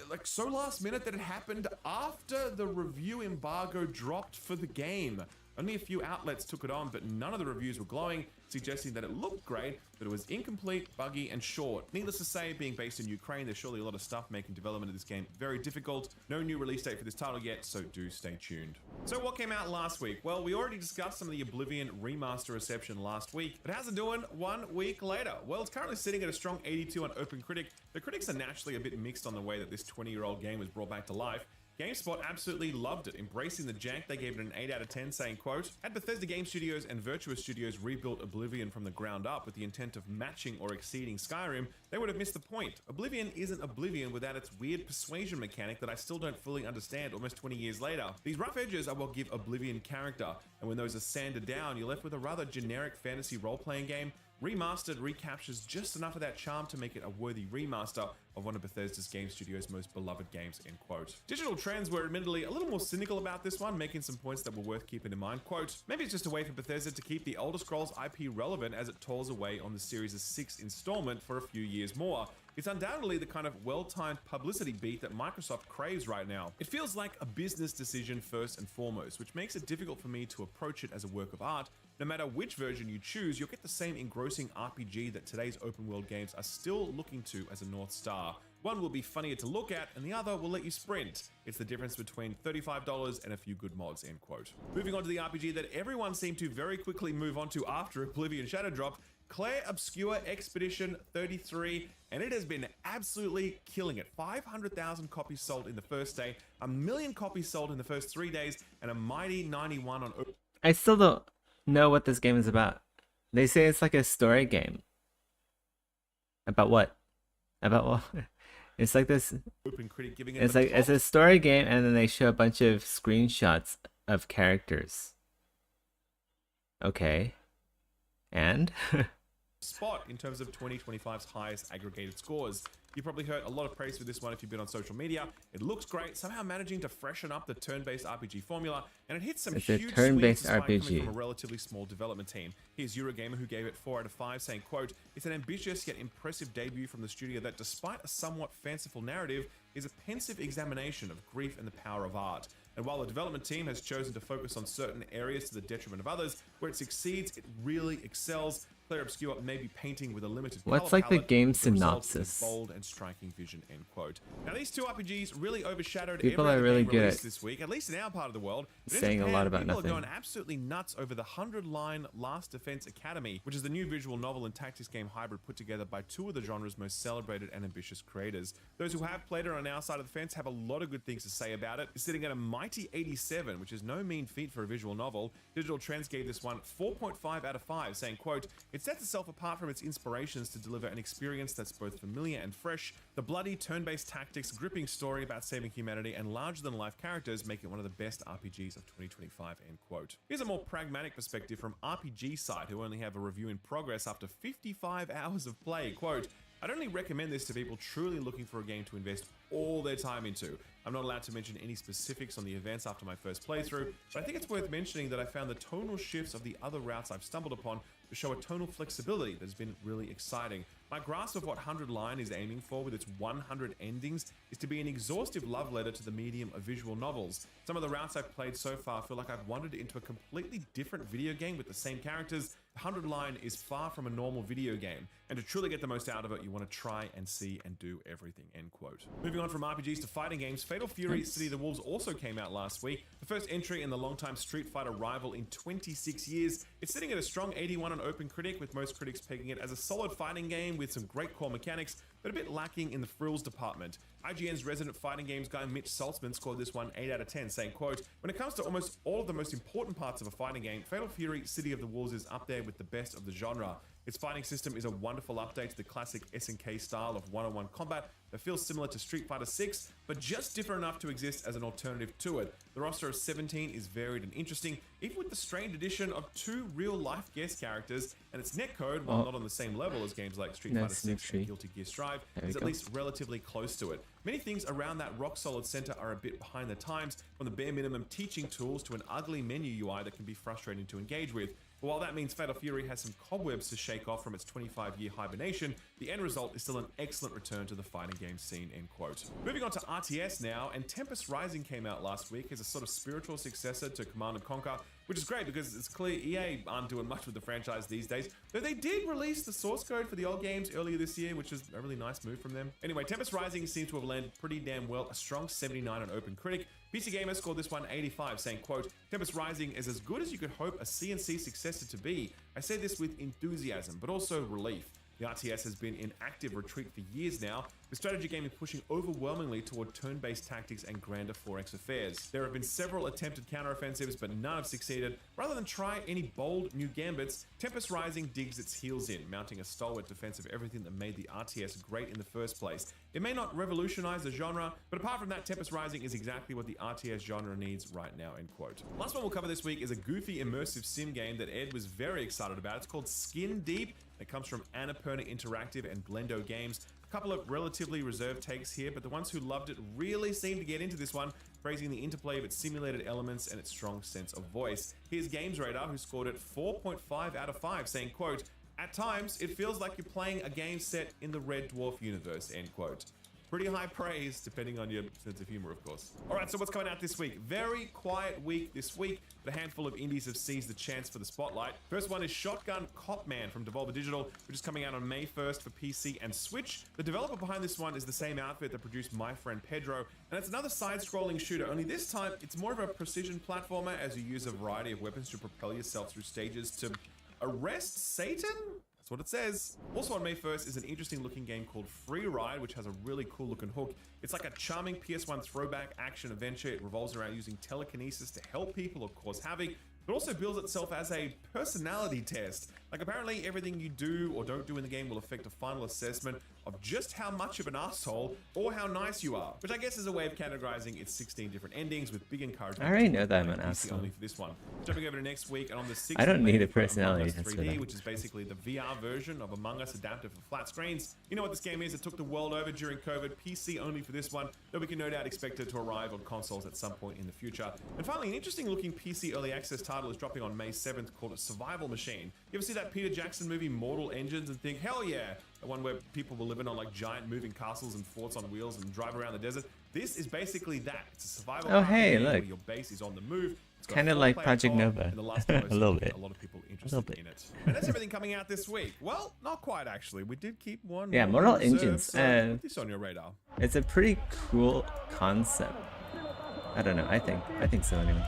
like so last minute that it happened after the review embargo dropped for the game. Only a few outlets took it on, but none of the reviews were glowing, suggesting that it looked great, but it was incomplete, buggy, and short. Needless to say, being based in Ukraine, there's surely a lot of stuff making development of this game very difficult. No new release date for this title yet, so do stay tuned. So what came out last week? Well, we already discussed some of the Oblivion remaster reception last week, but how's it doing 1 week later? Well, it's currently sitting at a strong 82 on OpenCritic. The critics are naturally a bit mixed on the way that this 20-year-old game was brought back to life. GameSpot absolutely loved it, embracing the jank. They gave it an 8 out of 10, saying, quote, "Had Bethesda Game Studios and Virtua Studios rebuilt Oblivion from the ground up with the intent of matching or exceeding Skyrim, they would have missed the point. Oblivion isn't Oblivion without its weird persuasion mechanic that I still don't fully understand almost 20 years later. These rough edges are what give Oblivion character, and when those are sanded down, you're left with a rather generic fantasy role-playing game. Remastered recaptures just enough of that charm to make it a worthy remaster of one of Bethesda's Game Studios' most beloved games," end quote. Digital Trends were admittedly a little more cynical about this one, making some points that were worth keeping in mind. Quote, "Maybe it's just a way for Bethesda to keep the Elder Scrolls IP relevant as it toils away on the series' 6th installment for a few years more. It's undoubtedly the kind of well-timed publicity beat that Microsoft craves right now. It feels like a business decision first and foremost, which makes it difficult for me to approach it as a work of art. No matter which version you choose, you'll get the same engrossing RPG that today's open-world games are still looking to as a North Star. One will be funnier to look at, and the other will let you sprint. It's the difference between $35 and a few good mods," end quote. Moving on to the RPG that everyone seemed to very quickly move on to after Oblivion Shadow dropped, Claire Obscure Expedition 33, and it has been absolutely killing it. 500,000 copies sold in the first day, 1 million copies sold in the first 3 days, and a mighty 91 on... I still don't know what this game is about. They say it's like a story game. About what? About what? It's like this. OpenCritic giving it it's like it's a story game, and then they show a bunch of screenshots of characters. Okay. And spot in terms of 2025's highest aggregated scores. You probably heard a lot of praise for this one if you've been on social media. It looks great, somehow managing to freshen up the turn-based RPG formula, and it hits some huge turn-based swings despite RPG coming from a relatively small development team. Here's Eurogamer, who gave it 4 out of 5, saying, quote, "It's an ambitious yet impressive debut from the studio that, despite a somewhat fanciful narrative, is a pensive examination of grief and the power of art. And while the development team has chosen to focus on certain areas to the detriment of others, where it succeeds, it really excels. Player Obscure may be painting with a limited What's color like the palette, game but the result is synopsis? bold and striking vision, end quote. Now these two RPGs really overshadowed People every are other really game good released at this week, at least in our part of the world. But in saying a Japan, lot about people nothing. are going absolutely nuts over the 100-line Last Defense Academy, which is the new visual novel and tactics game hybrid put together by two of the genre's most celebrated and ambitious creators. Those who have played it on our side of the fence have a lot of good things to say about it. It's sitting at a mighty 87, which is no mean feat for a visual novel. Digital Trends gave this one 4.5 out of 5, saying, quote, "It sets itself apart from its inspirations to deliver an experience that's both familiar and fresh. The bloody turn-based tactics, gripping story about saving humanity, and larger-than-life characters make it one of the best RPGs of 2025, end quote." Here's a more pragmatic perspective from RPG Site, who only have a review in progress after 55 hours of play. Quote, "I'd only recommend this to people truly looking for a game to invest all their time into. I'm not allowed to mention any specifics on the events after my first playthrough, but I think it's worth mentioning that I found the tonal shifts of the other routes I've stumbled upon to show a tonal flexibility that has been really exciting. My grasp of what 100 Line is aiming for with its 100 endings is to be an exhaustive love letter to the medium of visual novels. Some of the routes I've played so far feel like I've wandered into a completely different video game with the same characters. 100 Line is far from a normal video game, and to truly get the most out of it, you want to try and see and do everything," end quote. Moving on from RPGs to fighting games, Fatal Fury City of the Wolves also came out last week, the first entry in the longtime Street Fighter rival in 26 years. It's sitting at a strong 81 on OpenCritic, with most critics pegging it as a solid fighting game with some great core mechanics, but a bit lacking in the frills department. IGN's resident fighting games guy Mitch Saltzman scored this one 8 out of 10, saying, quote, "When it comes to almost all of the most important parts of a fighting game, Fatal Fury City of the Wolves is up there with the best of the genre. Its fighting system is a wonderful update to the classic SNK style of one-on-one combat that feels similar to Street Fighter 6, but just different enough to exist as an alternative to it. The roster of 17 is varied and interesting, even with the strained addition of 2 real-life guest characters, and its netcode, while not on the same level as games like Street Fighter 6 and Guilty Gear Strive, is at least relatively close to it. Many things around that rock-solid center are a bit behind the times, from the bare minimum teaching tools to an ugly menu UI that can be frustrating to engage with. But while that means Fatal Fury has some cobwebs to shake off from its 25-year hibernation, the end result is still an excellent return to the fighting game scene," end quote. Moving on to RTS now, and Tempest Rising came out last week as a sort of spiritual successor to Command & Conquer, which is great because it's clear EA aren't doing much with the franchise these days, though they did release the source code for the old games earlier this year, which is a really nice move from them. Anyway, Tempest Rising seems to have landed pretty damn well, a strong 79 on OpenCritic. PC Gamer scored this one 85, saying, quote, "Tempest Rising is as good as you could hope a CNC successor to be. I say this with enthusiasm, but also relief. The RTS has been in active retreat for years now, with strategy gaming pushing overwhelmingly toward turn-based tactics and grander 4X affairs. There have been several attempted counteroffensives, but none have succeeded. Rather than try any bold new gambits, Tempest Rising digs its heels in, mounting a stalwart defense of everything that made the RTS great in the first place. It may not revolutionize the genre, but apart from that, Tempest Rising is exactly what the RTS genre needs right now," end quote. Last one we'll cover this week is a goofy, immersive sim game that Ed was very excited about. It's called Skin Deep. It comes from Annapurna Interactive and Blendo Games. A couple of relatively reserved takes here, but the ones who loved it really seemed to get into this one, praising the interplay of its simulated elements and its strong sense of voice. Here's Games Radar, who scored it 4.5 out of 5, saying, quote, "At times, it feels like you're playing a game set in the Red Dwarf universe," end quote. Pretty high praise, depending on your sense of humor, of course. All right, so what's coming out this week? Very quiet week this week, but a handful of indies have seized the chance for the spotlight. First one is Shotgun Cop Man from Devolver Digital, which is coming out on May 1st for PC and Switch. The developer behind this one is the same outfit that produced My Friend Pedro, and it's another side-scrolling shooter, only this time it's more of a precision platformer as you use a variety of weapons to propel yourself through stages to arrest Satan? That's what it says. Also on May 1st is an interesting looking game called Free Ride, which has a really cool looking hook. It's like a charming PS1 throwback action adventure. It revolves around using telekinesis to help people or cause havoc, but also bills itself as a personality test. Like apparently everything you do or don't do in the game will affect a final assessment of just how much of an asshole or how nice you are, which I guess is a way of categorizing its 16 different endings with big encouragement. I already know that I'm an asshole. Only for this one. Jumping over to next week, and on the 6th, I don't need a for personality Among Us test for 3D, that. which is basically the VR version of Among Us adapted for flat screens. You know what this game is? It took the world over during COVID. PC only for this one, though we can no doubt expect it to arrive on consoles at some point in the future. And finally, an interesting looking PC early access title is dropping on May 7th called Survival Machine. You ever see that Peter Jackson movie Mortal Engines and think, hell yeah, the one where people were living on like giant moving castles and forts on wheels and drive around the desert? This is basically that. It's a survival Oh, RPG hey, game look. where your base is on the move. It's got Kind of a like 4-player Project co-op, Nova. and the last one A little bit. A lot of people interested in it. And that's everything coming out this week. Well, not quite actually. We did keep one. Yeah, more Mortal in reserve, Engines. so put this on your radar. It's a pretty cool concept. I don't know. I think so anyway.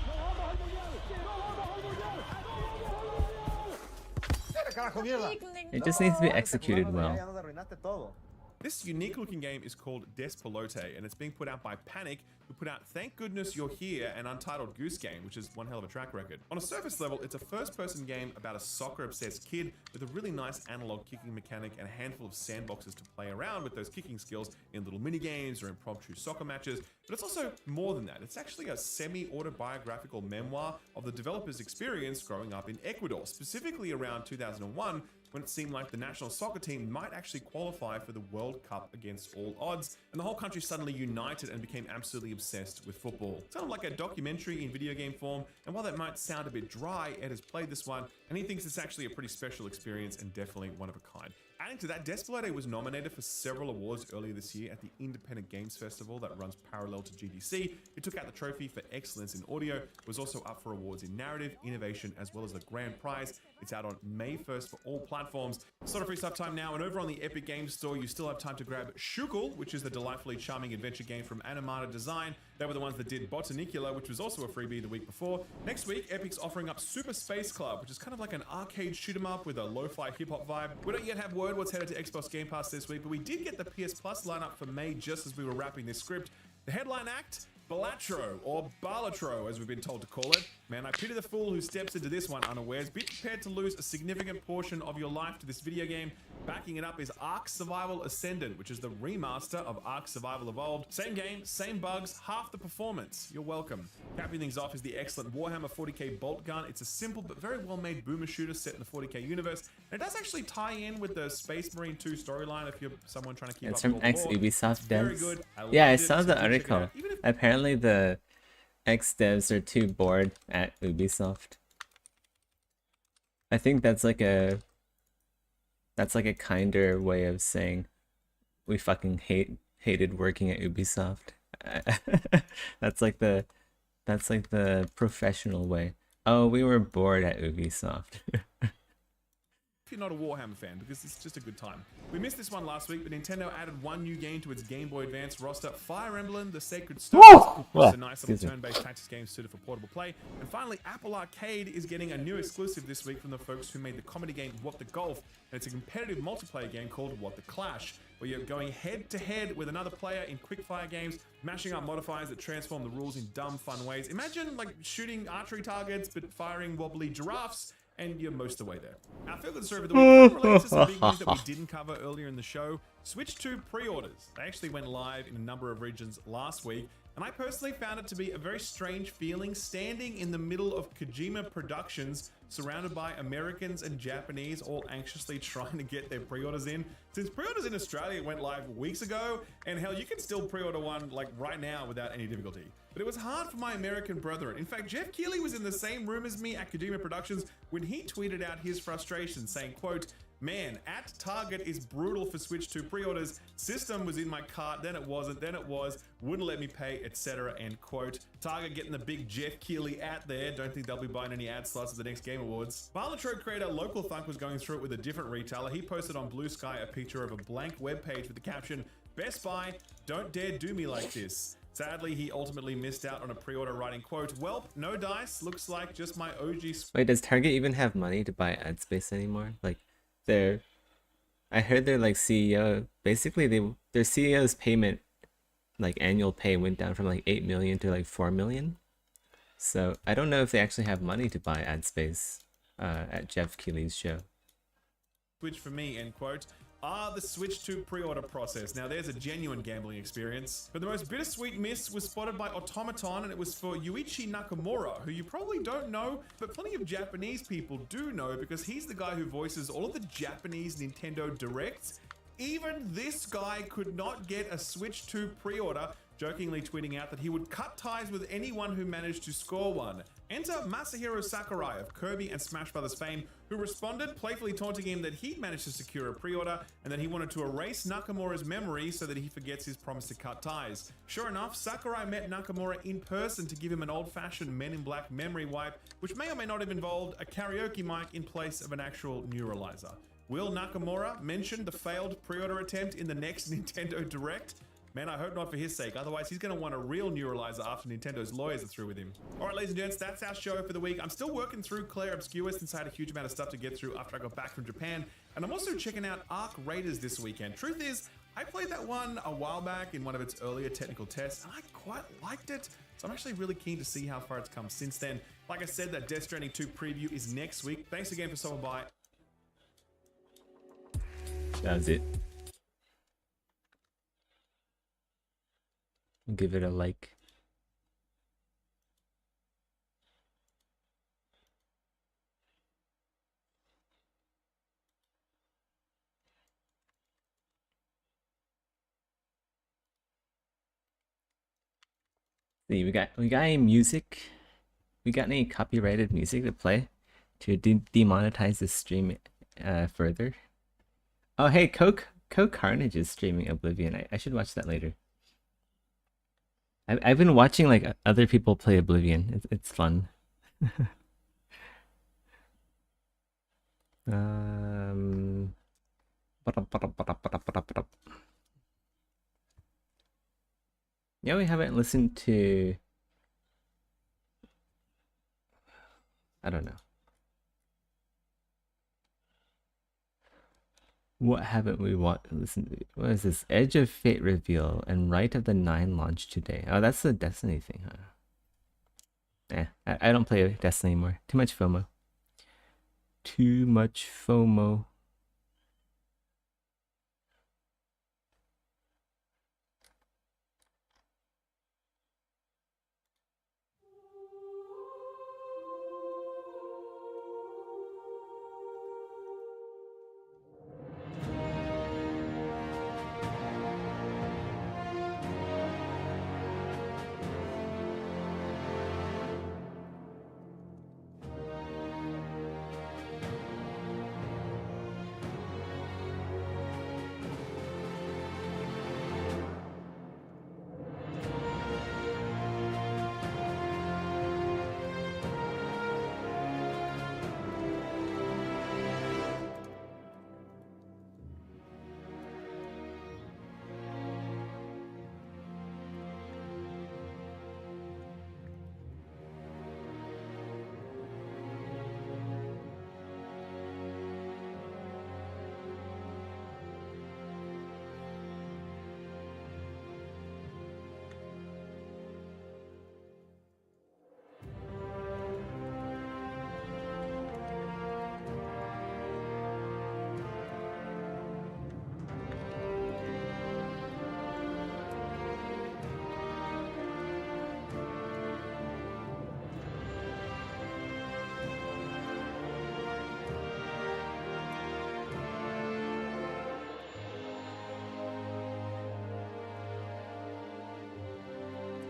It just needs to be executed well. This unique looking game is called Despelote, and it's being put out by Panic, who put out Thank Goodness You're Here and Untitled Goose Game, which is one hell of a track record. On a surface level, it's a first-person game about a soccer-obsessed kid with a really nice analog kicking mechanic and a handful of sandboxes to play around with those kicking skills in little mini-games or impromptu soccer matches. But it's also more than that. It's actually a semi-autobiographical memoir of the developer's experience growing up in Ecuador, specifically around 2001, when it seemed like the national soccer team might actually qualify for the World Cup against all odds, and the whole country suddenly united and became absolutely obsessed with football. It's kind of like a documentary in video game form, and while that might sound a bit dry, Ed has played this one, and he thinks it's actually a pretty special experience and definitely one of a kind. Adding to that, Despelote was nominated for several awards earlier this year at the Independent Games Festival that runs parallel to GDC. It took out the trophy for excellence in audio, was also up for awards in narrative, innovation, as well as the grand prize. It's out on May 1st for all platforms. It's not a free stuff time now, and over on the Epic Games Store, you still have time to grab Shukul, which is the delightfully charming adventure game from Animata Design. They were the ones that did Botanicula, which was also a freebie the week before. Next week, Epic's offering up Super Space Club, which is kind of like an arcade shoot-'em-up with a lo-fi hip-hop vibe. We don't yet have word what's headed to Xbox Game Pass this week, but we did get the PS Plus lineup for May just as we were wrapping this script. The headline act, Balatro, or Balatro, as we've been told to call it. Man, I pity the fool who steps into this one unawares. Be prepared to lose a significant portion of your life to this video game. Backing it up is Ark Survival Ascendant, which is the remaster of Ark Survival Evolved. Same game, same bugs, half the performance. You're welcome. Capping things off is the excellent Warhammer 40k Bolt Gun. It's a simple but very well-made boomer shooter set in the 40k universe. And it does actually tie in with the Space Marine 2 storyline if you're someone trying to keep It's up from with all the lore. ex-Ubisoft Very devs. good. Yeah, I loved it, saw so the do check it article. out. Even if Apparently the ex-devs are too bored at Ubisoft. I think that's like a kinder way of saying we fucking hated working at Ubisoft. That's like the professional way. Oh, we were bored at Ubisoft. if you're not a Warhammer fan, because it's just a good time. We missed this one last week, but Nintendo added one new game to its Game Boy Advance roster, Fire Emblem: The Sacred Stone. It's a nice little turn-based tactics game suited for portable play. And finally, Apple Arcade is getting a new exclusive this week from the folks who made the comedy game What the Golf, and it's a competitive multiplayer game called What the Clash, where you're going head-to-head with another player in quickfire games, mashing up modifiers that transform the rules in dumb, fun ways. Imagine like shooting archery targets, but firing wobbly giraffes, and you're most of the way there. Our feel good story of the week kind of relates to some big news that we didn't cover earlier in the show. Switch 2 pre-orders. They actually went live in a number of regions last week, and I personally found it to be a very strange feeling standing in the middle of Kojima Productions, surrounded by Americans and Japanese all anxiously trying to get their pre-orders in. Since pre-orders in Australia went live weeks ago, and hell, you can still pre-order one like right now without any difficulty. But it was hard for my American brethren. In fact, Jeff Keighley was in the same room as me at Kojima Productions when he tweeted out his frustration, saying, quote, "Man, at Target is brutal for Switch 2 pre-orders. System was in my cart, then it wasn't, then it was, wouldn't let me pay, etc." End quote. Target getting the big Jeff Keighley at there. Don't think they'll be buying any ad slots at the next Game Awards. Balatro creator Local Thunk was going through it with a different retailer. He posted on Blue Sky a picture of a blank webpage with the caption, "Best Buy, don't dare do me like this." Sadly, he ultimately missed out on a pre-order, writing, quote, "Welp, no dice, looks like just my OG..." Wait, does Target even have money to buy ad space anymore? Like, I heard their like CEO, basically their CEO's payment, like annual pay, went down from like 8 million to like 4 million. So I don't know if they actually have money to buy ad space at Jeff Keighley's show. Switch for me, end quote. The Switch 2 pre-order process. Now there's a genuine gambling experience. But the most bittersweet miss was spotted by Automaton, and it was for Yuichi Nakamura, who you probably don't know, but plenty of Japanese people do know because he's the guy who voices all of the Japanese Nintendo Directs. Even this guy could not get a Switch 2 pre-order jokingly tweeting out that he would cut ties with anyone who managed to score one. Enter Masahiro Sakurai of Kirby and Smash Bros. Fame, who responded, playfully taunting him that he'd managed to secure a pre-order and that he wanted to erase Nakamura's memory so that he forgets his promise to cut ties. Sure enough, Sakurai met Nakamura in person to give him an old-fashioned Men in Black memory wipe, which may or may not have involved a karaoke mic in place of an actual neuralizer. Will Nakamura mention the failed pre-order attempt in the next Nintendo Direct? Man, I hope not for his sake, otherwise he's going to want a real neuralizer after Nintendo's lawyers are through with him. Alright ladies and gents, that's our show for the week. I'm still working through Claire Obscure since I had a huge amount of stuff to get through after I got back from Japan, and I'm also checking out Arc Raiders this weekend. Truth is, I played that one a while back in one of its earlier technical tests, and I quite liked it, so I'm actually really keen to see how far it's come since then. Like I said, that Death Stranding 2 preview is next week. Thanks again for stopping by. That was it. Give it a like. See, we got any music? We got any copyrighted music to play to demonetize the stream further? Oh hey, Coke Carnage is streaming Oblivion. I should watch that later. I've been watching like other people play Oblivion. It's fun. Yeah, we haven't listened to. I don't know. What haven't we listened to? What is this? Edge of Fate reveal and Rite of the Nine launch today. Oh, that's the Destiny thing, huh? I don't play Destiny anymore. Too much FOMO. Too much FOMO.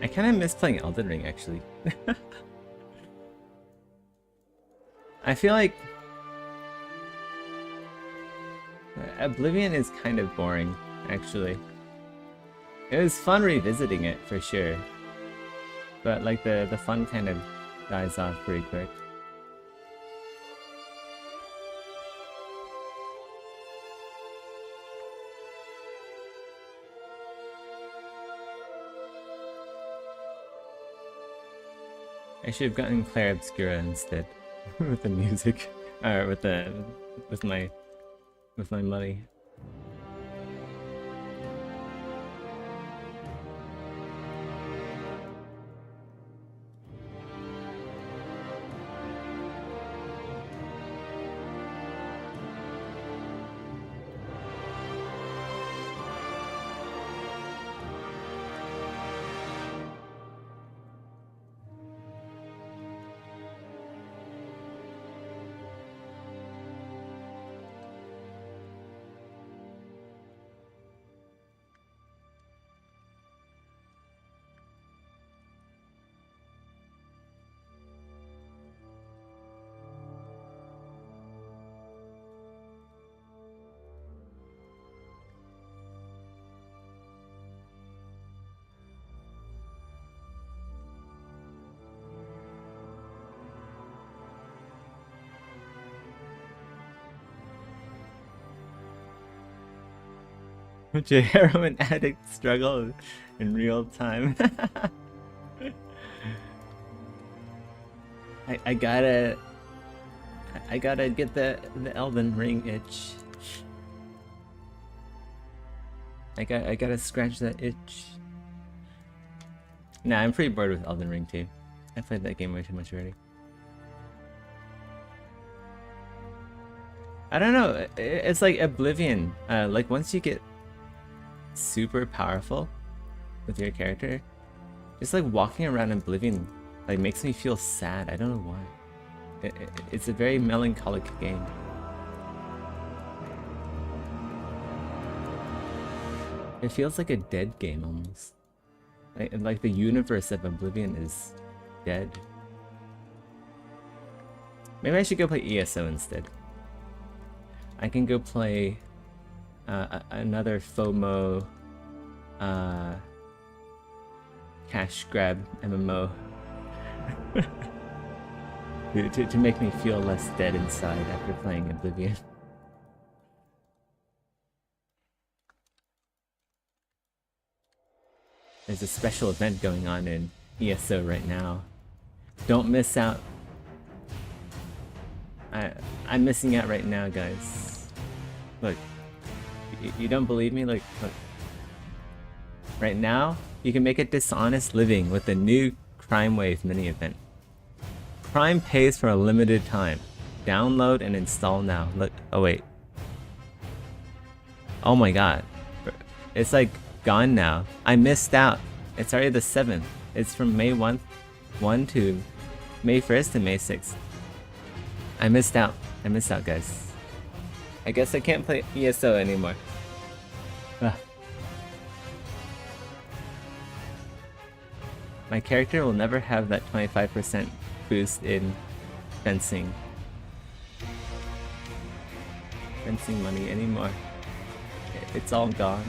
I kind of miss playing Elden Ring, actually. I feel like Oblivion is kind of boring, actually. It was fun revisiting it, for sure. But like the fun kind of dies off pretty quick. I should have gotten Claire Obscura instead with the music, or with my money. Watch a heroin addict struggle in real time. I gotta get the Elden Ring itch. I gotta scratch that itch. Nah, I'm pretty bored with Elden Ring too. I played that game way too much already. I don't know. It's like Oblivion. Like once you get super powerful with your character, just like walking around Oblivion like makes me feel sad. I don't know why. It's a very melancholic game. It feels like a dead game almost. Like the universe of Oblivion is dead. Maybe I should go play ESO instead. I can go play another FOMO cash grab MMO to make me feel less dead inside after playing Oblivion. There's a special event going on in ESO right now. Don't miss out. I'm missing out right now, guys. Look, you don't believe me? Look. Right now, you can make a dishonest living with the new Crime Wave mini event. Crime pays for a limited time. Download and install now. Look, oh wait. Oh my god. It's like gone now. I missed out. It's already the 7th. It's from May 1 to May 1st to May 6th. I missed out. I missed out, guys. I guess I can't play ESO anymore. Ugh. My character will never have that 25% boost in fencing money anymore. It's all gone.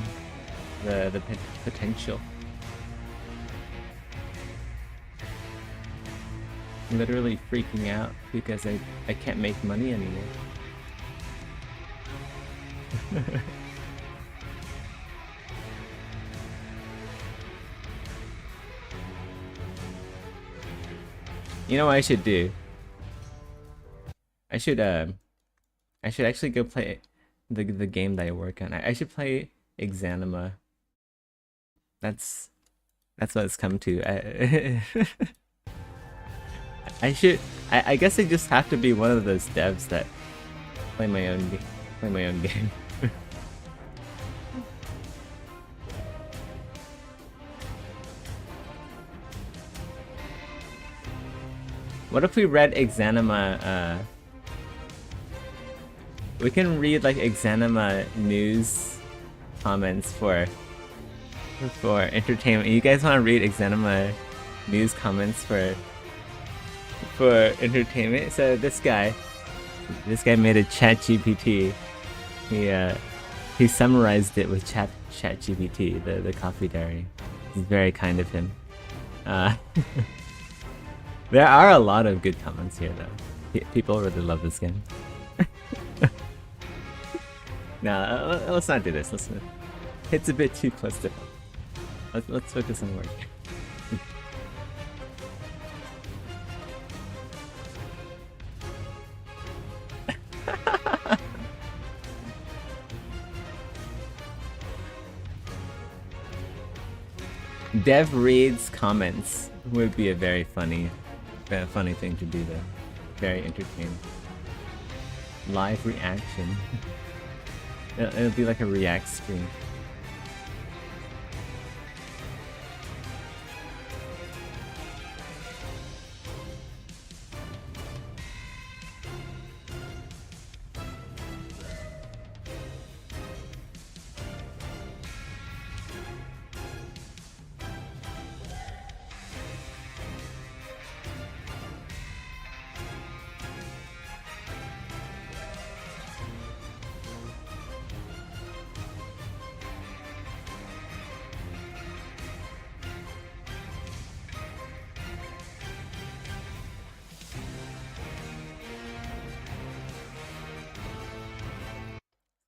The potential. I'm literally freaking out because I can't make money anymore. You know what I should do? I should actually go play the game that I work on. I should play Exanima. That's what it's come to. I guess I just have to be one of those devs that play my own game. What if we read Exanima, we can read like Exanima news comments for entertainment. You guys want to read Exanima news comments for entertainment? So this guy made a ChatGPT. He summarized it with ChatGPT, the coffee diary. It's very kind of him. There are a lot of good comments here, though. People really love this game. Nah, let's not do this. It's a bit too close to home. Let's focus on work. Dev reads comments would be a very funny thing to do though. Very entertaining. Live reaction. It'll be like a react stream.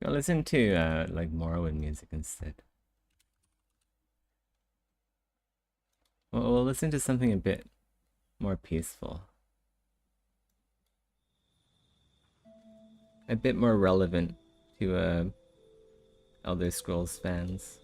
I'll listen to like Morrowind music instead. We'll listen to something a bit more peaceful. A bit more relevant to Elder Scrolls fans.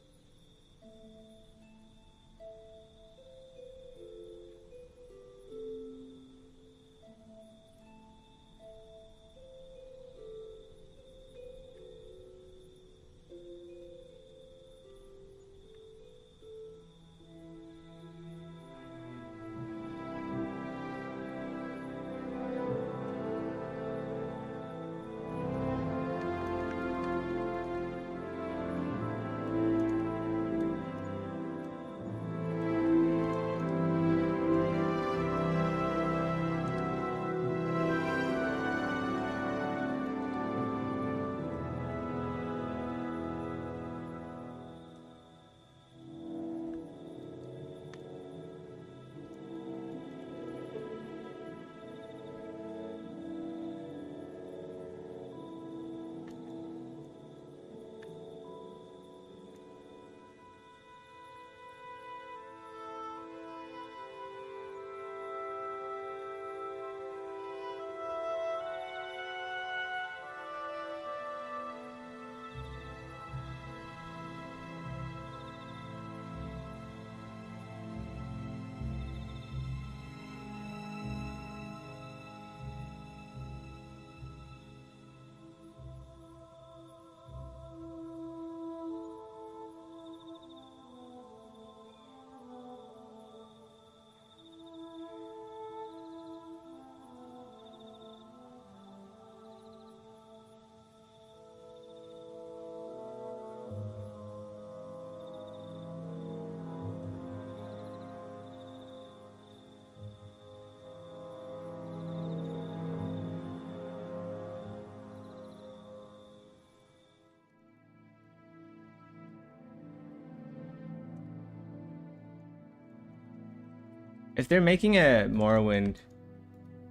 If they're making a Morrowind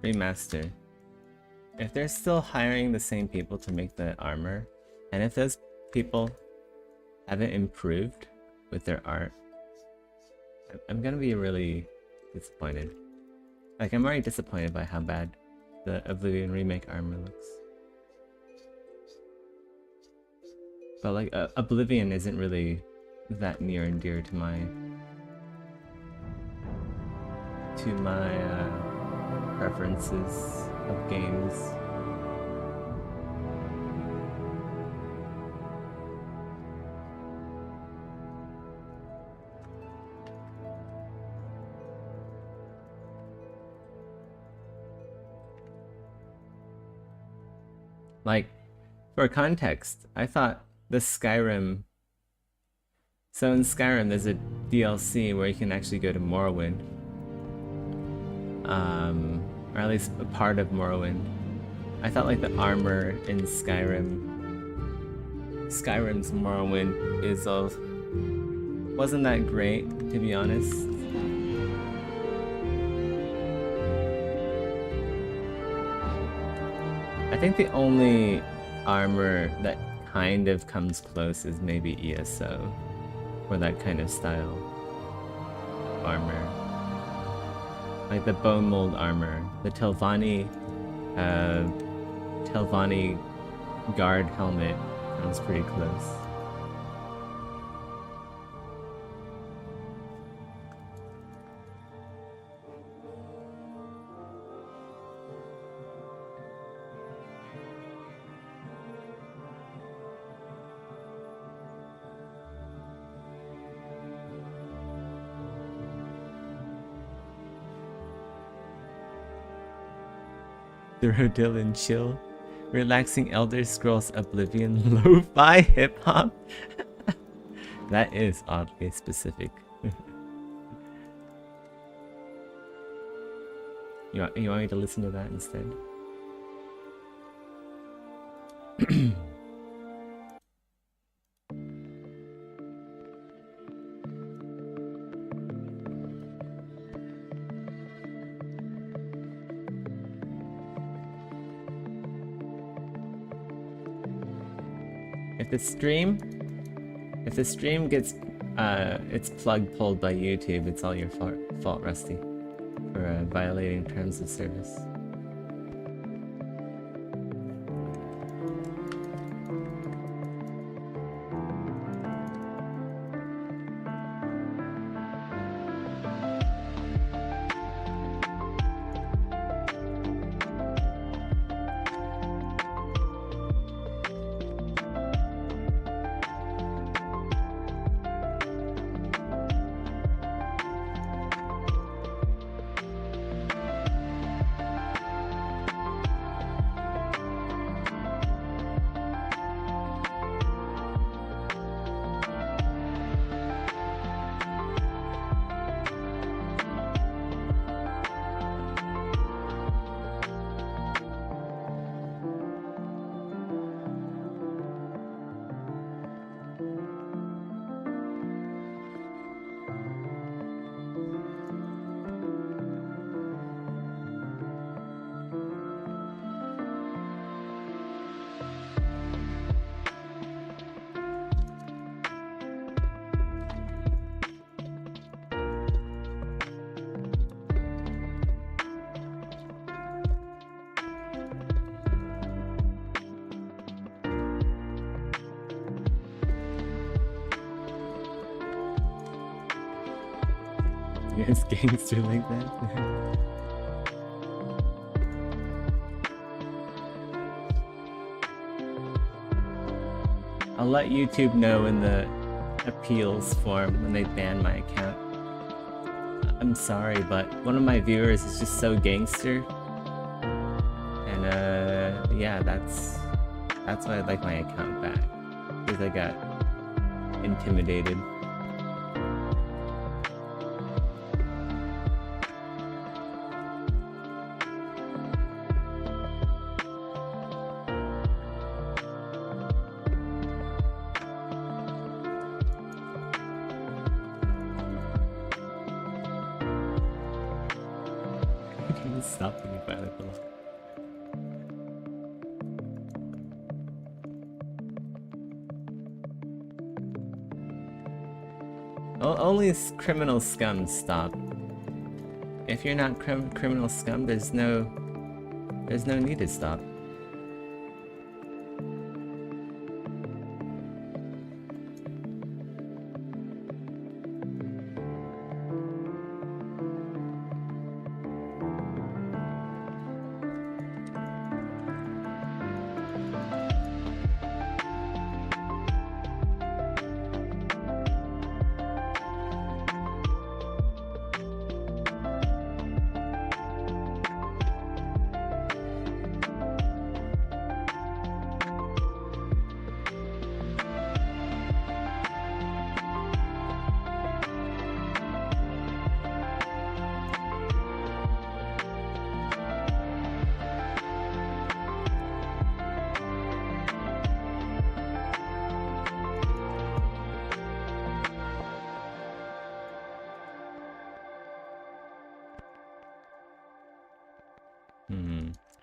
remaster, if they're still hiring the same people to make the armor, and if those people haven't improved with their art, I'm gonna be really disappointed. Like, I'm already disappointed by how bad the Oblivion remake armor looks. But like, Oblivion isn't really that near and dear to my preferences of games. Like, for context, I thought the Skyrim... So in Skyrim, there's a DLC where you can actually go to Morrowind. Or at least a part of Morrowind. I thought like the armor in Skyrim's Morrowind wasn't that great, to be honest. I think the only armor that kind of comes close is maybe ESO, or that kind of style of armor. Like the bone mold armor, the Telvanni guard helmet comes pretty close. The Rodillion chill, relaxing Elder Scrolls Oblivion lo-fi hip-hop. That is oddly specific. You want me to listen to that instead? if the stream gets its plug pulled by YouTube, it's all your fault, Rusty, for violating terms of service. It's gangster like that. I'll let YouTube know in the appeals form when they ban my account. I'm sorry, but one of my viewers is just so gangster. And yeah, that's why I'd like my account back. Because I got intimidated. Stop being violent. Only criminal scum stop. If you're not criminal scum, there's no need to stop.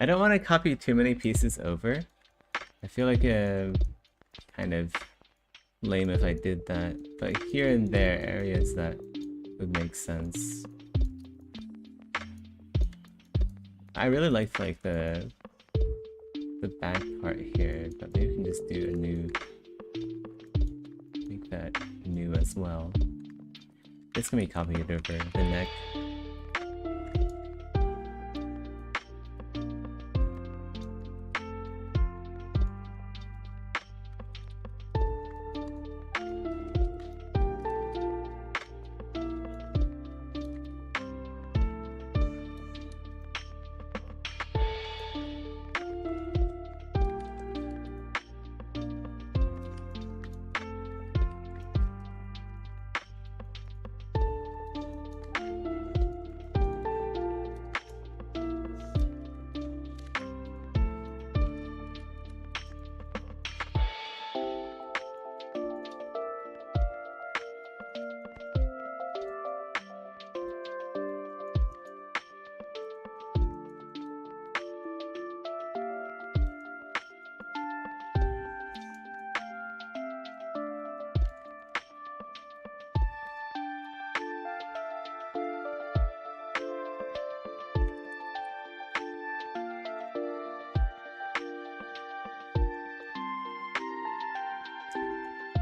I don't want to copy too many pieces over. I feel like kind of lame if I did that, but here and there areas that would make sense. I really like the back part here, but maybe we can just do a new, make that new as well. It's gonna be copied over the neck.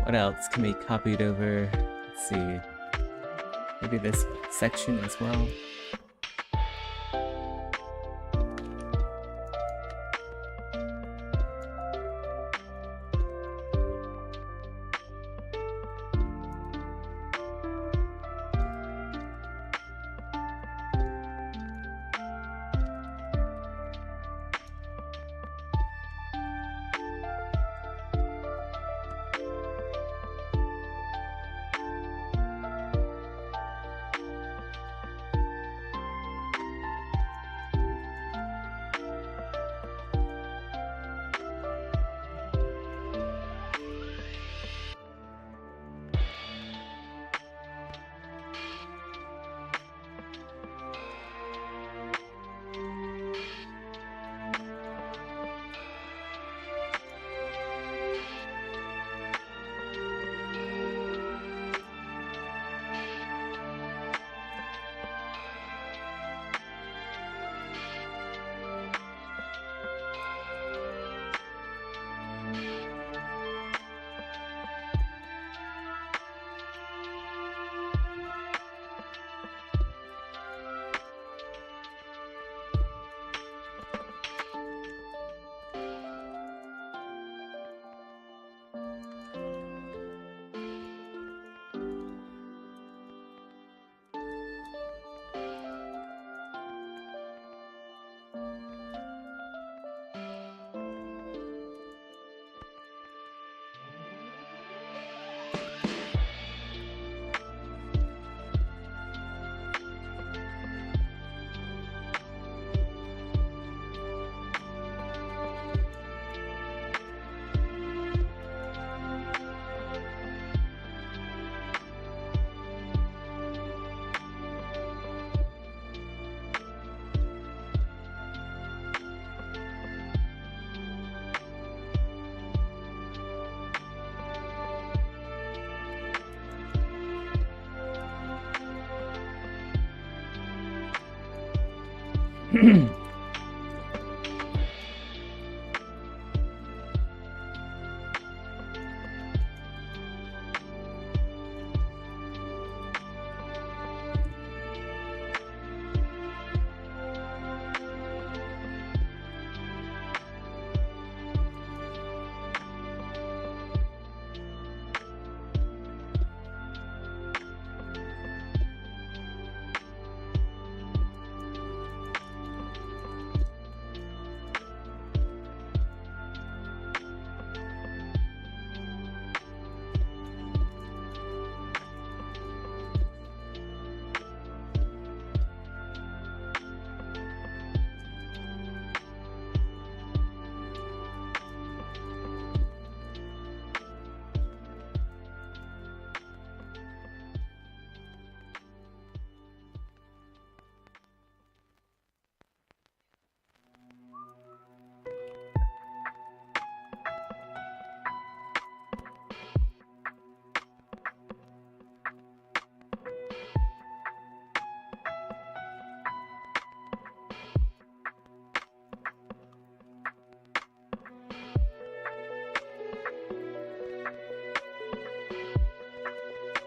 What else can be copied over? Let's see. Maybe this section as well.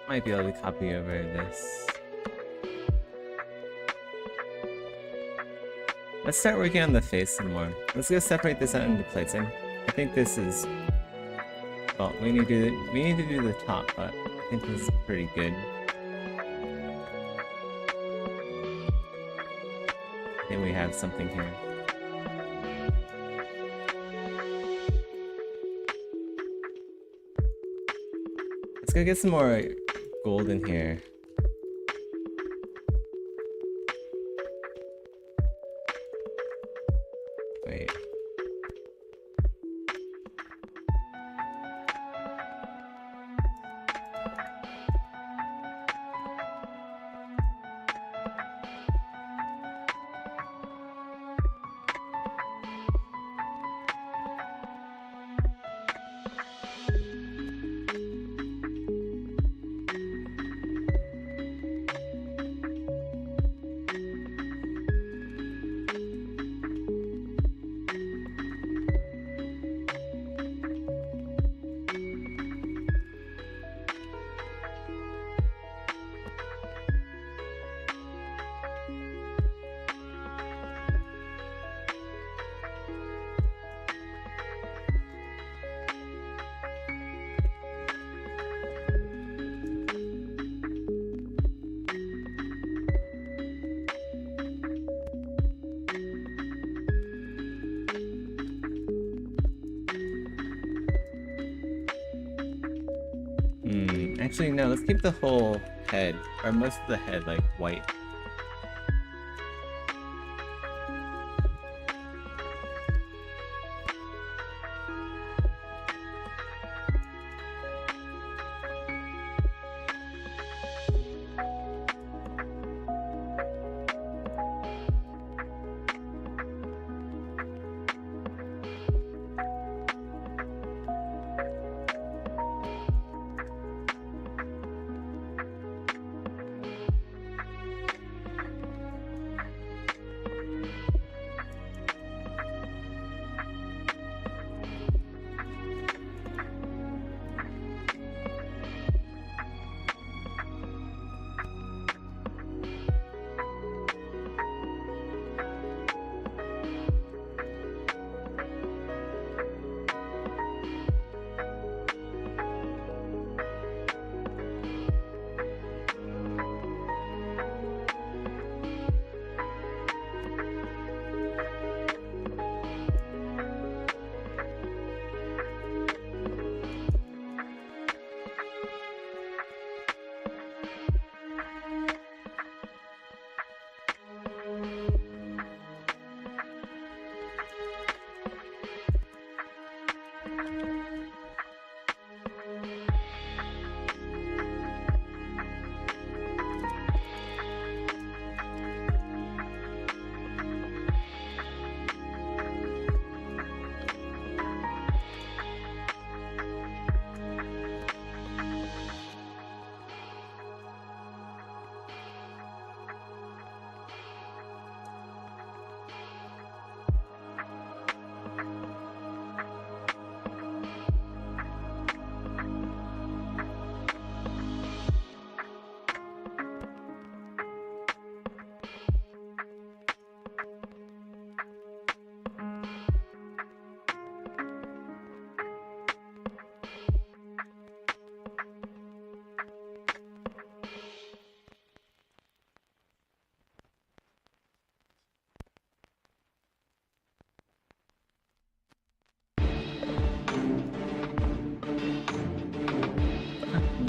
Might be able to copy over this. Let's start working on the face some more. Let's go separate this out into plates. I think this is... Well, we need to do the top, but I think this is pretty good. And we have something here. Let's go get some more gold in here. Wait. Actually, no, let's keep the whole head, or most of the head, like, white.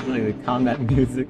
Like the combat music.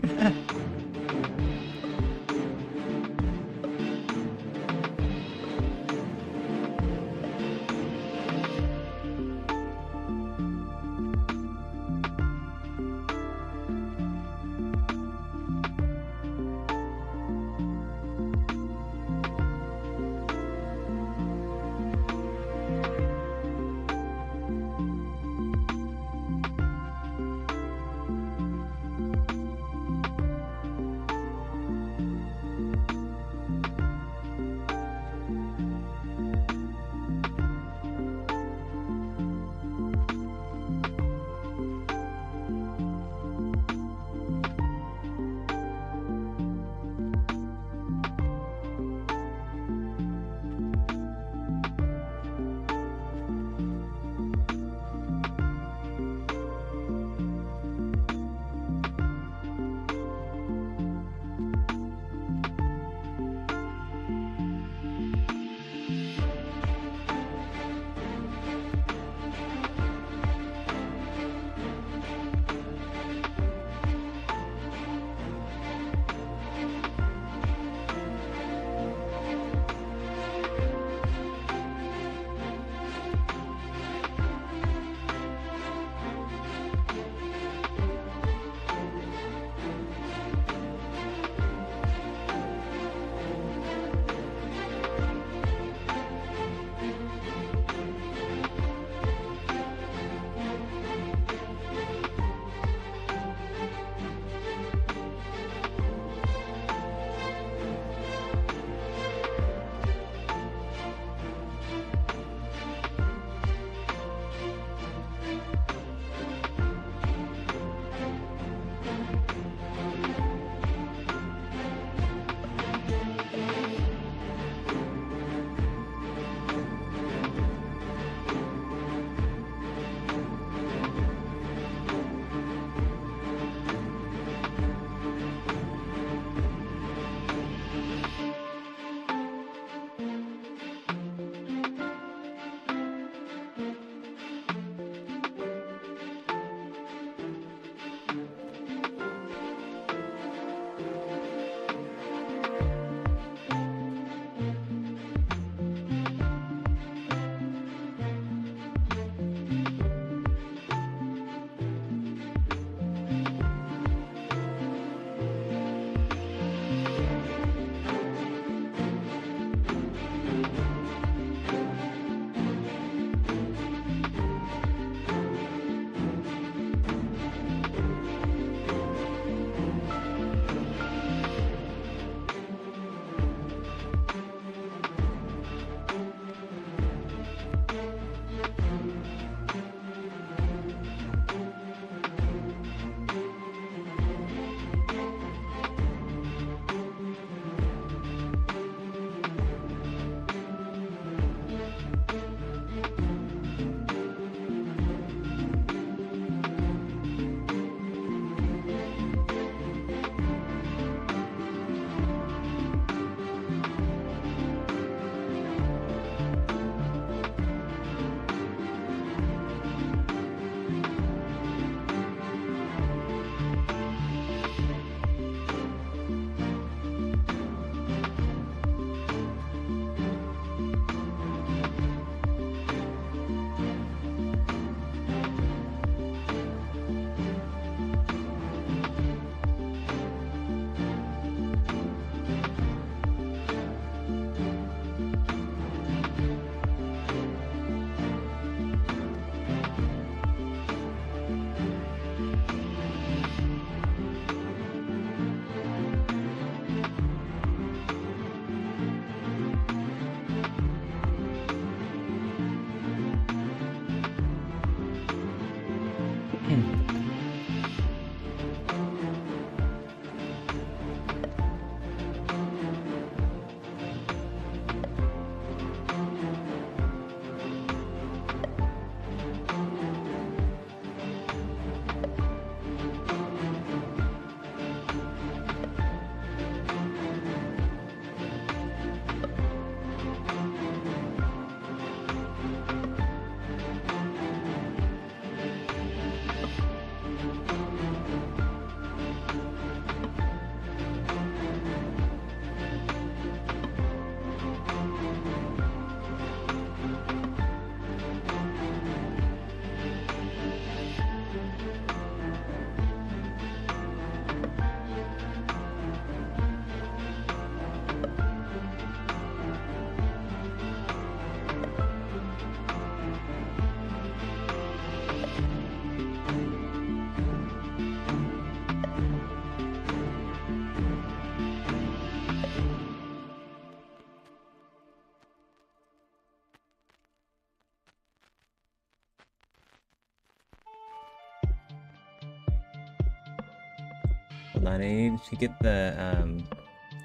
line. I need to get the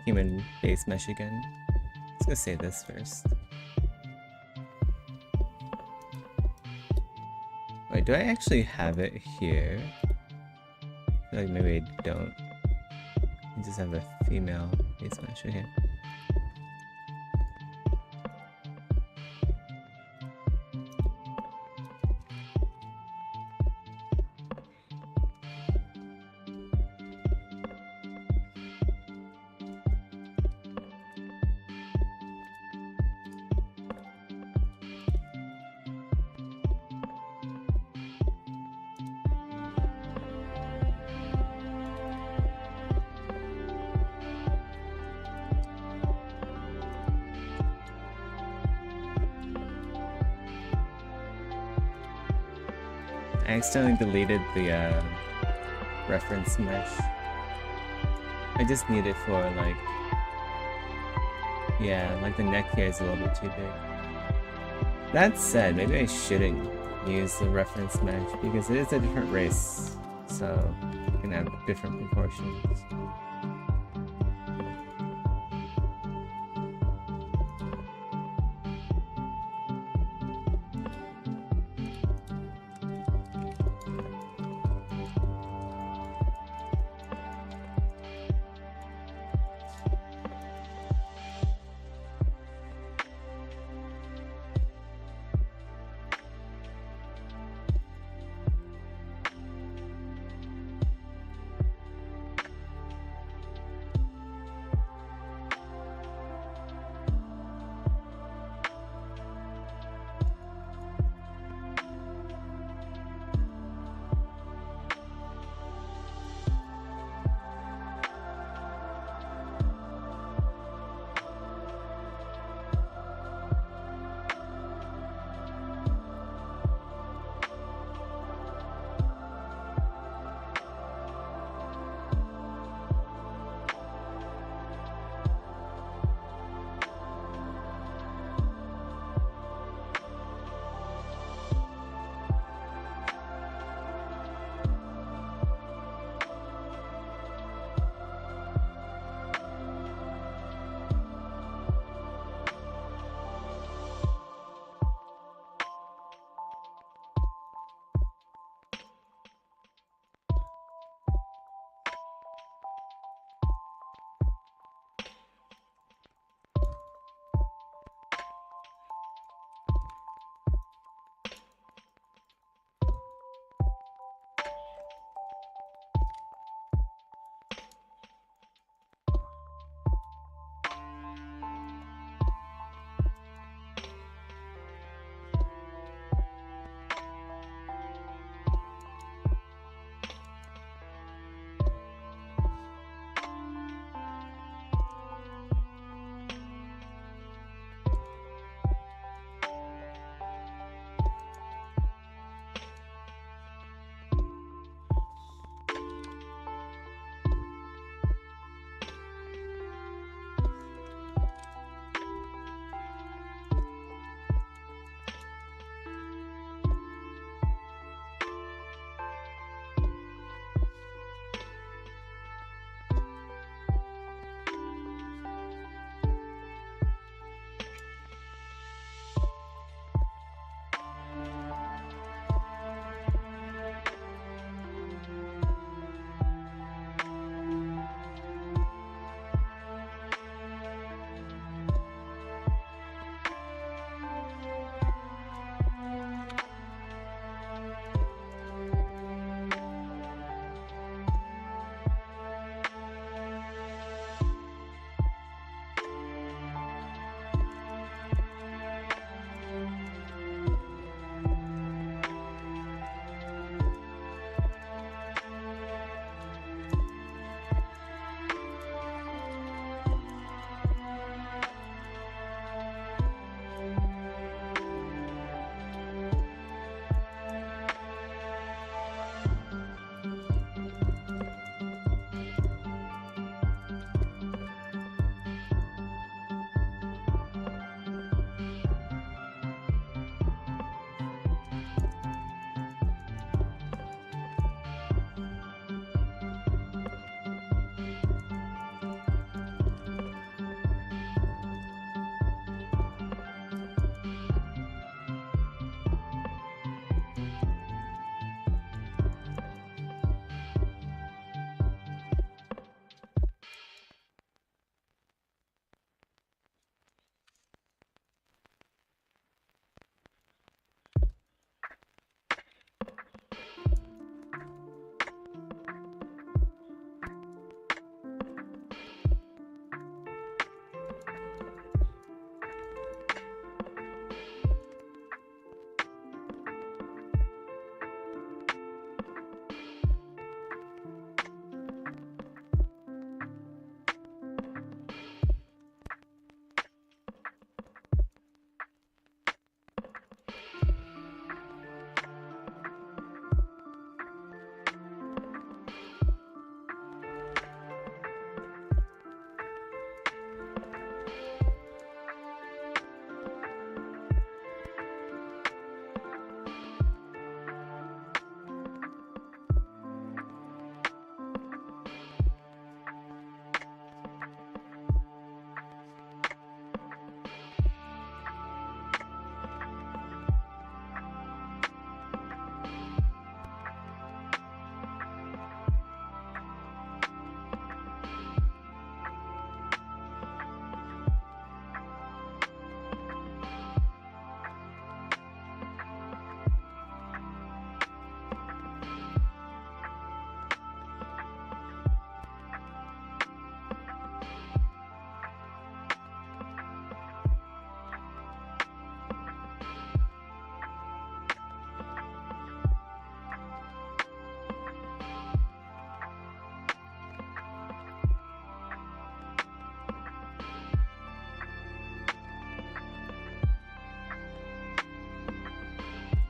human base mesh again. Let's go save this first. Wait, do I actually have it here? I feel like maybe I don't. I just have a female base mesh right here. I accidentally deleted the reference mesh. I just need it for like, yeah, like the neck here is a little bit too big. That said, maybe I shouldn't use the reference mesh because it is a different race, so you can have different proportions.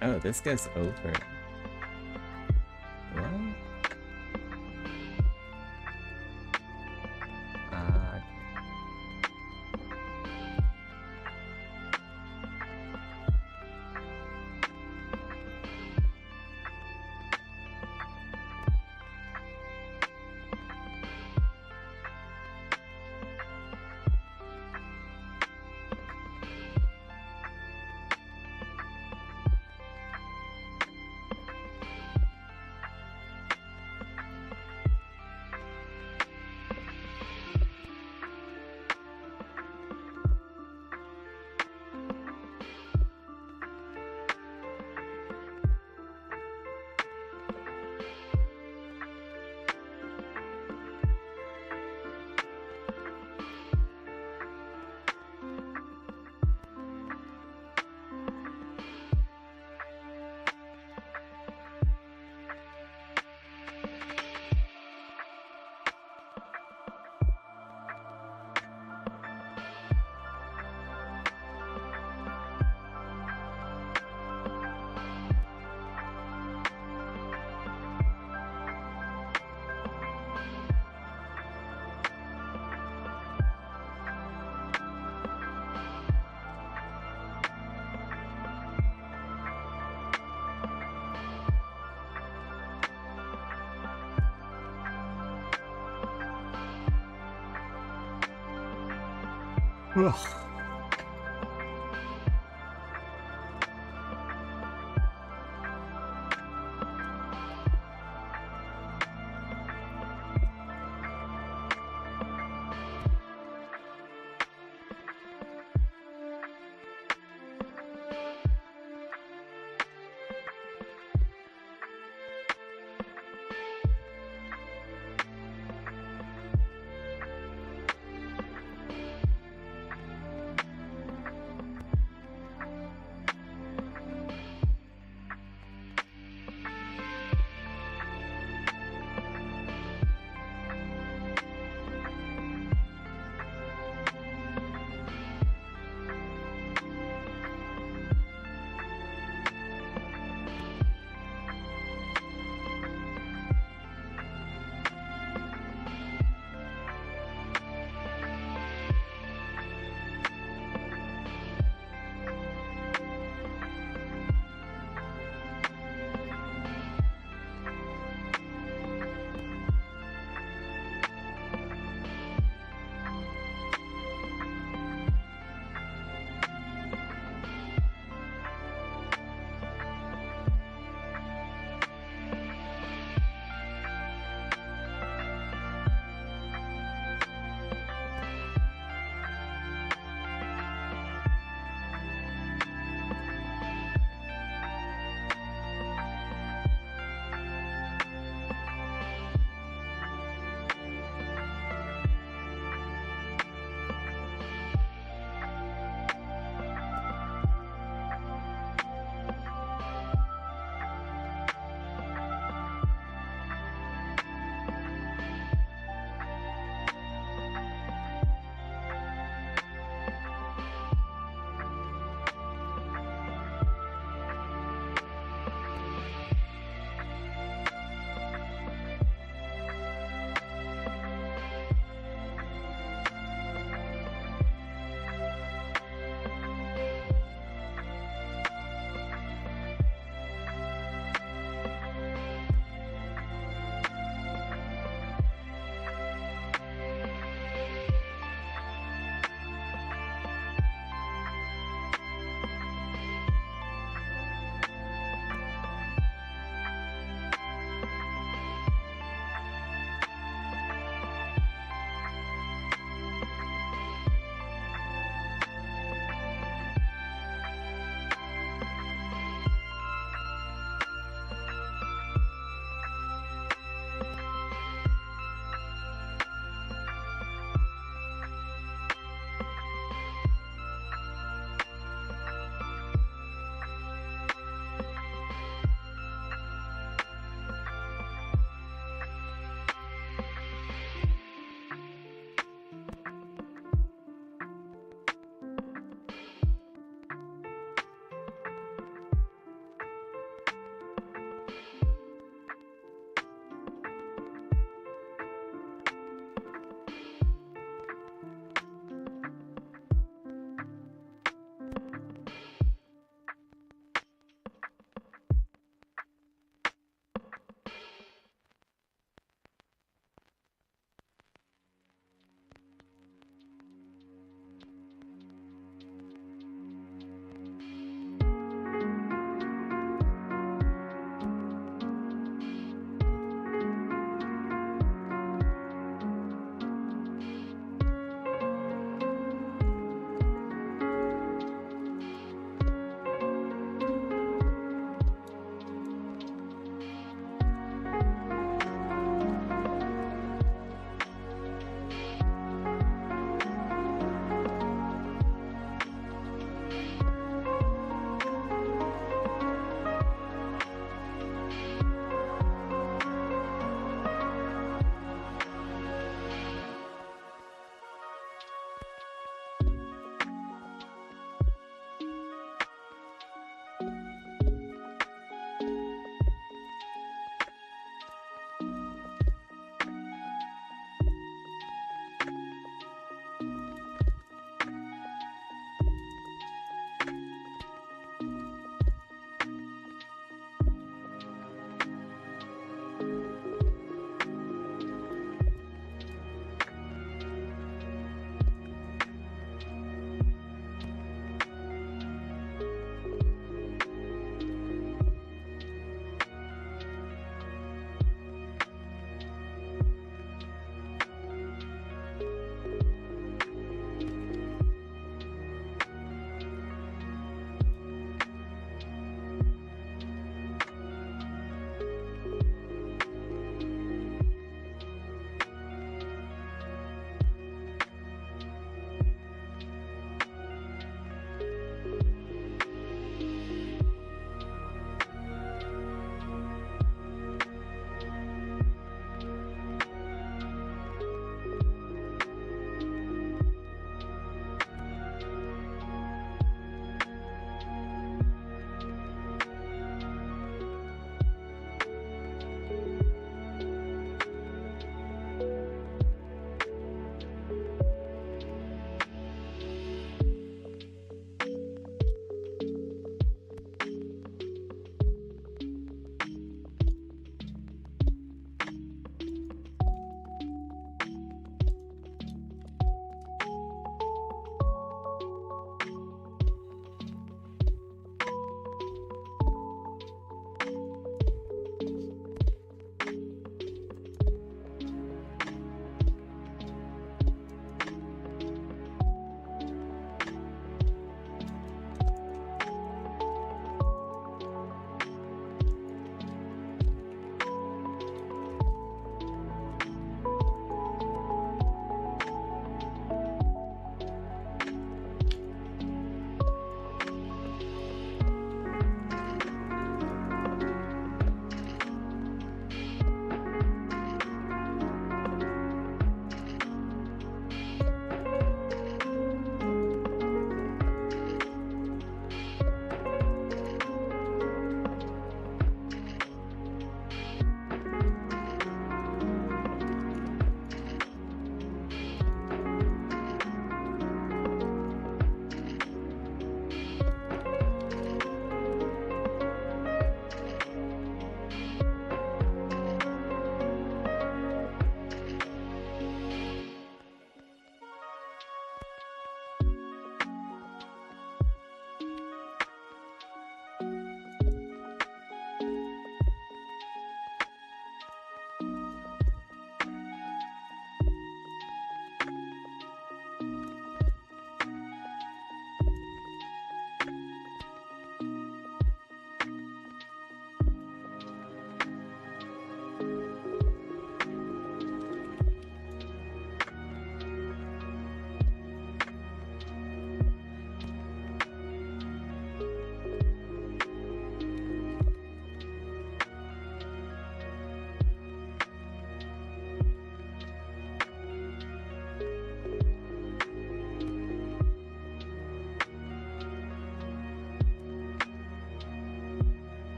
Oh, this goes over. What? Ugh.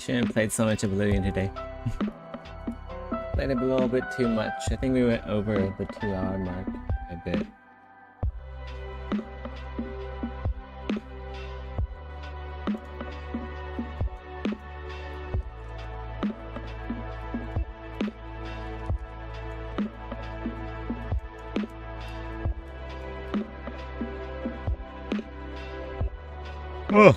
shouldn't have played so much Oblivion today. Played a little bit too much. I think we went over the 2-hour mark a bit. Oh.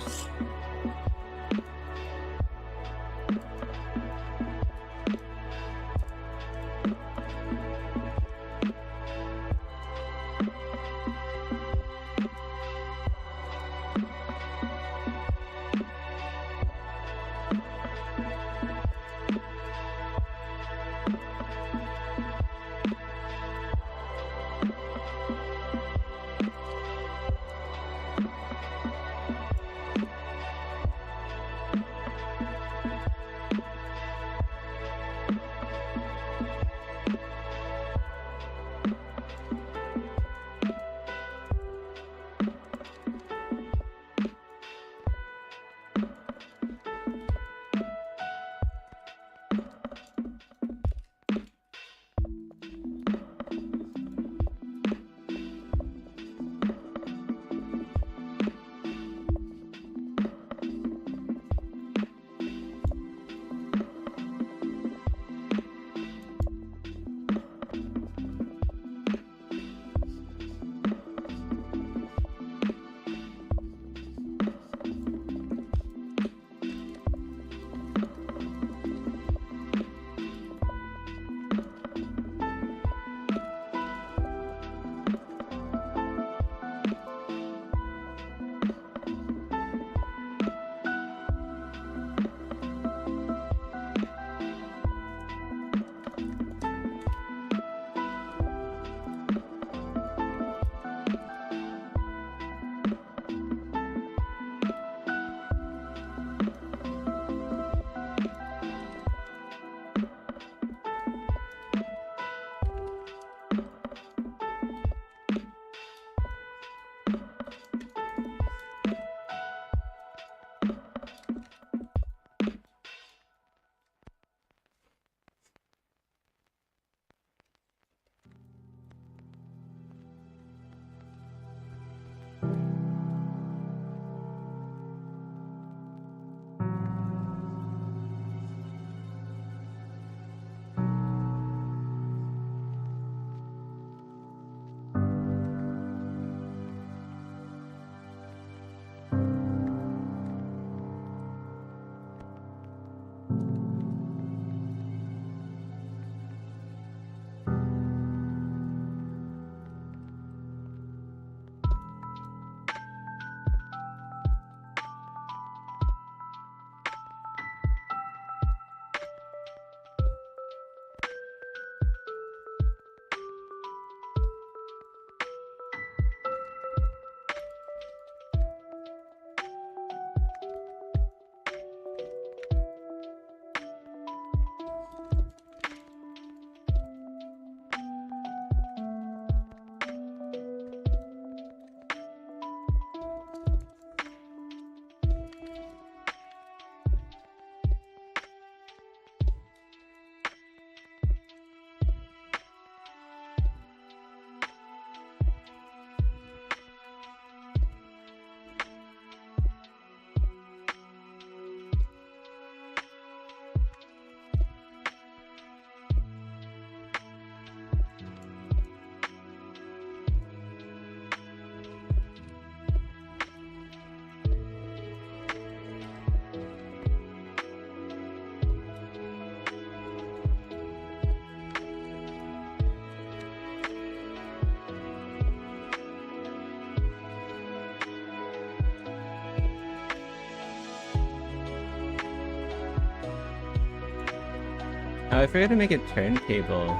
Oh, I forgot to make a turntable.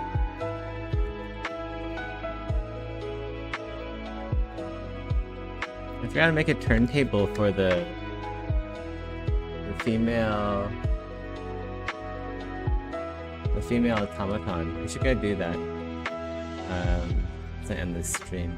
I forgot to make a turntable for the female automaton. We should go do that. To end this stream.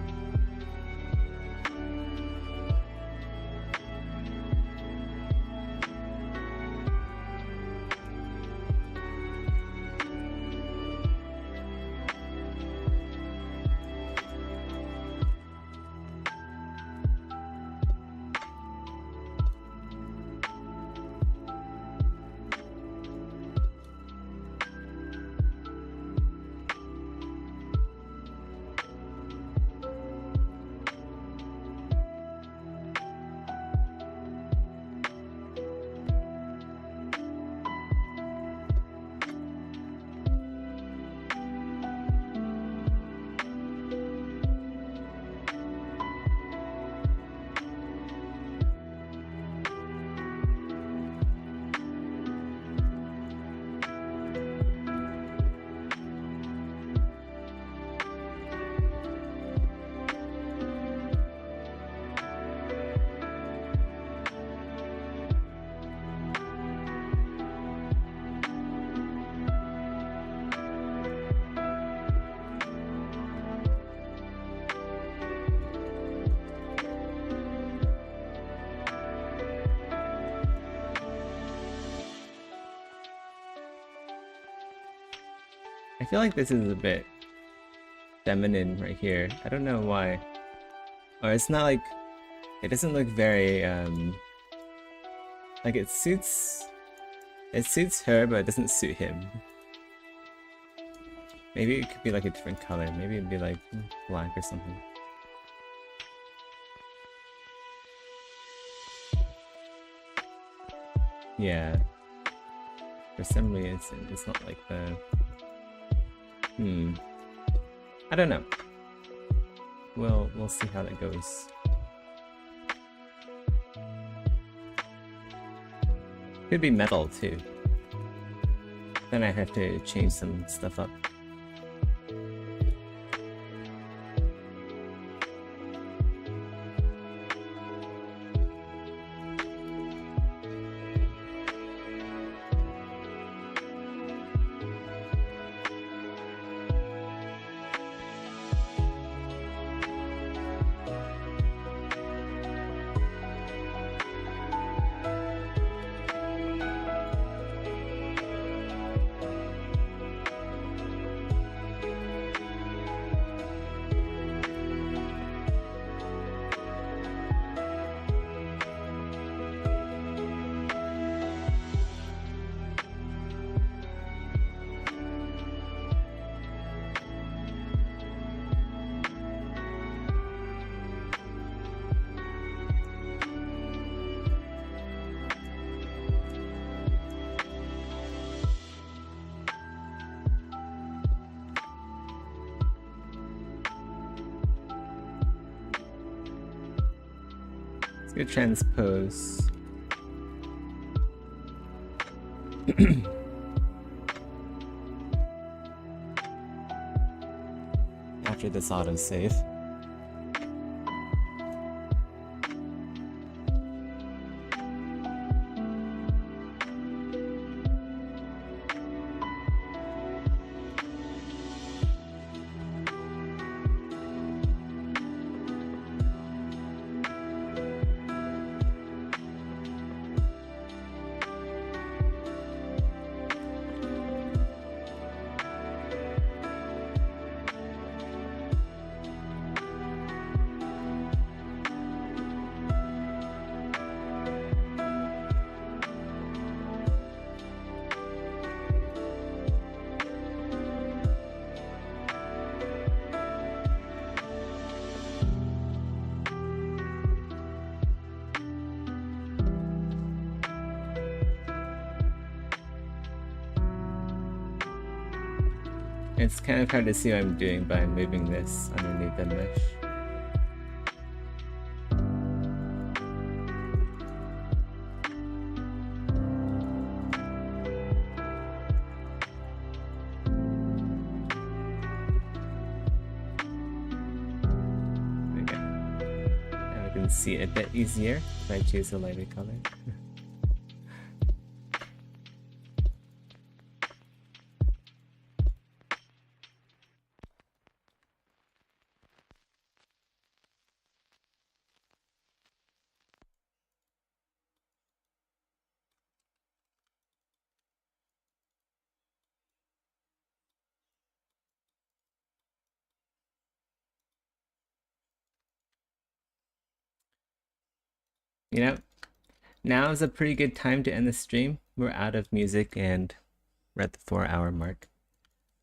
feel like this is a bit feminine right here. I don't know why. Or it's not like... It doesn't look very, like it suits her, but it doesn't suit him. Maybe it could be like a different color. Maybe it'd be like black or something. Yeah. For some reason, it's not like the... I don't know. We'll see how that goes. Could be metal too. Then I have to change some stuff up. Good transpose. After this autosave. It's kind of hard to see what I'm doing by moving this underneath the mesh. Okay. Now I can see it a bit easier if I choose a lighter color. You know, now is a pretty good time to end the stream. We're out of music and we're at the 4-hour mark.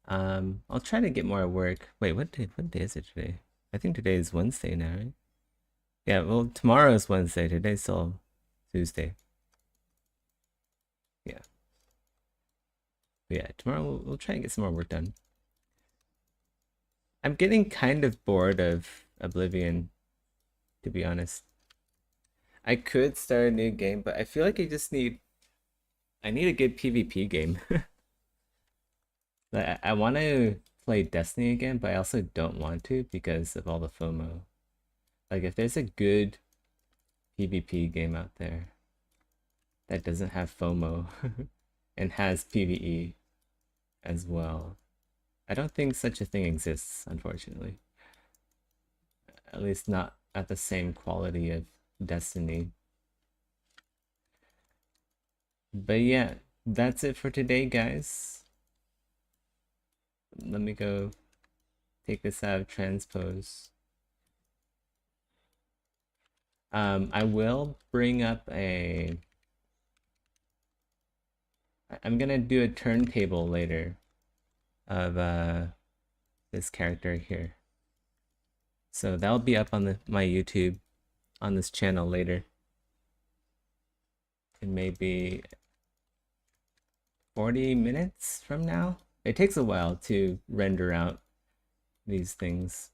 I'll try to get more work. Wait, what day is it today? I think today is Wednesday now, right? Yeah, well, tomorrow is Wednesday. Today's still Tuesday. Yeah. But yeah, tomorrow we'll try and get some more work done. I'm getting kind of bored of Oblivion, to be honest. I could start a new game, but I feel like I need a good PvP game. Like, I want to play Destiny again, but I also don't want to because of all the FOMO. Like, if there's a good PvP game out there that doesn't have FOMO and has PvE as well, I don't think such a thing exists, unfortunately. At least not at the same quality of Destiny. But yeah, that's it for today, guys. let me go take this out of transpose. I will bring up a... I'm gonna do a turntable later of this character here. So that'll be up on my YouTube on this channel later. It may be 40 minutes from now. It takes a while to render out these things.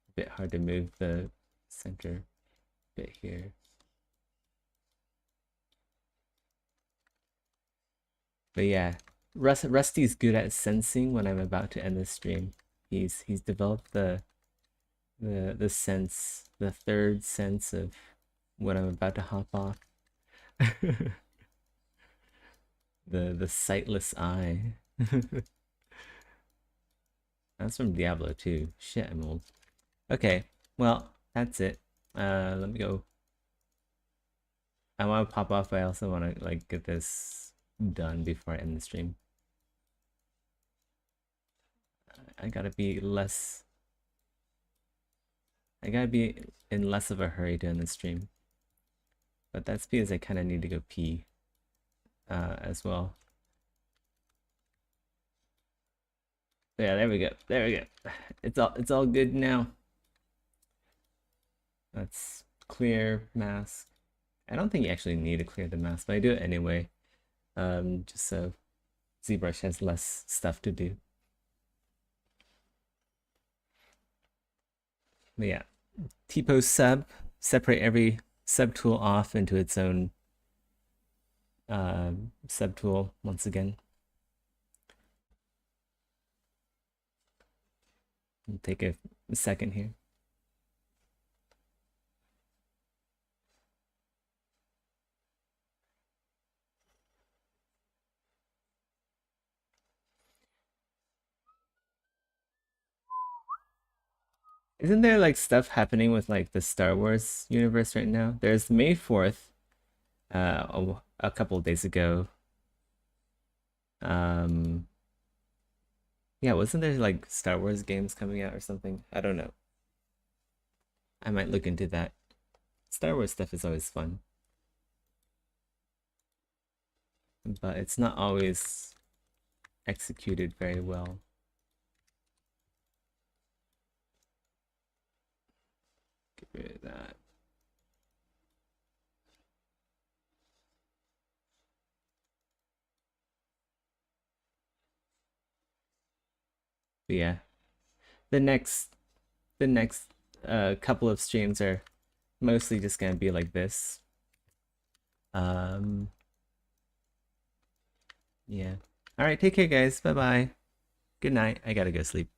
A bit hard to move the center bit here. But yeah, Rusty's good at sensing when I'm about to end the stream. He's developed the sense, the third sense of when I'm about to hop off. the sightless eye. That's from Diablo 2. Shit, I'm old. Okay, well, that's it. Let me go. I want to pop off, but I also want to like get this done before I end the stream. I gotta be in less of a hurry to end the stream. But that's because I kind of need to go pee as well. But yeah, there we go. There we go. It's all good now. Let's clear mask. I don't think you actually need to clear the mask, but I do it anyway. Just so ZBrush has less stuff to do. But yeah, T-pose sub, separate every subtool off into its own subtool once again. I'll take a second here. Isn't there like stuff happening with like the Star Wars universe right now? There's May 4th, a couple of days ago. Yeah, wasn't there like Star Wars games coming out or something? I don't know. I might look into that. Star Wars stuff is always fun. But it's not always executed very well. Get rid of that. But yeah, the next couple of streams are mostly just gonna be like this. Yeah. All right, take care, guys. Bye bye. Good night. I gotta go sleep.